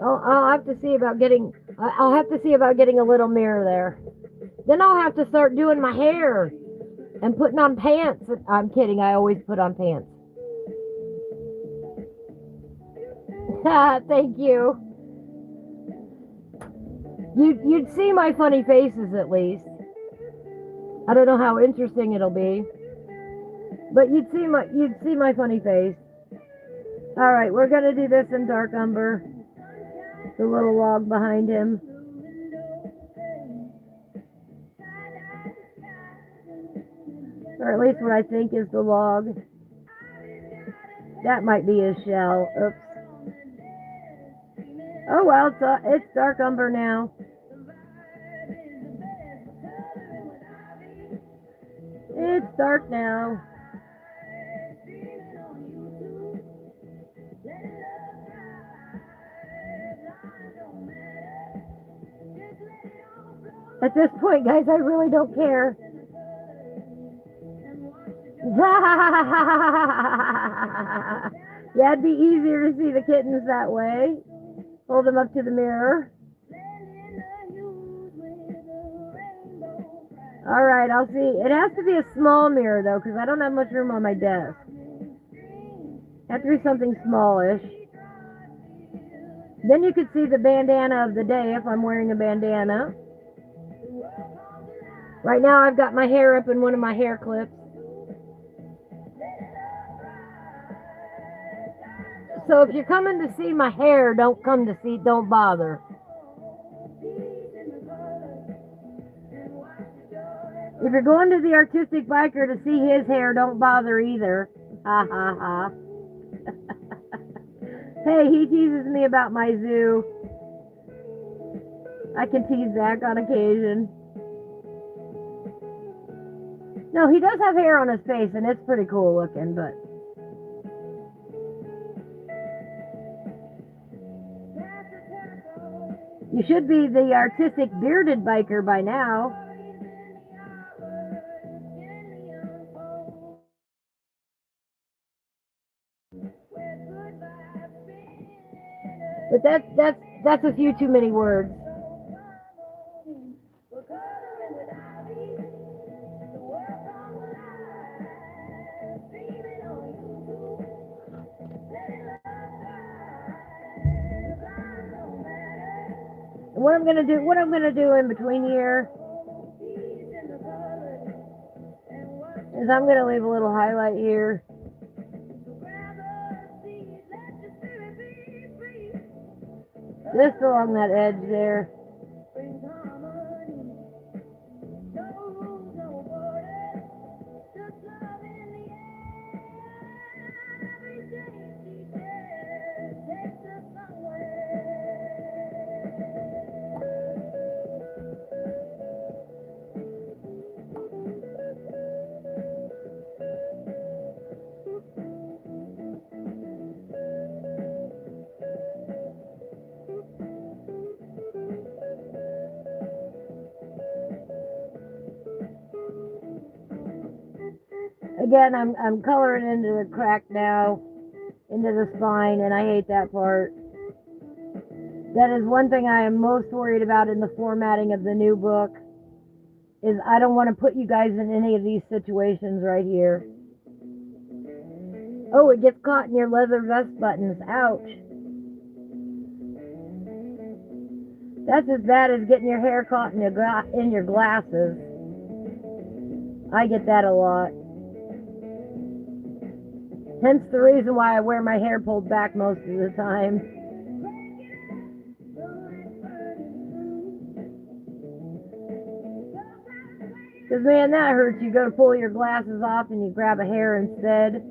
I'll have to see about getting a little mirror there. Then I'll have to start doing my hair and putting on pants. I'm kidding. I always put on pants. Thank you. You'd see my funny faces at least. I don't know how interesting it'll be, but you'd see my funny face. All right, we're gonna do this in dark umber. The little log behind him. Or at least what I think is the log. That might be his shell. Oops. Oh well, it's dark umber now. It's dark now. At this point, guys, I really don't care. Yeah, it'd be easier to see the kittens that way. Hold them up to the mirror. All right, I'll see. It has to be a small mirror, though, because I don't have much room on my desk. It has to be something smallish. Then you could see the bandana of the day if I'm wearing a bandana. Right now I've got my hair up in one of my hair clips. So if you're coming to see my hair, don't bother. If you're going to the artistic biker to see his hair, don't bother either. Ha ha ha. Hey, he teases me about my zoo. I can tease back on occasion. No, he does have hair on his face, and it's pretty cool looking, but... You should be the artistic bearded biker by now. But that's a few too many words. What I'm gonna do in between here is I'm gonna leave a little highlight here. Just along that edge there. Again, I'm coloring into the crack now, into the spine, and I hate that part. That is one thing I am most worried about in the formatting of the new book, is I don't want to put you guys in any of these situations right here. Oh, it gets caught in your leather vest buttons. Ouch. That's as bad as getting your hair caught in your glasses. I get that a lot. Hence the reason why I wear my hair pulled back most of the time. Because, man, that hurts. You go to pull your glasses off and you grab a hair instead.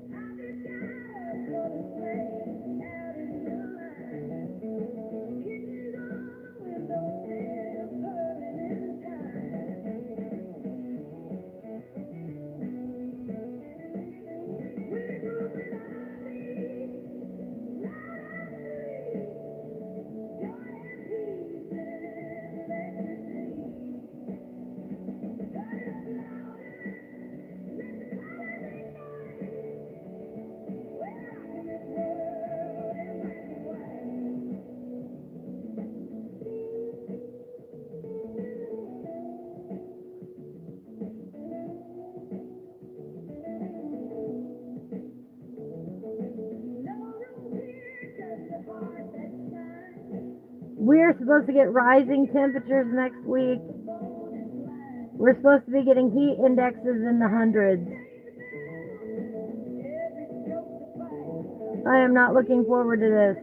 We're supposed to get rising temperatures next week. We're supposed to be getting heat indexes in the hundreds. I am not looking forward to this.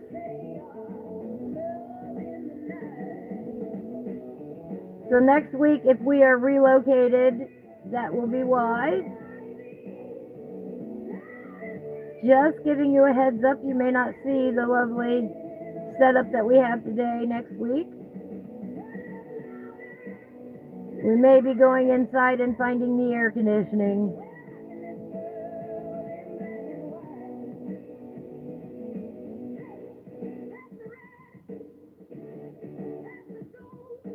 So next week, if we are relocated, that will be why. Just giving you a heads up, you may not see the lovely setup that we have today next week. We may be going inside and finding the air conditioning.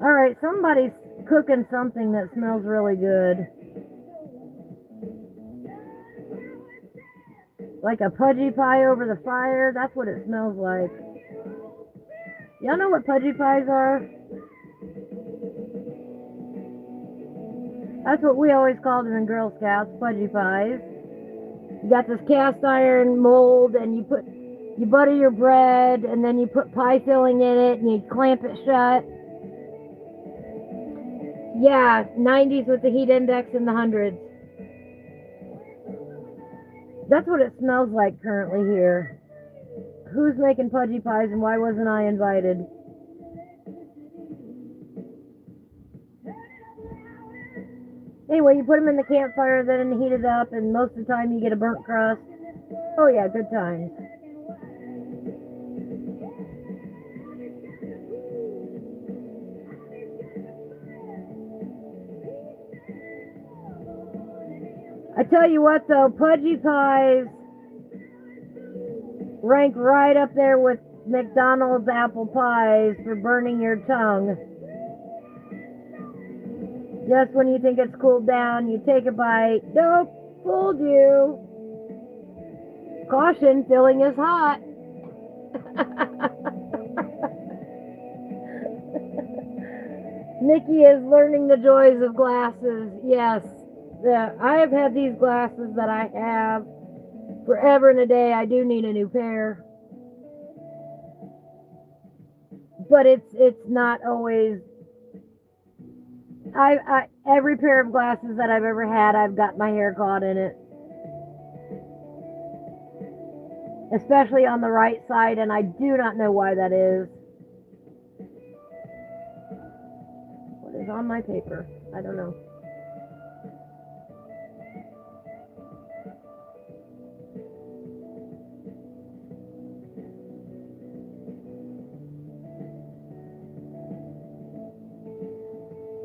All right, somebody's cooking something that smells really good. Like a pudgy pie over the fire. That's what it smells like. Y'all know what pudgy pies are? That's what we always called them in Girl Scouts, pudgy pies. You got this cast iron mold, and you butter your bread, and then you put pie filling in it, and you clamp it shut. Yeah, 90s with the heat index in the hundreds. That's what it smells like currently here. Who's making pudgy pies, and why wasn't I invited? Anyway, you put them in the campfire, then heat it up, and most of the time you get a burnt crust. Oh yeah, good times. I tell you what though, pudgy pies rank right up there with McDonald's apple pies for burning your tongue. Just when you think it's cooled down, you take a bite. Nope, fooled you. Caution, filling is hot. Nikki is learning the joys of glasses. Yes, I have had these glasses that I have forever and a day. I do need a new pair. But it's not always... every pair of glasses that I've ever had, I've got my hair caught in it. Especially on the right side, and I do not know why that is. What is on my paper? I don't know.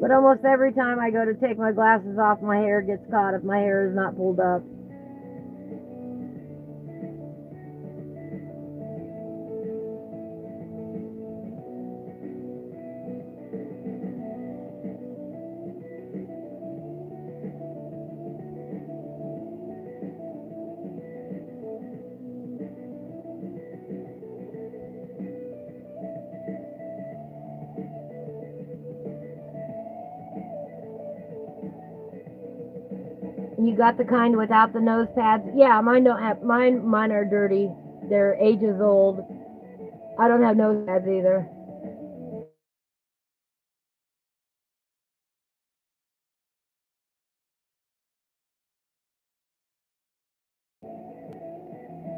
But almost every time I go to take my glasses off, my hair gets caught if my hair is not pulled up. You got the kind without the nose pads? Yeah, mine don't have, mine are dirty. They're ages old. I don't have nose pads either.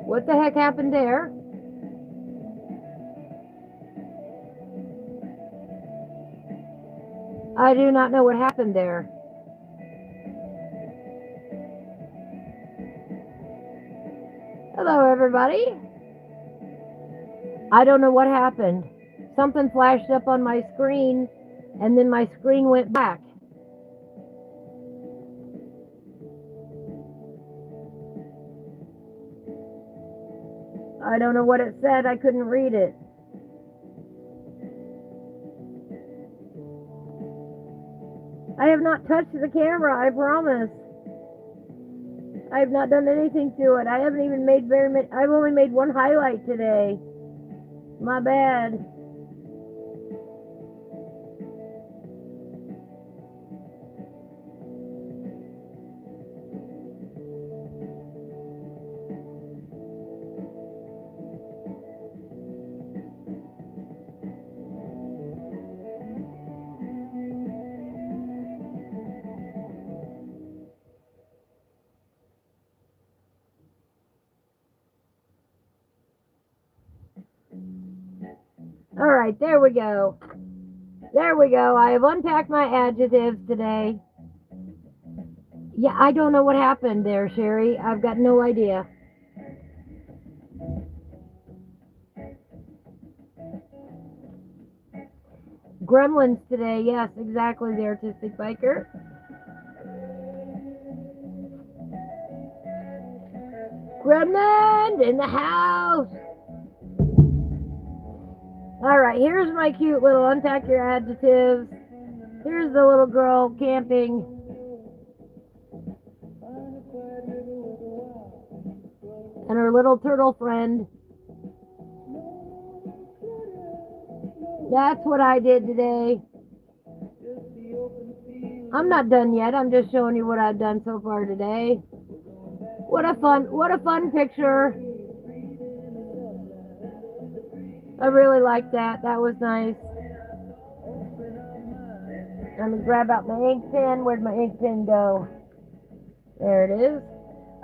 What the heck happened there? I do not know what happened there. Hello, everybody. I don't know what happened. Something flashed up on my screen, and then my screen went back. I don't know what it said. I couldn't read it. I have not touched the camera, I promise. I have not done anything to it. I haven't even made very many. I've only made one highlight today. My bad. All right, there we go. There we go. I have unpacked my adjectives today. Yeah, I don't know what happened there, Sherry. I've got no idea. Gremlins today. Yes, exactly. The artistic biker. Gremlin in the house. All right, here's my cute little Unpack Your Adjectives. Here's the little girl camping. and her little turtle friend. That's what I did today. I'm not done yet. I'm just showing you what I've done so far today. What a fun picture. I really like that. That was nice. Let me grab out my ink pen. Where'd my ink pen go? There it is.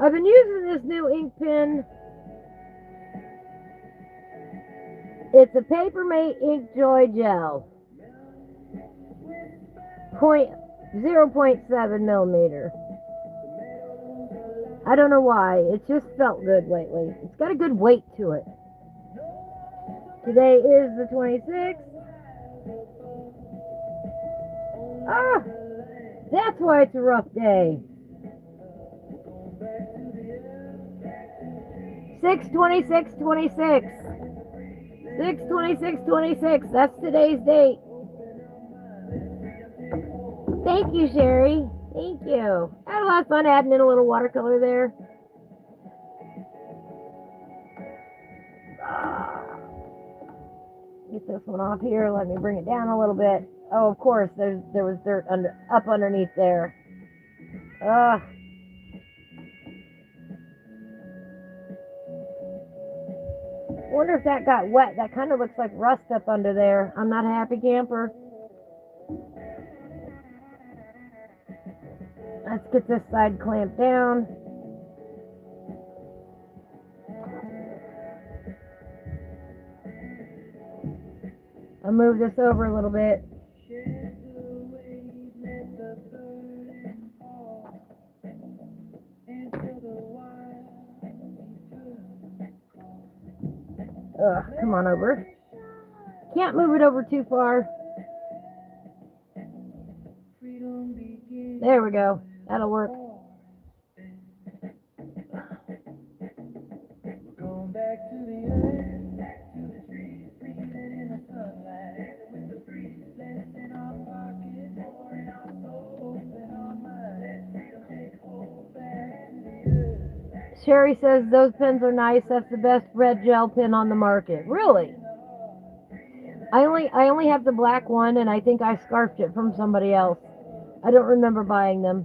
I've been using this new ink pen. It's a Papermate Ink Joy Gel. 0.7 millimeter. I don't know why. It just felt good lately. It's got a good weight to it. Today is the 26th. Ah! That's why it's a rough day. 6/26/26. 6/26/26. That's today's date. Thank you, Sherry. Thank you. I had a lot of fun adding in a little watercolor there. Get this one off here. Let me bring it down a little bit. Oh, of course, there was dirt up underneath there. Wonder if that got wet. That kind of looks like rust up under there. I'm not a happy camper. Let's get this side clamped down. I'll move this over a little bit. Come on over. Can't move it over too far. There we go. That'll work. Sherry says those pens are nice. That's the best red gel pen on the market. Really? I only have the black one, and I think I scarfed it from somebody else. I don't remember buying them.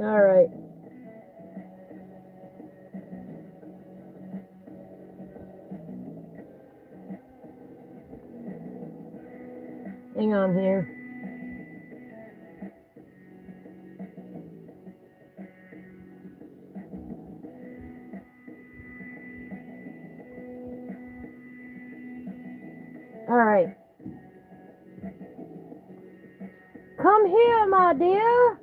All right. Hang on here. All right. Come here, my dear.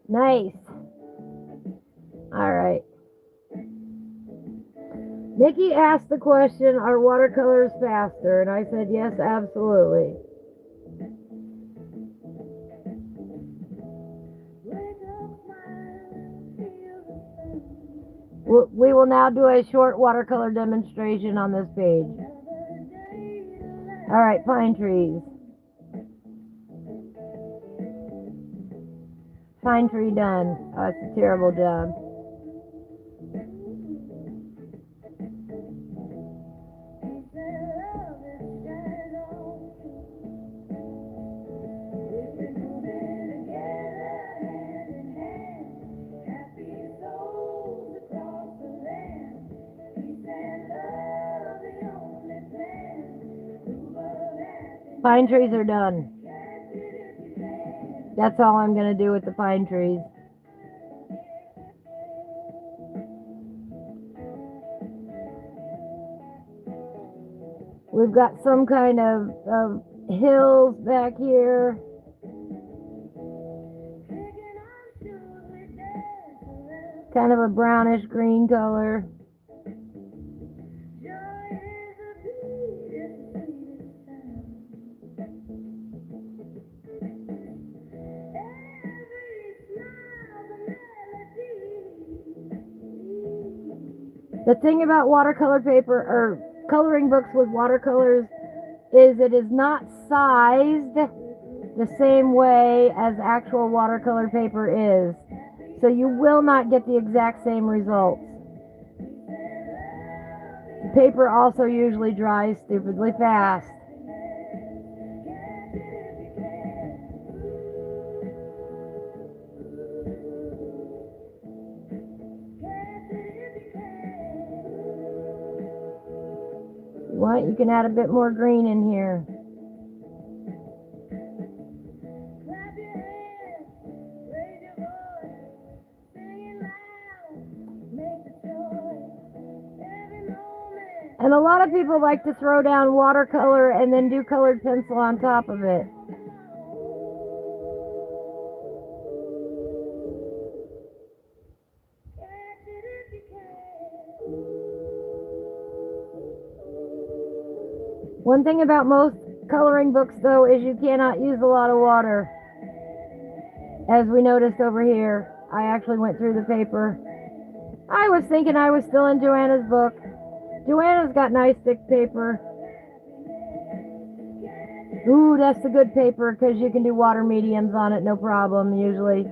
Nice. All right. Nikki asked the question, are watercolors faster? And I said, yes, absolutely. We will now do a short watercolor demonstration on this page. All right, pine trees. Pine tree done. Oh, it's a terrible job. Pine trees are done. That's all I'm going to do with the pine trees. We've got some kind of hills back here. Kicking on shoes with dancing. Kind of a brownish green color. Joy is a beat, it's the sweetest sound. Every smile's a melody. The thing about watercolor paper or coloring books with watercolors is it is not sized the same way as actual watercolor paper is. So you will not get the exact same results. Paper also usually dries stupidly fast. What? You can add a bit more green in here. Clap your hands, raise your voice, sing it loud, make the choice. Every moment. And a lot of people like to throw down watercolor and then do colored pencil on top of it. Catch it if you can. One thing about most coloring books, though, is you cannot use a lot of water. As we noticed over here, I actually went through the paper. I was thinking I was still in Joanna's book. Joanna's got nice thick paper. Ooh, that's the good paper because you can do water mediums on it, no problem, usually.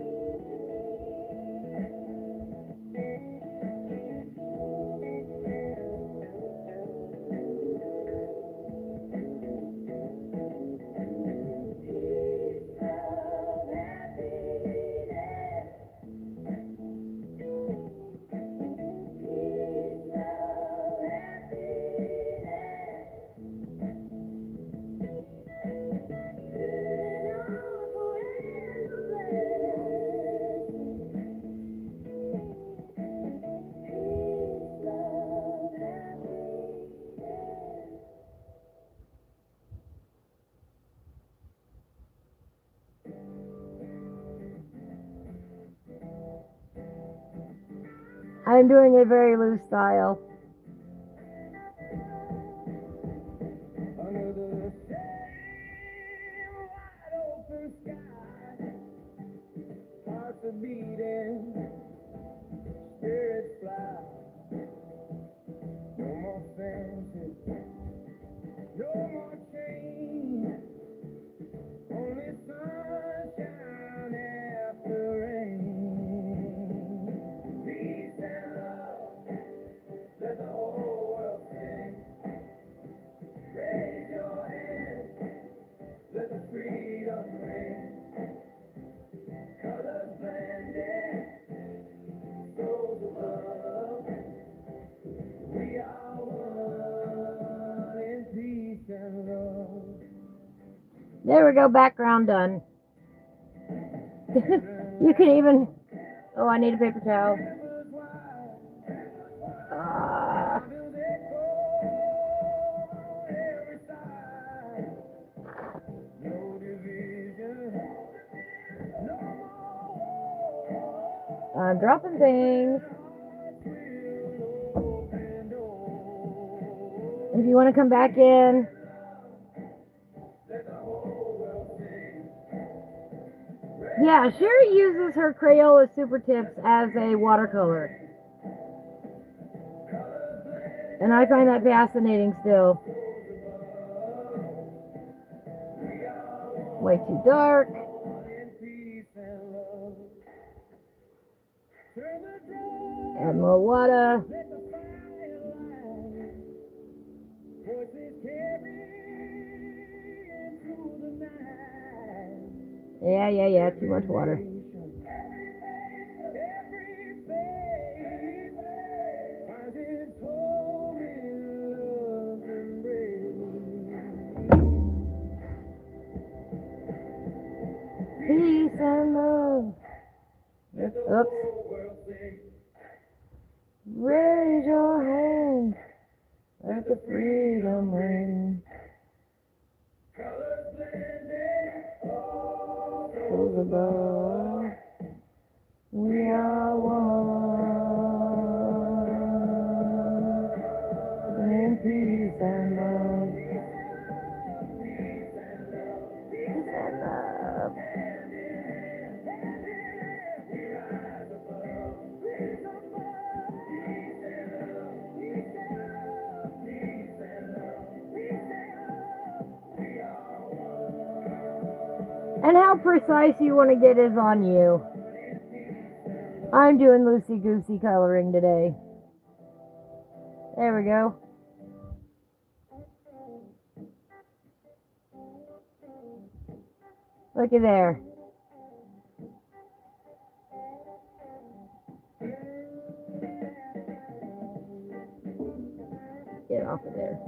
I'm doing a very loose style. Under the same wide open sky, hearts are beating, spirits fly. No more fences, no more chains, only sunshine after rain. Peace and love, let the whole world sing. Raise your hands, let the freedom ring. Colors blending, souls of love. We are one in peace and love. There we go, background done. You can even... Oh, I need a paper towel. Ah. No division, no more. I'm dropping things. If you want to come back in. Yeah, Sherry uses her Crayola Super Tips as a watercolor. And I find that fascinating still. Way too dark. Add more water. Yeah, too much water. Peace and love. Oops. Raise your hand. Let the freedom ring. pencils above. We are one in peace and love. Peace and love. And how precise you want to get is on you. I'm doing loosey-goosey coloring today. There we go. Looky there. Get off of there.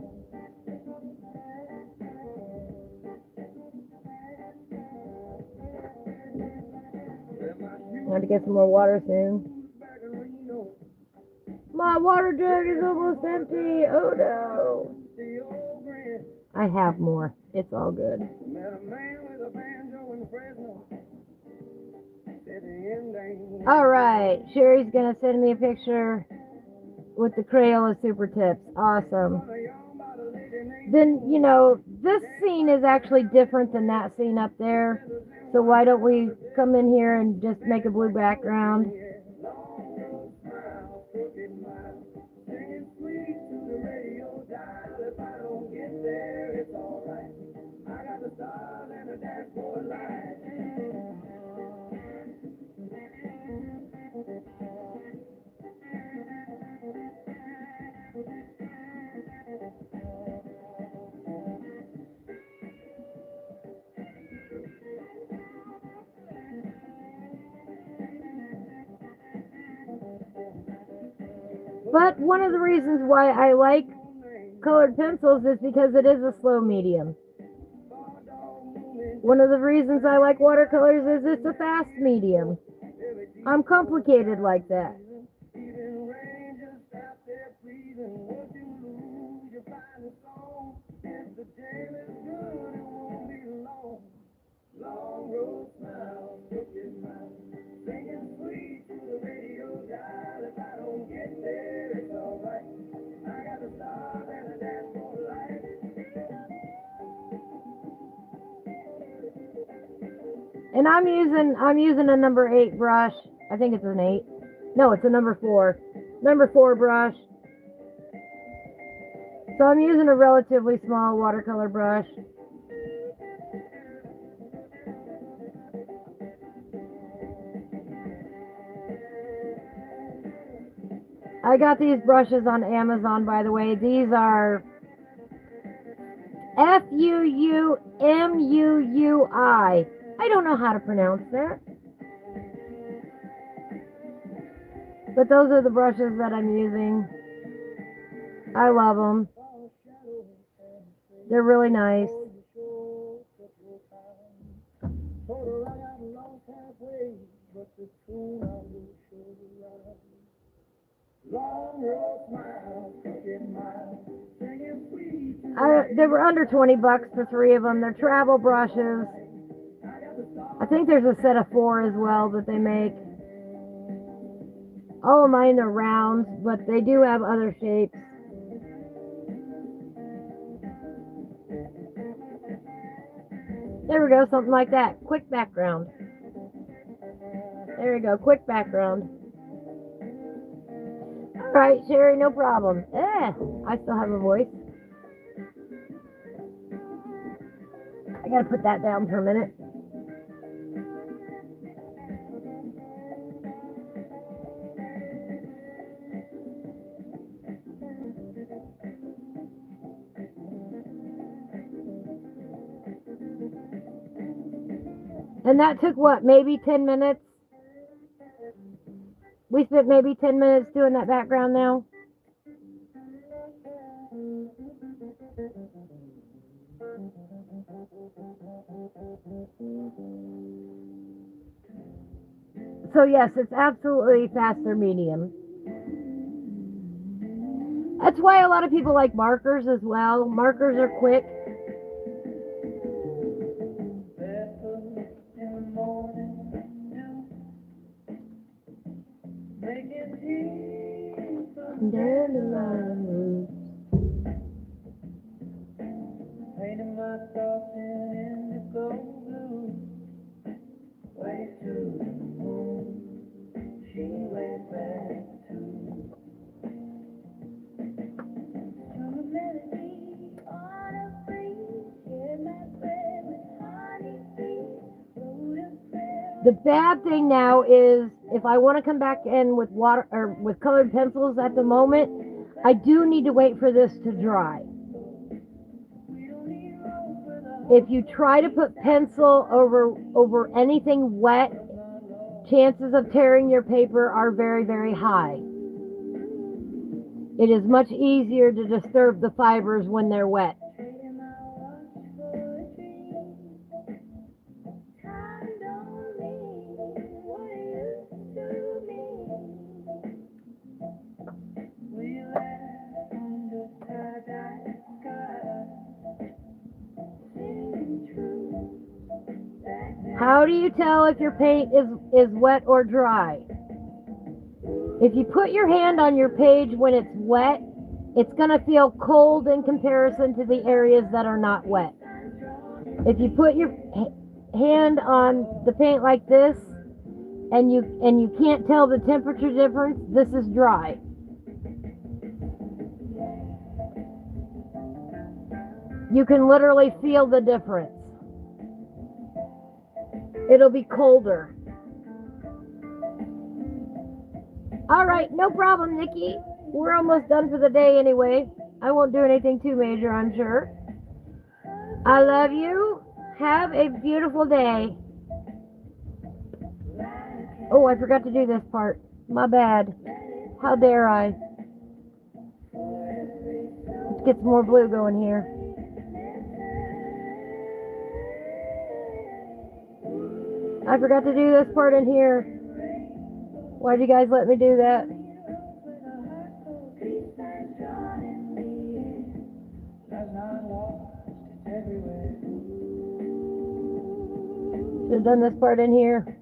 I have to get some more water soon. My water jug is almost empty. Oh no. I have more. It's all good. All right. Sherry's going to send me a picture with the Crayola Super Tips. Awesome. Then, you know, this scene is actually different than that scene up there. So why don't we come in here and just make a blue background? But one of the reasons why I like colored pencils is because it is a slow medium. One of the reasons I like watercolors is it's a fast medium. I'm complicated like that. And I'm using a number 8 brush. I think it's an 8. No, it's a number 4. Number 4 brush. So I'm using a relatively small watercolor brush. I got these brushes on Amazon, by the way. These are Fuumuui. I don't know how to pronounce that. But those are the brushes that I'm using. I love them. They're really nice. They were under $20 for 3 of them. They're travel brushes. I think there's a set of 4 as well that they make. All of mine are rounds, but they do have other shapes. There we go, something like that. Quick background. There we go, quick background. Alright, Sherry, no problem. I still have a voice. I gotta put that down for a minute. And that took what, maybe 10 minutes? We spent maybe 10 minutes doing that background now. So yes, it's absolutely faster medium. That's why a lot of people like markers as well. Markers are quick. dandelion roots. Painting my thoughts in indigo blue. Way to the moon, she went back to. Strum a melody on a breeze. Share my bread with honey bees. Wrote a prayer. The bad thing now is if I want to come back in with water or with colored pencils at the moment, I do need to wait for this to dry. If you try to put pencil over anything wet, chances of tearing your paper are very, very high. It is much easier to disturb the fibers when they're wet. Trading my watch for a dream. Time don't mean what it used to mean. We laugh under tie-dye sky, Singing true. How do you tell if your paint is wet or dry? If you put your hand on your page when it's wet, it's going to feel cold in comparison to the areas that are not wet. If you put your hand on the paint like this and you can't tell the temperature difference, this is dry. You can literally feel the difference. It'll be colder. All right, no problem, Nikki. We're almost done for the day anyway. I won't do anything too major, I'm sure. I love you. Have a beautiful day. Oh, I forgot to do this part. My bad. How dare I? Let's get some more blue going here. I forgot to do this part in here. Why'd you guys let me do that? Should have done this part in here.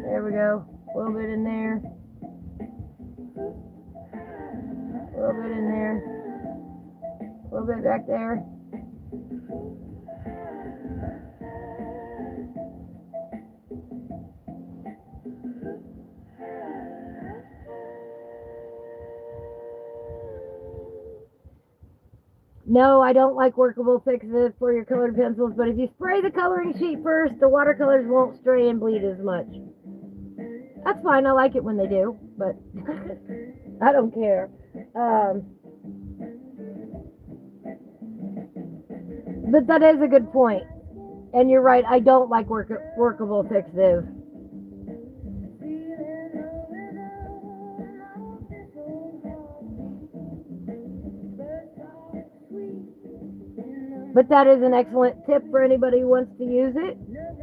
There we go. A little bit in there. A little bit in there. A little bit back there. No, I don't like workable fixes for your colored pencils, but if you spray the coloring sheet first, the watercolors won't stray and bleed as much. That's fine, I like it when they do, but I don't care. But that is a good point. And you're right, I don't like workable fixes. But that is an excellent tip for anybody who wants to use it.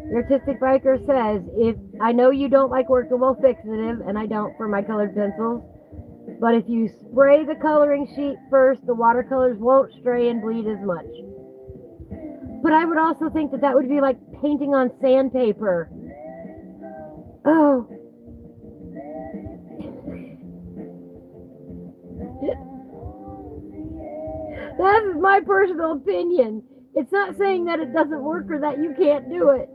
The Artistic Biker says, if I know you don't like workable fixative, and I don't for my colored pencils, but if you spray the coloring sheet first, the watercolors won't stray and bleed as much. But I would also think that that would be like painting on sandpaper. Oh. That is my personal opinion. It's not saying that it doesn't work or that you can't do it.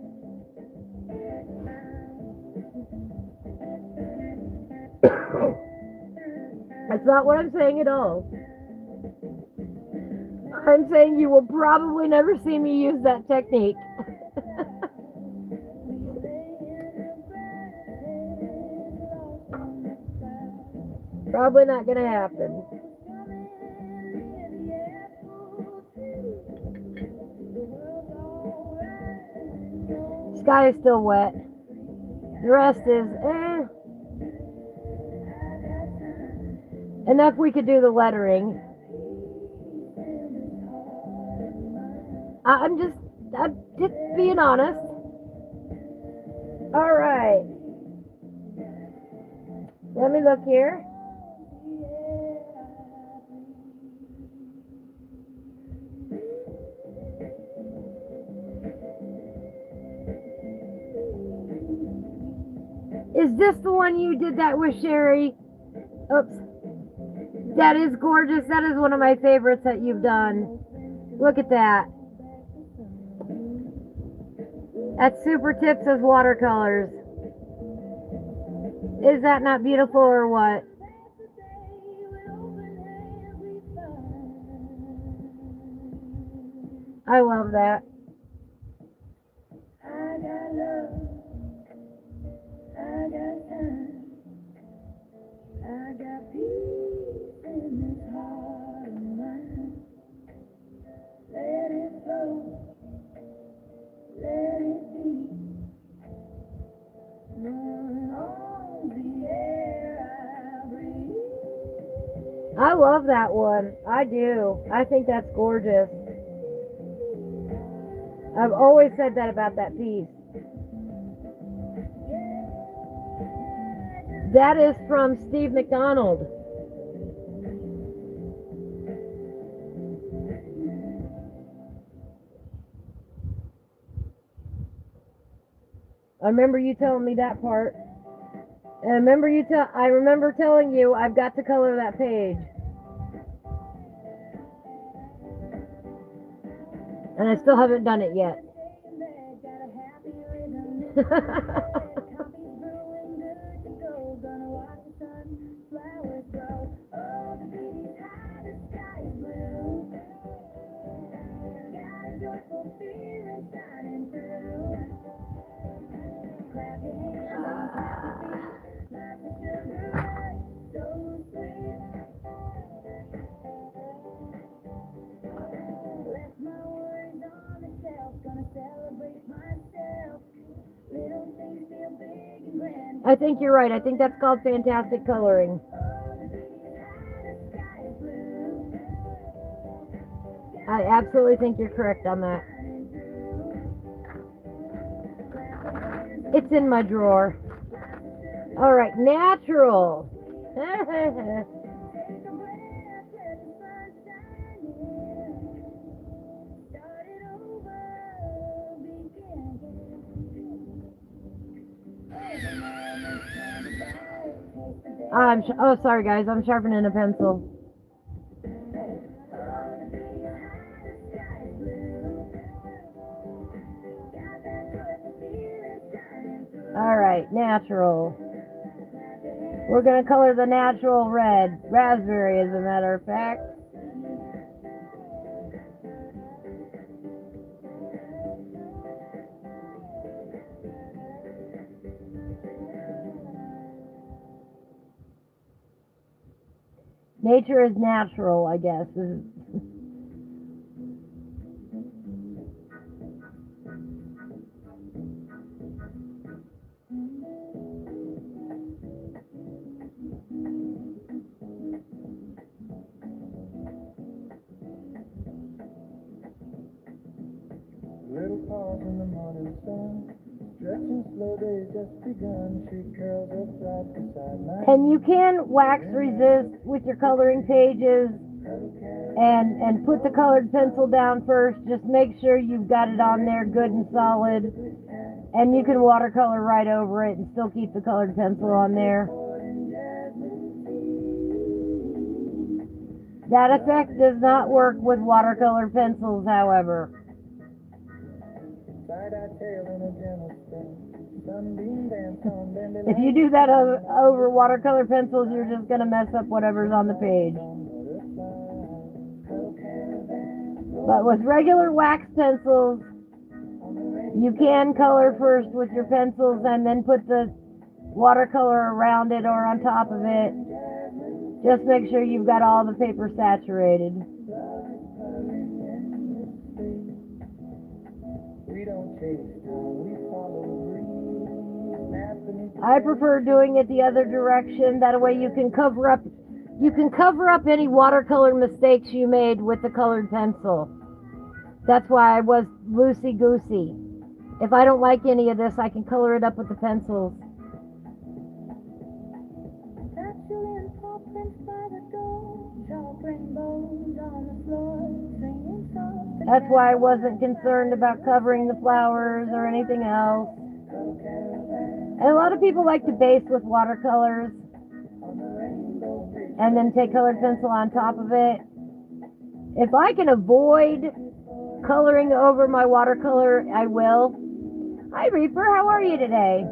That's not what I'm saying at all. I'm saying you will probably never see me use that technique. Probably not going to happen. Sky is still wet. The rest is enough. We could do the lettering. I'm just being honest. All right. Let me look here. Is this the one you did that with, Sherry? Oops. That is gorgeous. That is one of my favorites that you've done. Look at that. That's Super Tips as watercolors. Is that not beautiful or what? I love that. I got love, I got time, I got peace in this heart of mine. Let it flow, let it be, blowing on the air I breathe. I love that one. I do. I think that's gorgeous. I've always said that about that piece. That is from Steve McDonald. I remember you telling me that part. And I remember telling you I've got to color that page. And I still haven't done it yet. I think you're right. I think that's called fantastic coloring. I absolutely think you're correct on that. It's in my drawer. All right, natural. Oh, sorry guys, I'm sharpening a pencil. All right, natural. We're going to color the natural red. Raspberry, as a matter of fact. Nature is natural, I guess. Little pause in the morning sun, stretching slow days just begun. She curls up right beside my And you can wax resist with your coloring pages and put the colored pencil down first. Just make sure you've got it on there good and solid. And you can watercolor right over it and still keep the colored pencil on there. That effect does not work with watercolor pencils, however. If you do that over watercolor pencils, you're just going to mess up whatever's on the page. But with regular wax pencils, you can color first with your pencils and then put the watercolor around it or on top of it. Just make sure you've got all the paper saturated. I prefer doing it the other direction. That way you can cover up any watercolor mistakes you made with the colored pencil. That's why I was loosey-goosey. If I don't like any of this, I can color it up with the pencils. That's why I wasn't concerned about covering the flowers or anything else. And a lot of people like to base with watercolors and then take colored pencil on top of it. If I can avoid coloring over my watercolor, I will. Hi, Reaper. How are you today?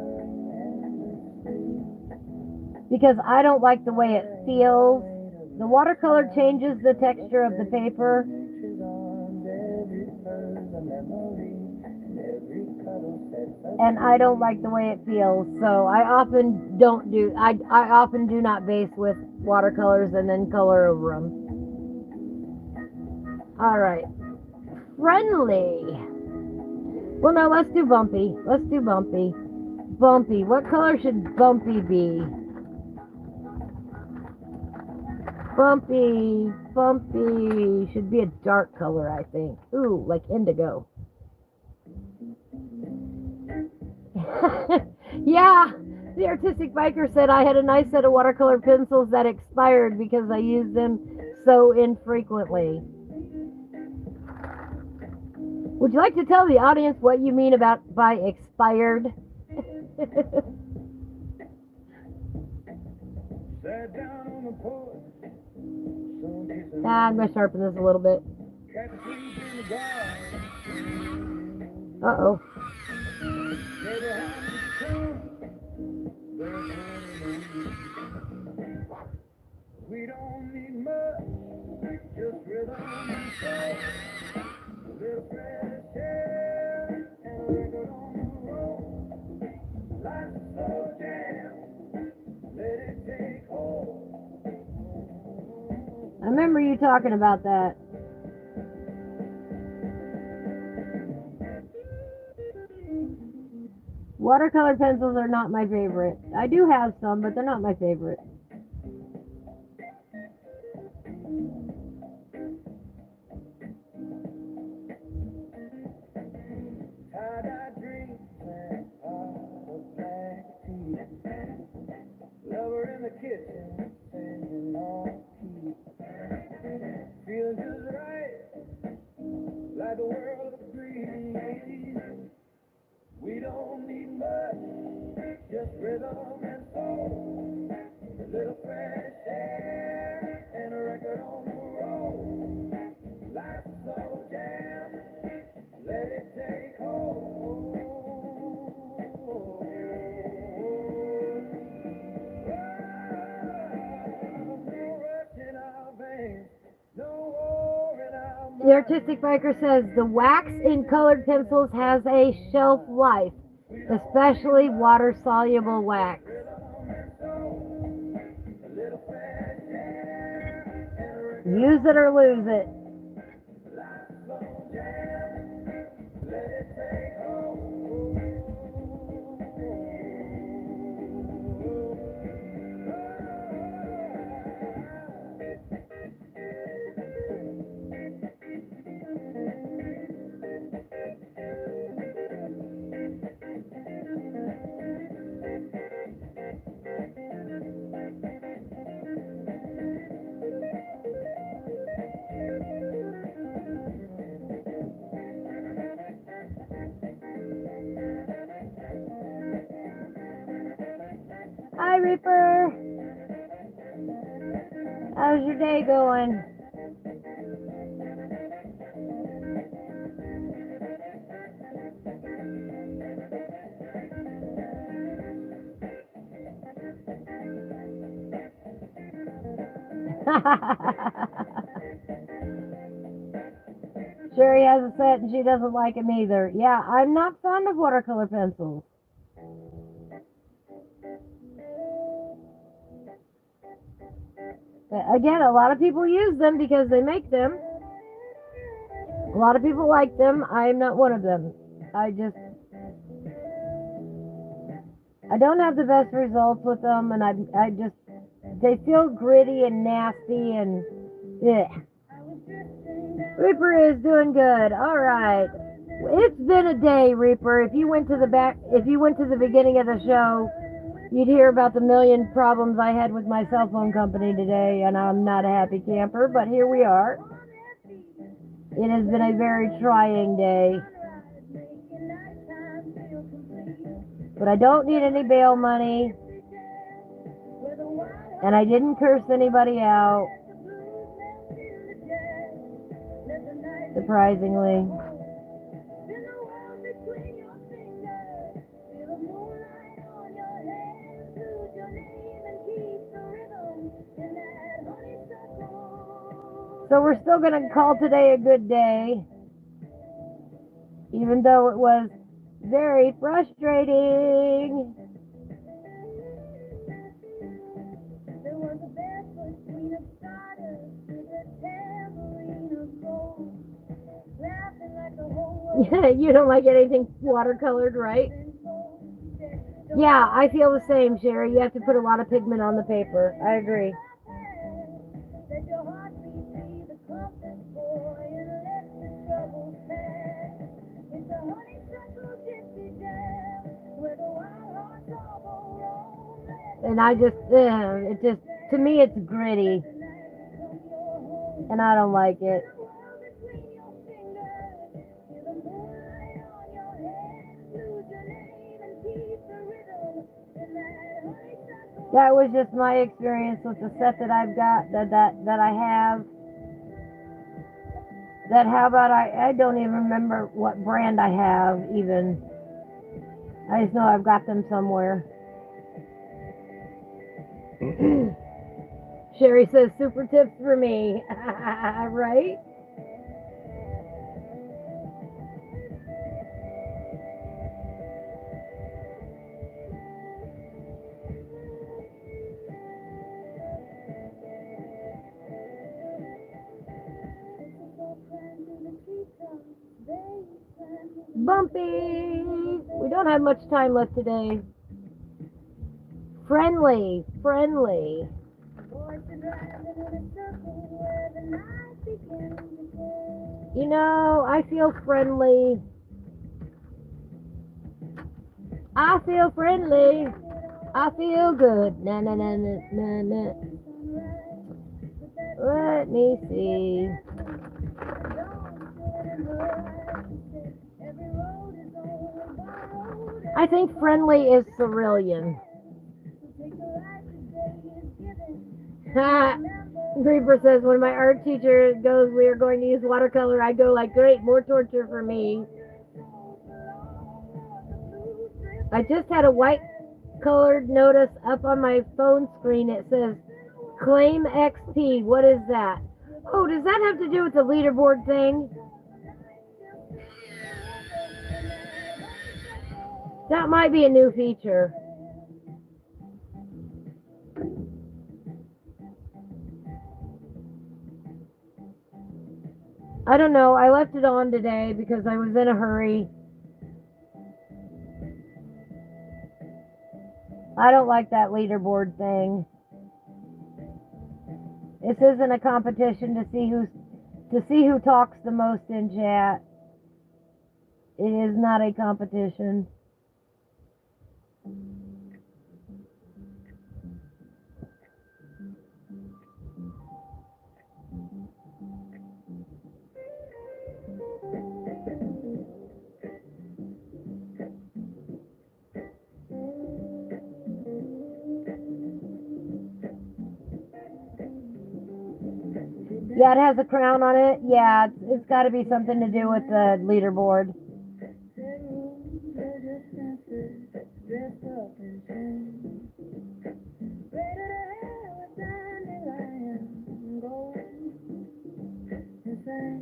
Because I don't like the way it feels. The watercolor changes the texture of the paper. And I don't like the way it feels. So I often do not base with watercolors and then color over them. All right. Friendly. Well, no, let's do bumpy. Let's do bumpy. Bumpy. What color should bumpy be? Bumpy should be a dark color, I think. Ooh, like indigo. Yeah, the artistic biker said I had a nice set of watercolor pencils that expired because I used them so infrequently. Would you like to tell the audience what you mean by expired? Sat down on the porch. I'm going to sharpen this a little bit. Uh-oh. We don't need much, just rhythm and soul. A little fresh air and a record on the road. Life's so jam, let it take hold. I remember you talking about that. Watercolor pencils are not my favorite. I do have some, but they're not my favorite. Tie-dye dreams and black tea. Lover in the kitchen, singing on key. Feeling just right, like the world agrees. We don't need much, just rhythm and soul. A little fresh air and a record on the road. Life's so jam, let it take hold. The artistic biker says the wax in colored pencils has a shelf life, especially water-soluble wax. Use it or lose it. Hi, Reaper. How's your day going? Sherry has a set and she doesn't like him either. Yeah, I'm not fond of watercolor pencils. But again, a lot of people use them because they make them. A lot of people like them. I'm not one of them. I don't have the best results with them, and they feel gritty and nasty and Reaper is doing good. All right. It's been a day, Reaper. If you went to the beginning of the show, you'd hear about the million problems I had with my cell phone company today, and I'm not a happy camper, but here we are. It has been a very trying day. But I don't need any bail money. And I didn't curse anybody out. Surprisingly. So we're still going to call today a good day, even though it was very frustrating. There was a barefoot queen of stardust with a tambourine of gold, laughing like the whole world. You don't like anything watercolored, right? Yeah, I feel the same, Sherry. You have to put a lot of pigment on the paper. I agree. Let your heartbeat be the compass, boy, and let the troubles pass. It's a honeysuckle gypsy jam where the wild hearts all go wrong. And to me, it's gritty. And I don't like it. That was just my experience with the set that I've got, that I have. That how about I don't even remember what brand I have even. I just know I've got them somewhere. Sherry says super tips for me. Right? Bumpy. We don't have much time left today. Friendly. You know, I feel friendly. I feel friendly. I feel good. Na na na na na na. Let me see. I think friendly is cerulean. Creeper says, when my art teacher goes, we are going to use watercolor, I go like, great, more torture for me. I just had a white colored notice up on my phone screen. It says, claim XP. What is that? Oh, does that have to do with the leaderboard thing? That might be a new feature. I don't know. I left it on today because I was in a hurry. I don't like that leaderboard thing. This isn't a competition to see who talks the most in chat. It is not a competition. Yeah, it has a crown on it. Yeah, it's got to be something to do with the leaderboard.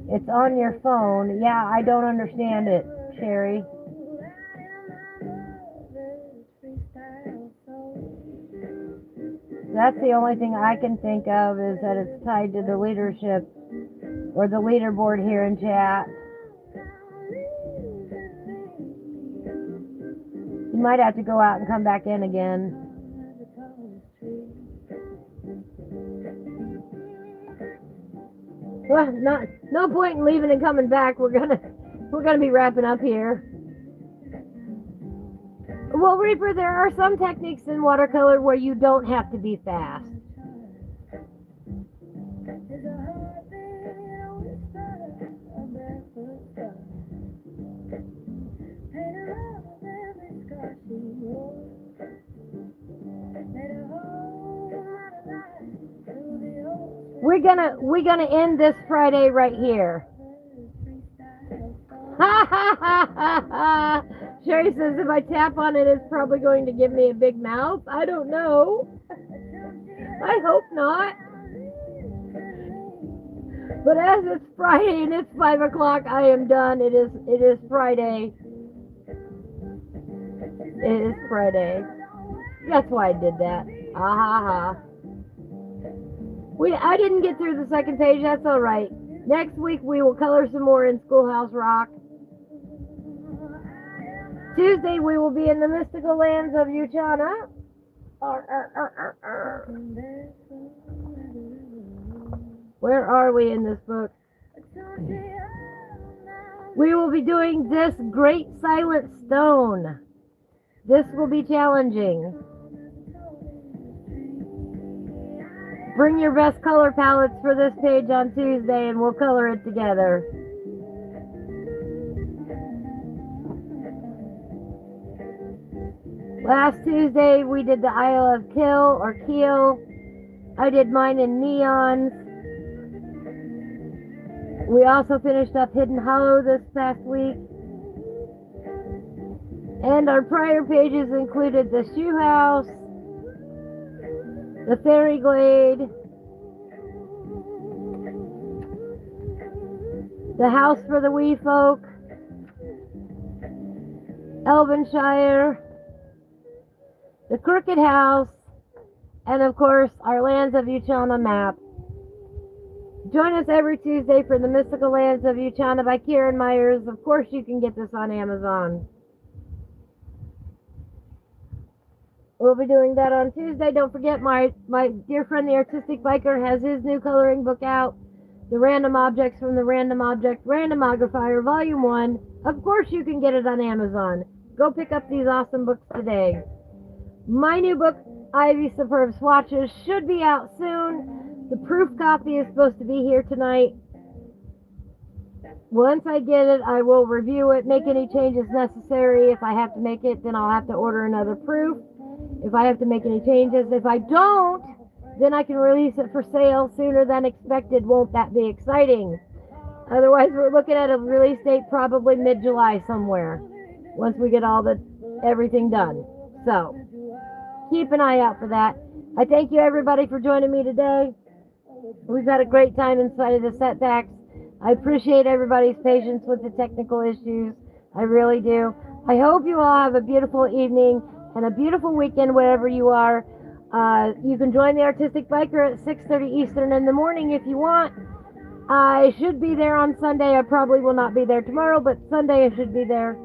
It's on your phone. Yeah, I don't understand it, Sherry. That's the only thing I can think of, is that it's tied to the leadership or the leaderboard here in chat. You might have to go out and come back in again. Well, no point in leaving and coming back. We're gonna be wrapping up here. Well, Reaper, there are some techniques in watercolor where you don't have to be fast. We're gonna end this Friday right here. Ha ha ha ha ha! Sherry says if I tap on it, it's probably going to give me a big mouth. I don't know. I hope not. But as it's Friday and it's 5 o'clock, I am done. It is Friday. It is Friday. That's why I did that. Ah ha ha. I didn't get through the second page. That's all right. Next week we will color some more in Schoolhouse Rock. Tuesday we will be in the mystical lands of Uchana. Where are we in this book? We will be doing this great silent stone. This will be challenging. Bring your best color palettes for this page on Tuesday and we'll color it together. Last Tuesday we did the Isle of Kill or Keel. I did mine in neons. We also finished up Hidden Hollow this past week. And our prior pages included the Shoe House, the Fairy Glade, the House for the Wee Folk, Elvenshire, the Crooked House, and of course our Lands of Uchana map. Join us every Tuesday for the Mystical Lands of Uchana by Kieran Myers. Of course you can get this on Amazon. We'll be doing that on Tuesday. Don't forget my dear friend the Artistic Biker has his new coloring book out. The Random Objects from the Random Object Randomographier Volume 1. Of course you can get it on Amazon. Go pick up these awesome books today. My new book, Ivy Superb Swatches, should be out soon. The proof copy is supposed to be here tonight. Once I get it, I will review it, make any changes necessary. If I have to make it, then I'll have to order another proof. If I have to make any changes. If I don't, then I can release it for sale sooner than expected. Won't that be exciting? Otherwise, we're looking at a release date probably mid-July somewhere, once we get everything done. So, keep an eye out for that. I thank you everybody for joining me today. We've had a great time in spite of the setbacks. I appreciate everybody's patience with the technical issues. I really do. I hope you all have a beautiful evening and a beautiful weekend wherever you are. You can join the Artistic Biker at 6:30 Eastern in the morning if you want. I should be there on Sunday. I probably will not be there tomorrow, but Sunday I should be there.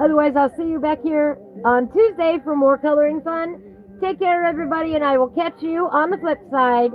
Otherwise, I'll see you back here on Tuesday for more coloring fun. Take care, everybody, and I will catch you on the flip side.